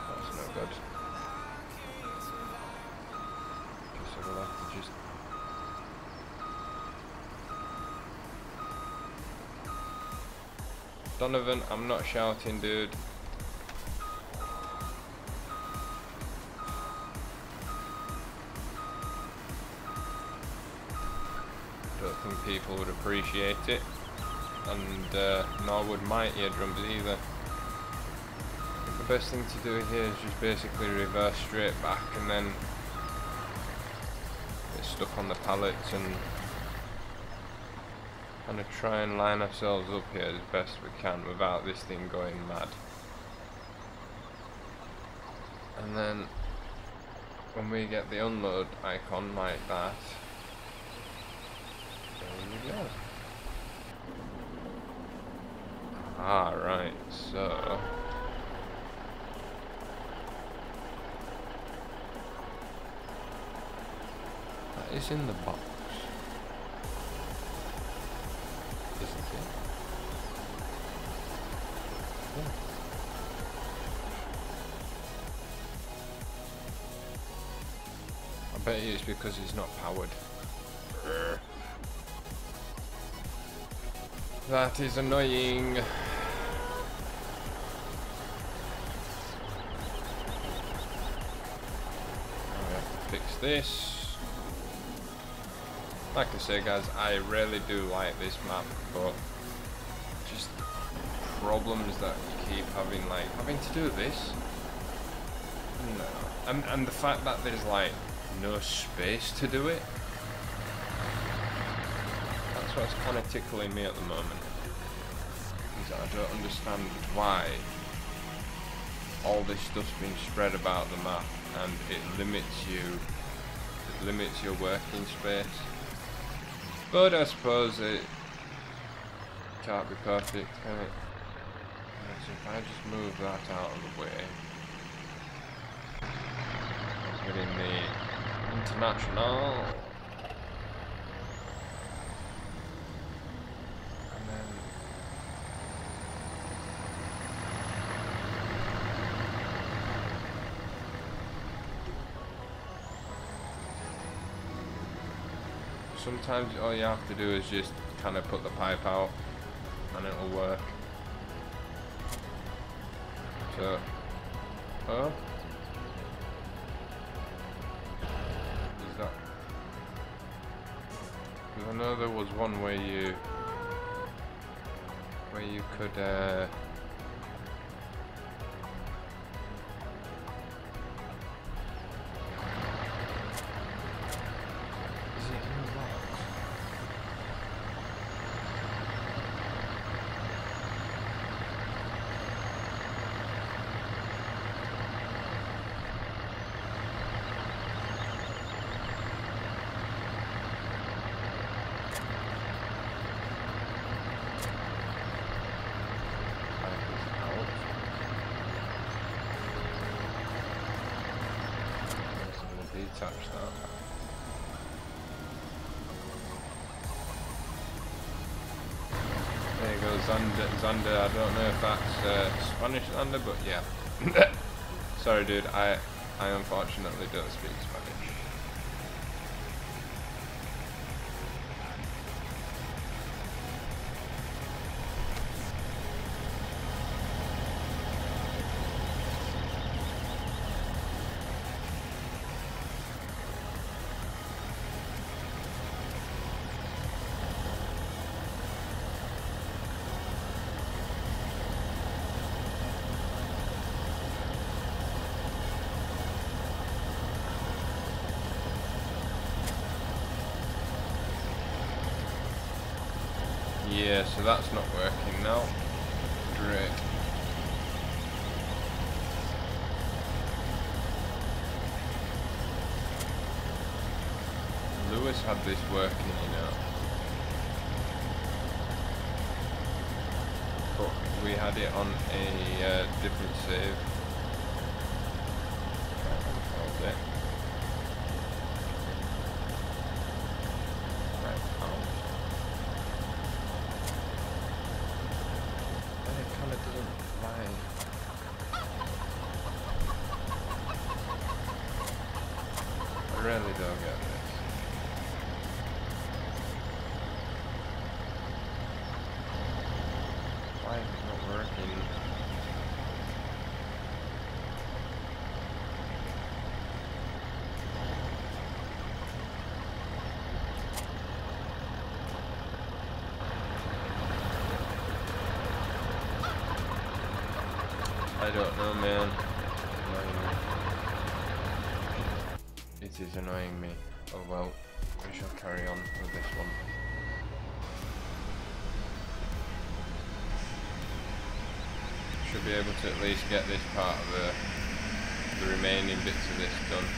A: That's no good. So we'll have to just... Donovan, I'm not shouting, dude. Don't think people would appreciate it, and nor would my eardrums either. The best thing to do here is just basically reverse straight back and then get stuck on the pallets and kind of try and line ourselves up here as best we can without this thing going mad. And then when we get the unload icon like that, there we go. Ah, right, so that is in the box, isn't it? Yeah. I bet you it's because it's not powered. That is annoying. Fix this. Like I say, guys, I really do like this map, but just problems that you keep having, like having to do this. No, and the fact that there's like no space to do it. That's what's kind of tickling me at the moment. Is that I don't understand why all this stuff's been spread about the map and it limits your working space. But I suppose it can't be perfect, can it? So if I just move that out of the way, I'm getting the international. And then sometimes all you have to do is just kind of put the pipe out and it'll work. So, oh, is that? Because I know there was one where you could detach that. There you go, Zander. I don't know if that's Spanish Zander, but yeah. Sorry, dude. I unfortunately don't speak Spanish. Yeah, so that's not working now. Great. Lewis had this working, you know. But we had it on a different save. Hold it. I really don't get this. Why is it not working? I don't know, man. It is annoying me. Oh well, we shall carry on with this one. Should be able to at least get this part of the the remaining bits of this done.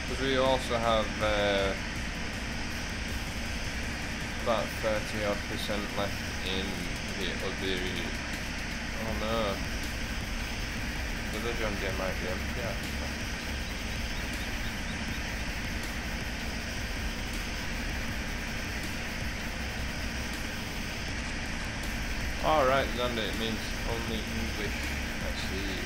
A: Because we also have about 30% left in the other. Oh no, the other John Deere might be empty actually. Alright, Xander, it means only English. I see.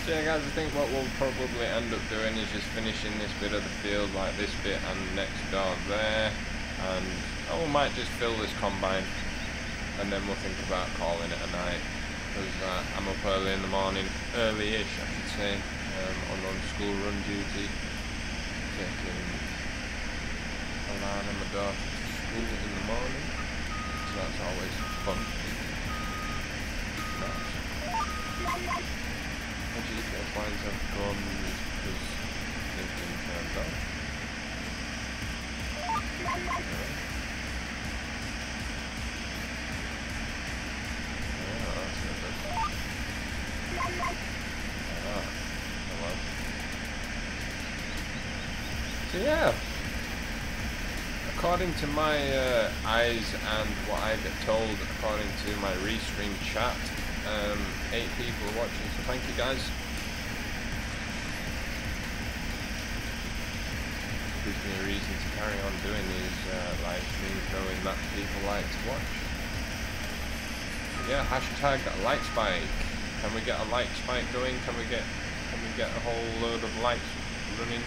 A: So yeah guys, I think what we'll probably end up doing is just finishing this bit of the field, like this bit and next door there, and we might just fill this combine and then we'll think about calling it a night, because I'm up early in the morning, early-ish I should say, on school run duty, taking Alana and my daughter to school in the morning, so that's always fun. Nice. My GPS lines have gone because they've been turned off. So yeah, according to my eyes and what I get told, according to my restream chat, 8 people are watching, so thank you guys. Gives me a reason to carry on doing these live streams, knowing that people like to watch. Yeah, hashtag like spike. Can we get a like spike going? Can we get a whole load of likes running?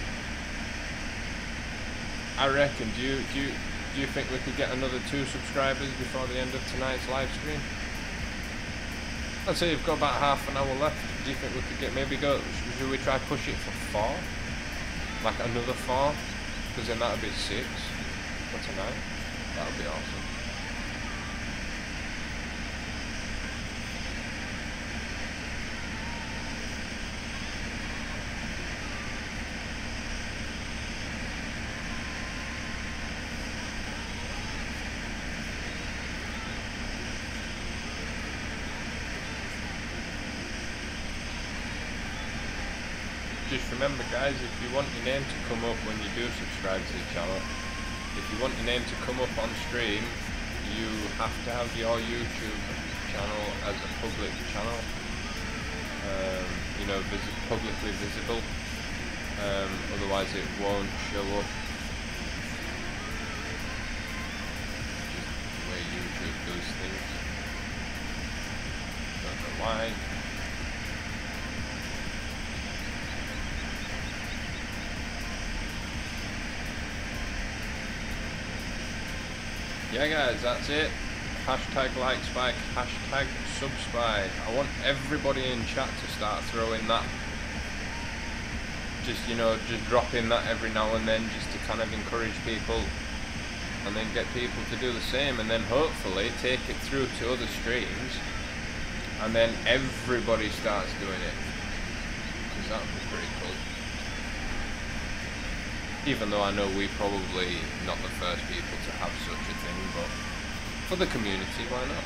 A: I reckon. Do you think we could get another 2 subscribers before the end of tonight's live stream? I'd say you've got about half an hour left. Do you think we could get should we try push it for 4? Like another 4? Because then that would be 6 for tonight. That would be awesome. Just remember guys, if you want your name to come up when you do subscribe to the channel, if you want your name to come up on stream, you have to have your YouTube channel as a public channel, you know, publicly visible, otherwise it won't show up. Just the way YouTube does things. Don't know why. Yeah guys, that's it. Hashtag like spike, hashtag sub spike. I want everybody in chat to start throwing that. Just, you know, just drop in that every now and then, just to kind of encourage people, and then get people to do the same, and then hopefully take it through to other streams, and then everybody starts doing it, because that would be pretty cool. Even though I know we're probably not the first people to have such a thing, but for the community, why not?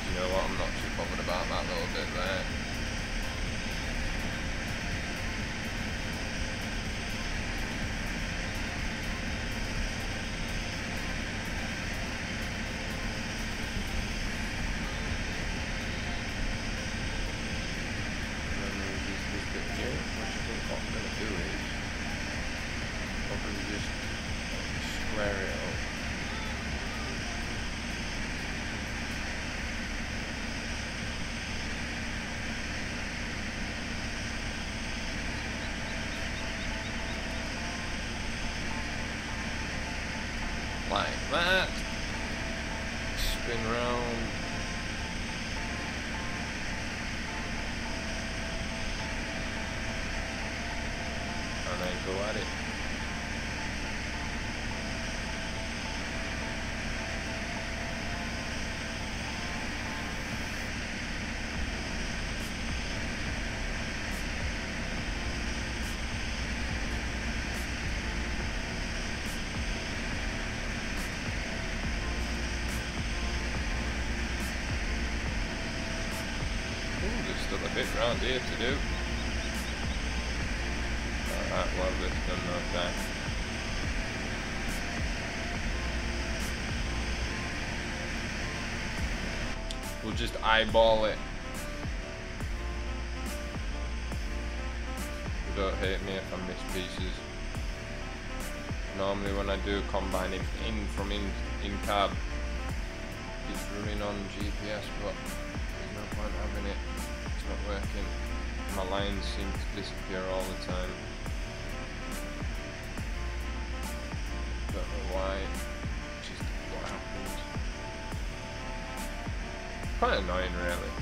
A: You know what, I'm not too bothered about that little bit there. Like that. Spin spin round. And then go at it. Still a bit round here to do. Alright, well this done no time. We'll just eyeball it. Don't hate me if I miss pieces. Normally when I do combine it in cab, it's running on GPS, but there's no point having it. Not working. My lines seem to disappear all the time. Don't know why. Just what happens. Quite annoying, really.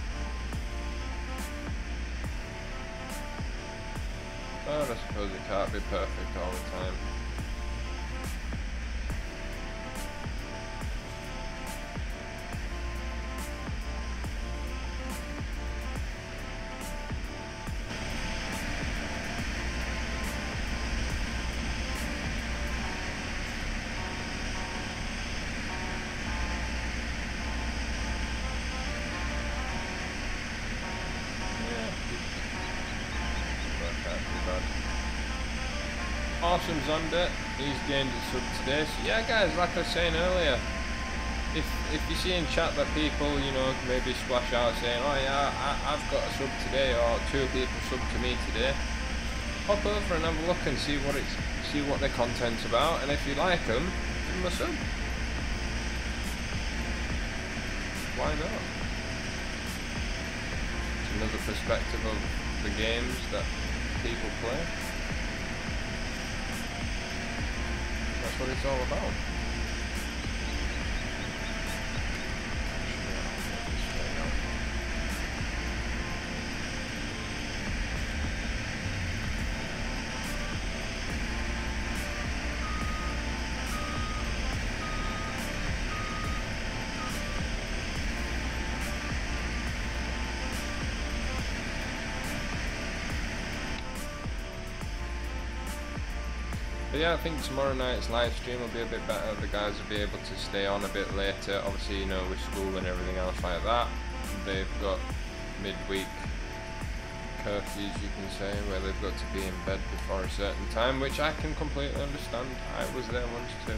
A: But I suppose it can't be perfect all the time. Awesome's under, he's gained a sub today. So yeah guys, like I was saying earlier, if you see in chat that people, you know, maybe splash out saying, oh yeah, I've got a sub today, or 2 people sub to me today, hop over and have a look and see what their content's about, and if you like them, give them a sub. Why not? It's another perspective of the games that people play. That's what it's all about. But yeah, I think tomorrow night's live stream will be a bit better. The guys will be able to stay on a bit later. Obviously, you know, with school and everything else like that, they've got midweek curfews, you can say, where they've got to be in bed before a certain time, which I can completely understand. I was there once too.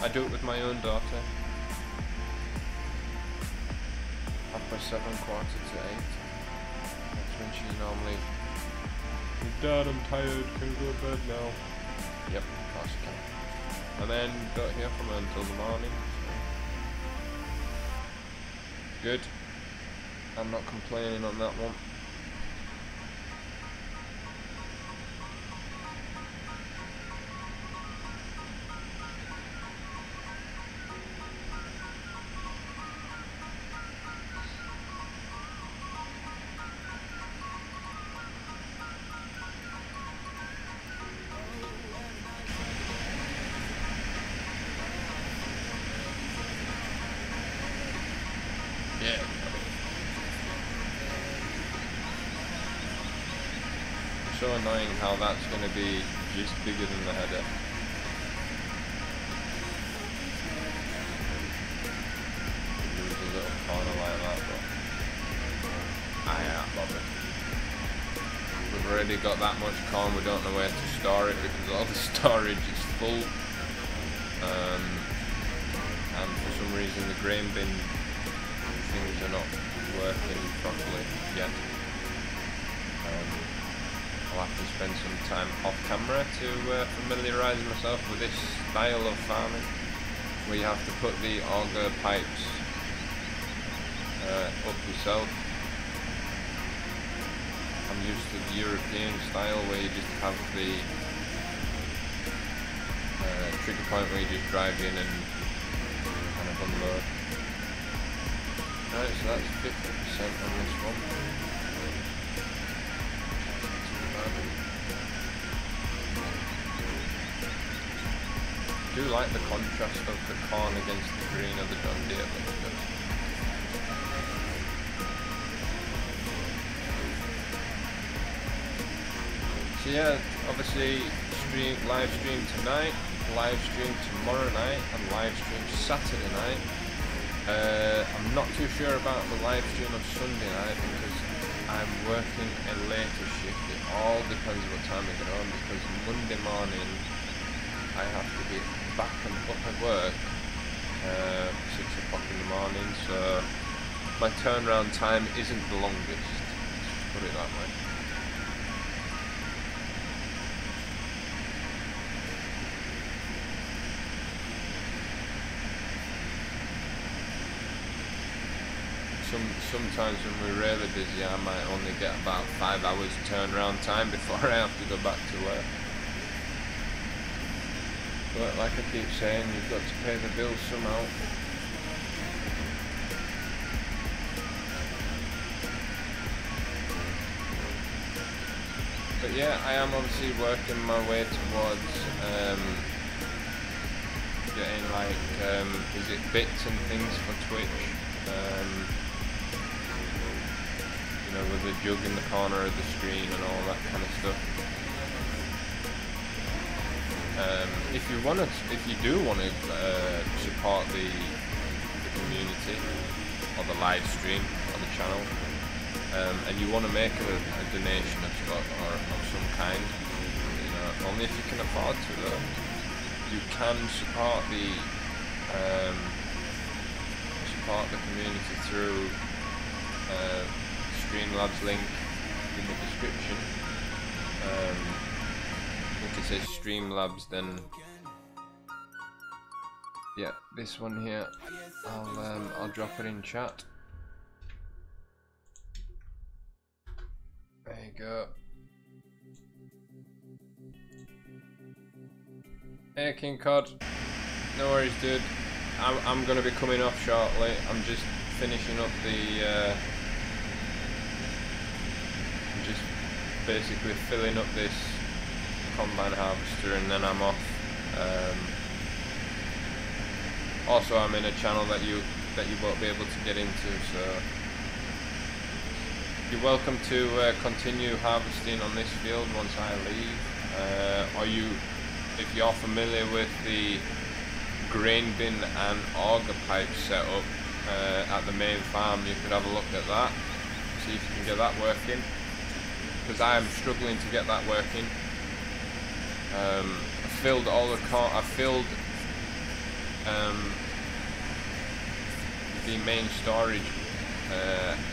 A: I do it with my own daughter. 7:30, 8:15. That's when she normally, Dad, I'm tired, can go to bed now. Yep, of course you can. And then don't hear from her until the morning. So. Good. I'm not complaining on that one. So annoying how that's going to be just bigger than the header. Lose a little corner like that, but I ain't bothered. We've already got that much corn, we don't know where to store it because all the storage is full. And for some reason the grain bin things are not working properly yet. I'll have to spend some time off camera to familiarise myself with this style of farming, where you have to put the auger pipes up yourself. I'm used to the European style where you just have the trigger point where you just drive in and kind of unload. Right, so that's 50% on this one. I do like the contrast of the corn against the green of the John Deere. So yeah, obviously live stream tonight, live stream tomorrow night, and live stream Saturday night. I'm not too sure about the live stream on Sunday night because I'm working a later shift. It all depends what time I get home, because Monday morning I have to be back and up at work 6 o'clock in the morning, so my turnaround time isn't the longest, let's put it that way. Sometimes when we're really busy I might only get about 5 hours turnaround time before I have to go back to work. But like I keep saying, you've got to pay the bills somehow. But yeah, I am obviously working my way towards getting like, is it bits and things for Twitch? You know, with the jug in the corner of the screen and all that kind of stuff. If you do want to support the community or the live stream on the channel, and you want to make a donation of some kind, you know, only if you can afford to though, you can support the community through Streamlabs link in the description. If it says Streamlabs, then yeah, this one here, I'll drop it in chat. There you go. Hey King Cod, no worries dude. I'm gonna be coming off shortly. I'm just finishing up the I'm just basically filling up this combine harvester and then I'm off. Also I'm in a channel that you won't be able to get into, so you're welcome to continue harvesting on this field once I leave. If you're familiar with the grain bin and auger pipe setup at the main farm, you could have a look at that, see if you can get that working, because I am struggling to get that working. I filled all the the main storage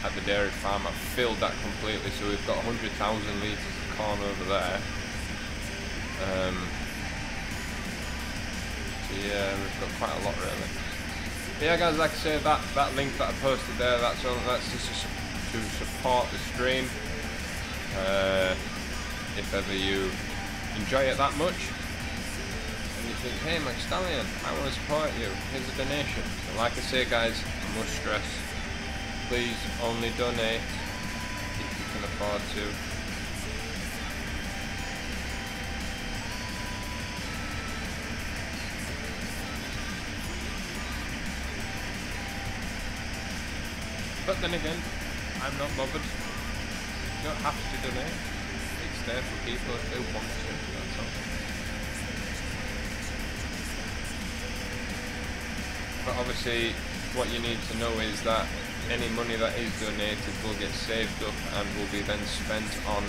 A: at the dairy farm. I've filled that completely, so we've got 100,000 litres of corn over there. So yeah, we've got quite a lot really. But yeah guys, like I say, that link that I posted there, that's just to support the stream. If ever you enjoy it that much and you think, hey McStallion, I want to support you, here's a donation. So like I say guys, I must stress, please only donate if you can afford to. But then again, I'm not bothered. You don't have to donate. It's there for people if they want to, that's all. But obviously, what you need to know is that any money that is donated will get saved up and will be then spent on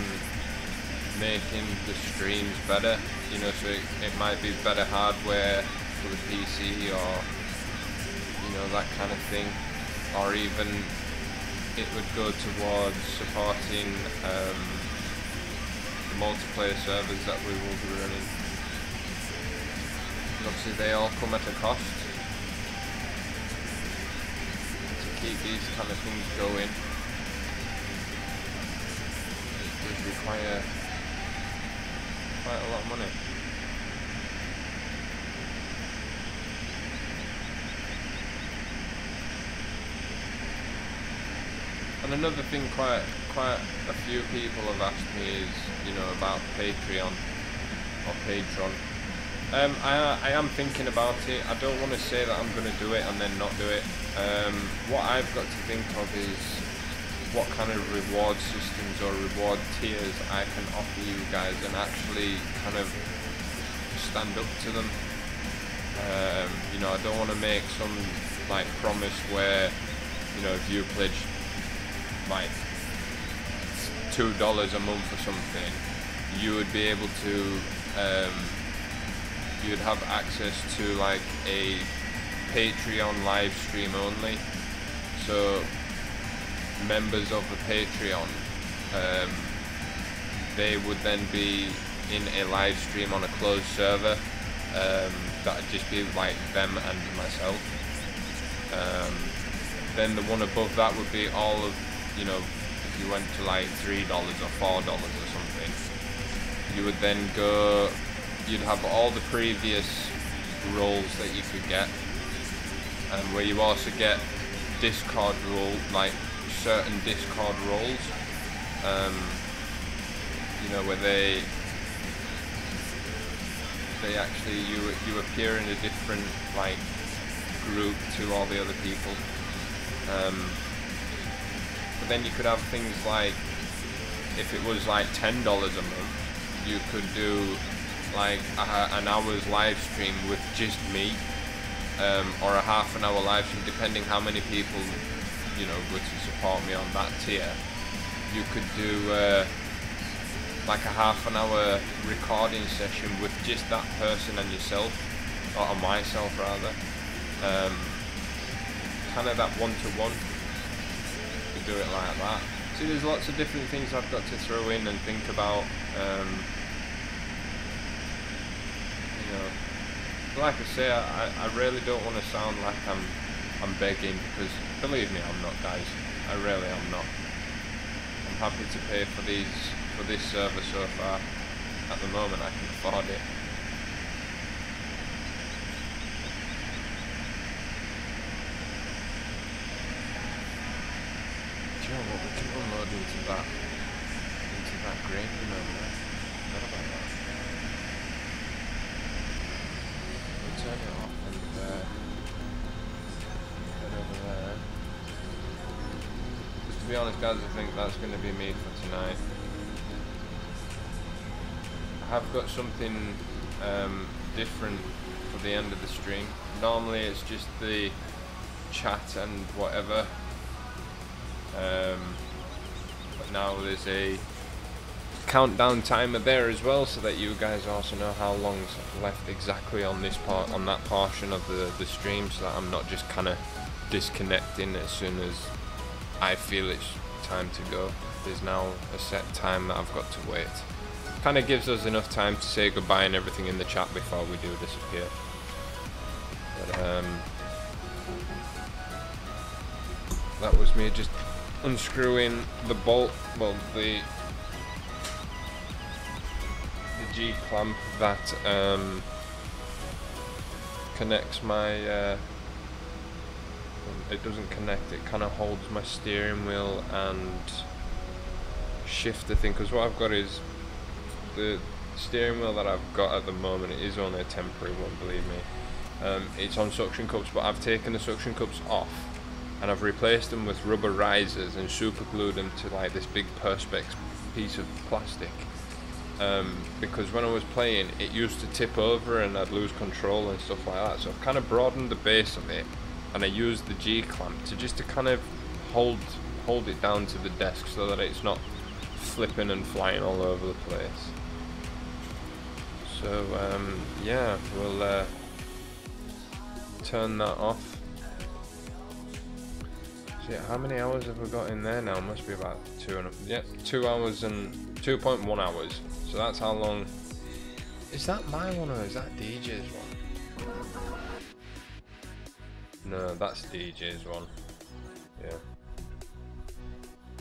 A: making the streams better. You know, so it might be better hardware for the PC or, you know, that kind of thing. Or even it would go towards supporting the multiplayer servers that we will be running. Obviously they all come at a cost. To keep these kind of things going, it does require quite a lot of money. And another thing quite a few people have asked me is, you know, about Patreon or Patreon. I am thinking about it. I don't want to say that I'm going to do it and then not do it. What I've got to think of is what kind of reward systems or reward tiers I can offer you guys and actually kind of stand up to them. You know, I don't want to make some like promise where, you know, if you pledge like $2 a month or something, you would be able to you'd have access to like a Patreon live stream only. So members of the Patreon, they would then be in a live stream on a closed server. That'd just be like them and myself. Then the one above that would be all of, you know, if you went to like $3 or $4 or something, you would then go, you'd have all the previous roles that you could get, and where you also get Discord role, like certain Discord roles, you know, where they actually, you appear in a different like group to all the other people. But then you could have things like, if it was like $10 a month, you could do like an hour's live stream with just me, or a half an hour live stream, depending how many people, you know, were to support me on that tier. You could do like a half an hour recording session with just that person and yourself, or myself rather. Kind of that one-to-one. You could do it like that. See, there's lots of different things I've got to throw in and think about. You know, like I say, I really don't want to sound like I'm begging, because believe me, I'm not, guys. I really am not. I'm happy to pay for this server so far. At the moment, I can afford it. Do you know what, we can unload into that grain bin over there. Forgot about that. We'll turn it off and head over there. Just to be honest, guys, I think that's going to be me for tonight. I have got something different for the end of the stream. Normally it's just the chat and whatever. But now there's a countdown timer there as well, so that you guys also know how long's left exactly on this part, on that portion of the stream, so that I'm not just kind of disconnecting as soon as I feel it's time to go. There's now a set time that I've got to wait. Kind of gives us enough time to say goodbye and everything in the chat before we do disappear. But that was me just unscrewing the bolt, well, the G clamp that connects my it doesn't connect, it kind of holds my steering wheel and shifter thing, because what I've got is the steering wheel that I've got at the moment is only a temporary one, believe me. It's on suction cups, but I've taken the suction cups off and I've replaced them with rubber risers and super glued them to like this big perspex piece of plastic, because when I was playing it used to tip over and I'd lose control and stuff like that. So I've kind of broadened the base of it, and I used the G clamp to kind of hold it down to the desk so that it's not flipping and flying all over the place. So yeah, we'll turn that off. So yeah, how many hours have we got in there now? Must be about 2 hours and 2.1 hours. So that's how long. Is that my one or is that DJ's one? No, that's DJ's one. Yeah,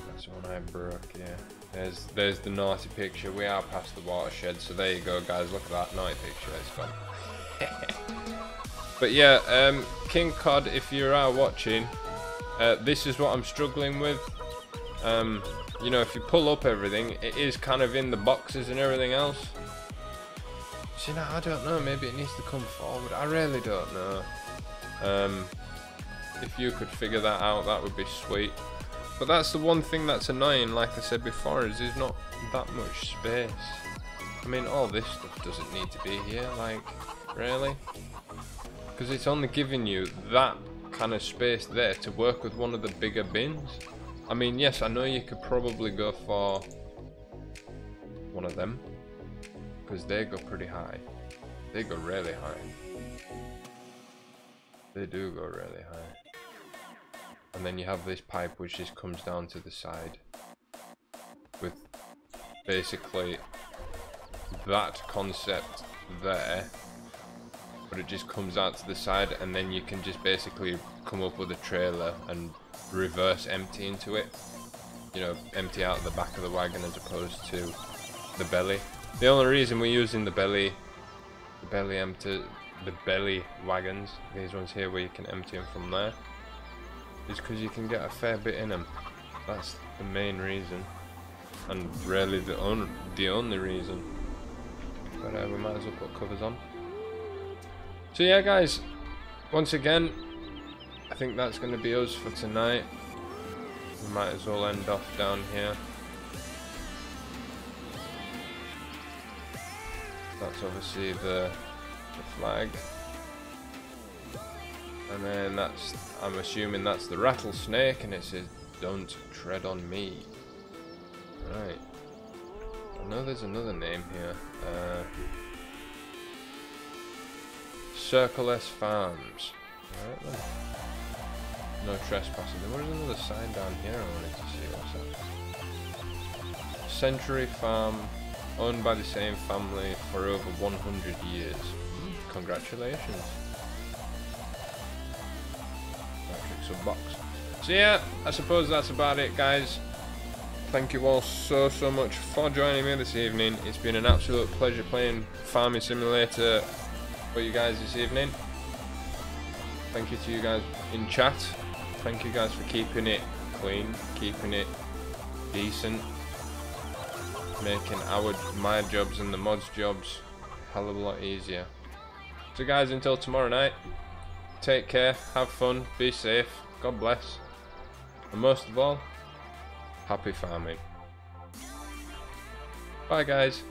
A: that's the one I broke. Yeah, there's the naughty picture. We are past the watershed, so there you go, guys. Look at that naughty picture. It's gone. But yeah, King Cod, if you are watching, this is what I'm struggling with. You know, if you pull up everything, it is kind of in the boxes and everything else. So, you know, I don't know, maybe it needs to come forward. I really don't know. If you could figure that out, that would be sweet. But that's the one thing that's annoying, like I said before, is there's not that much space. I mean, all this stuff doesn't need to be here, like, really? Because it's only giving you that kind of space there to work with one of the bigger bins. I mean, yes, I know you could probably go for one of them, because they go pretty high. They go really high. They do go really high. And then you have this pipe which just comes down to the side with basically that concept there, but it just comes out to the side, and then you can just basically come up with a trailer and reverse empty into it. You know, empty out the back of the wagon as opposed to the belly. The only reason we're using the belly wagons, these ones here where you can empty them from there, is because you can get a fair bit in them. That's the main reason, and really the only reason. But we might as well put covers on. So yeah, guys, once again, I think that's going to be us for tonight. We might as well end off down here. That's obviously the flag. And then that's, I'm assuming that's the rattlesnake, and it says, "Don't tread on me." Right. I know there's another name here. Circle S Farms. Alright then. No trespassing. There was another sign down here I wanted to see. What's that? Century Farm, owned by the same family for over 100 years. Congratulations. Matrix of box. So yeah, I suppose that's about it, guys. Thank you all so much for joining me this evening. It's been an absolute pleasure playing Farming Simulator for you guys this evening. Thank you to you guys in chat. Thank you guys for keeping it clean, keeping it decent, making my jobs and the mods jobs a hell of a lot easier. So guys, until tomorrow night, take care, have fun, be safe, God bless, and most of all, happy farming. Bye guys.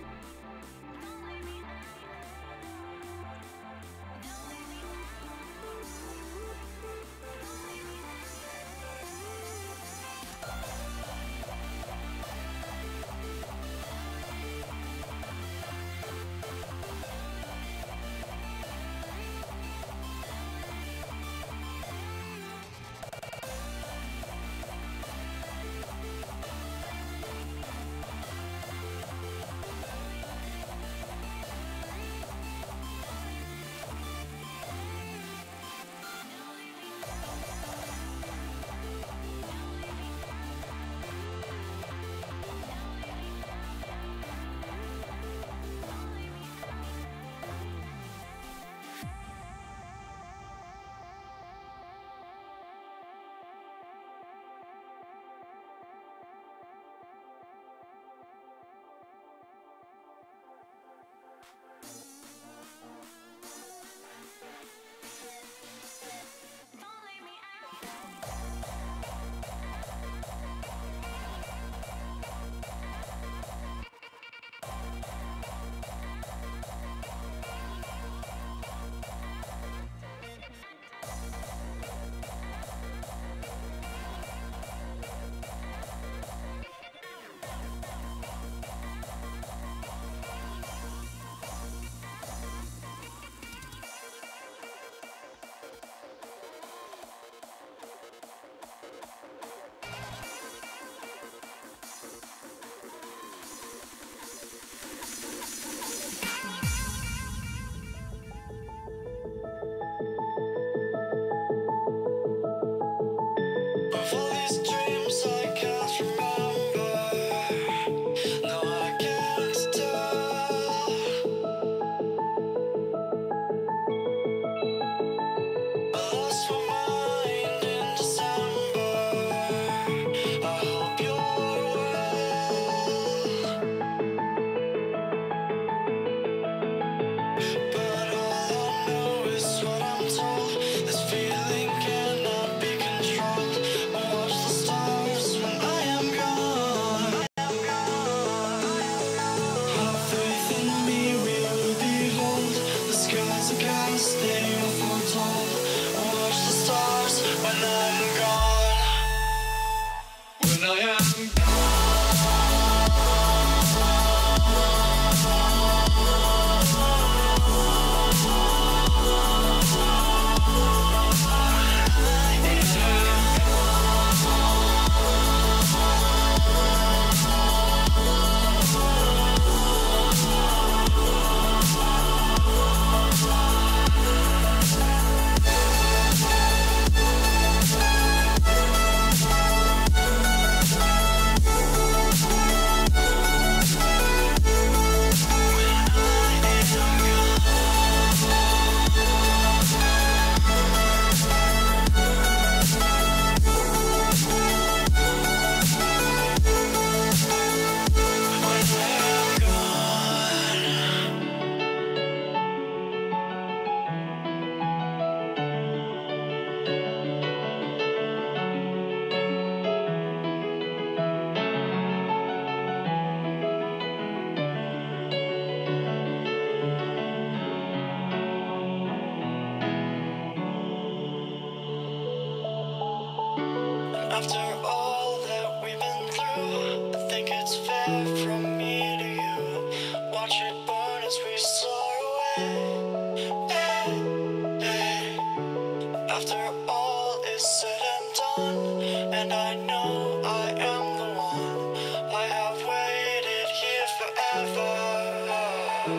D: But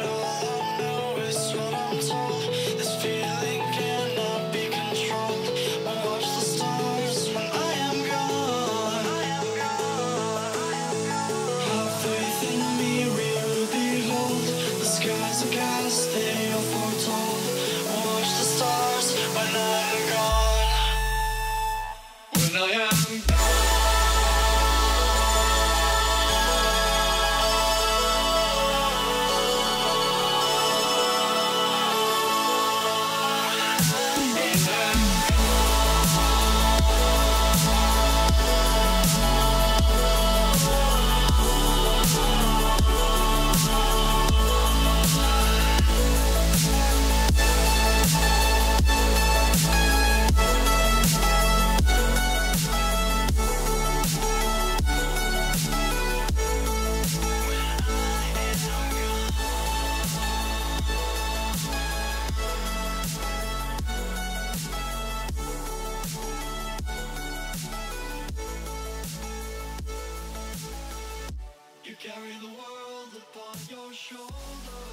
D: all I know is what I'm told. This feeling cannot be controlled. I watch the stars when I am gone. Have faith in me, we will behold. The skies are cast, they are foretold. Watch the stars when I'm gone. When I am gone. You carry the world upon your shoulders.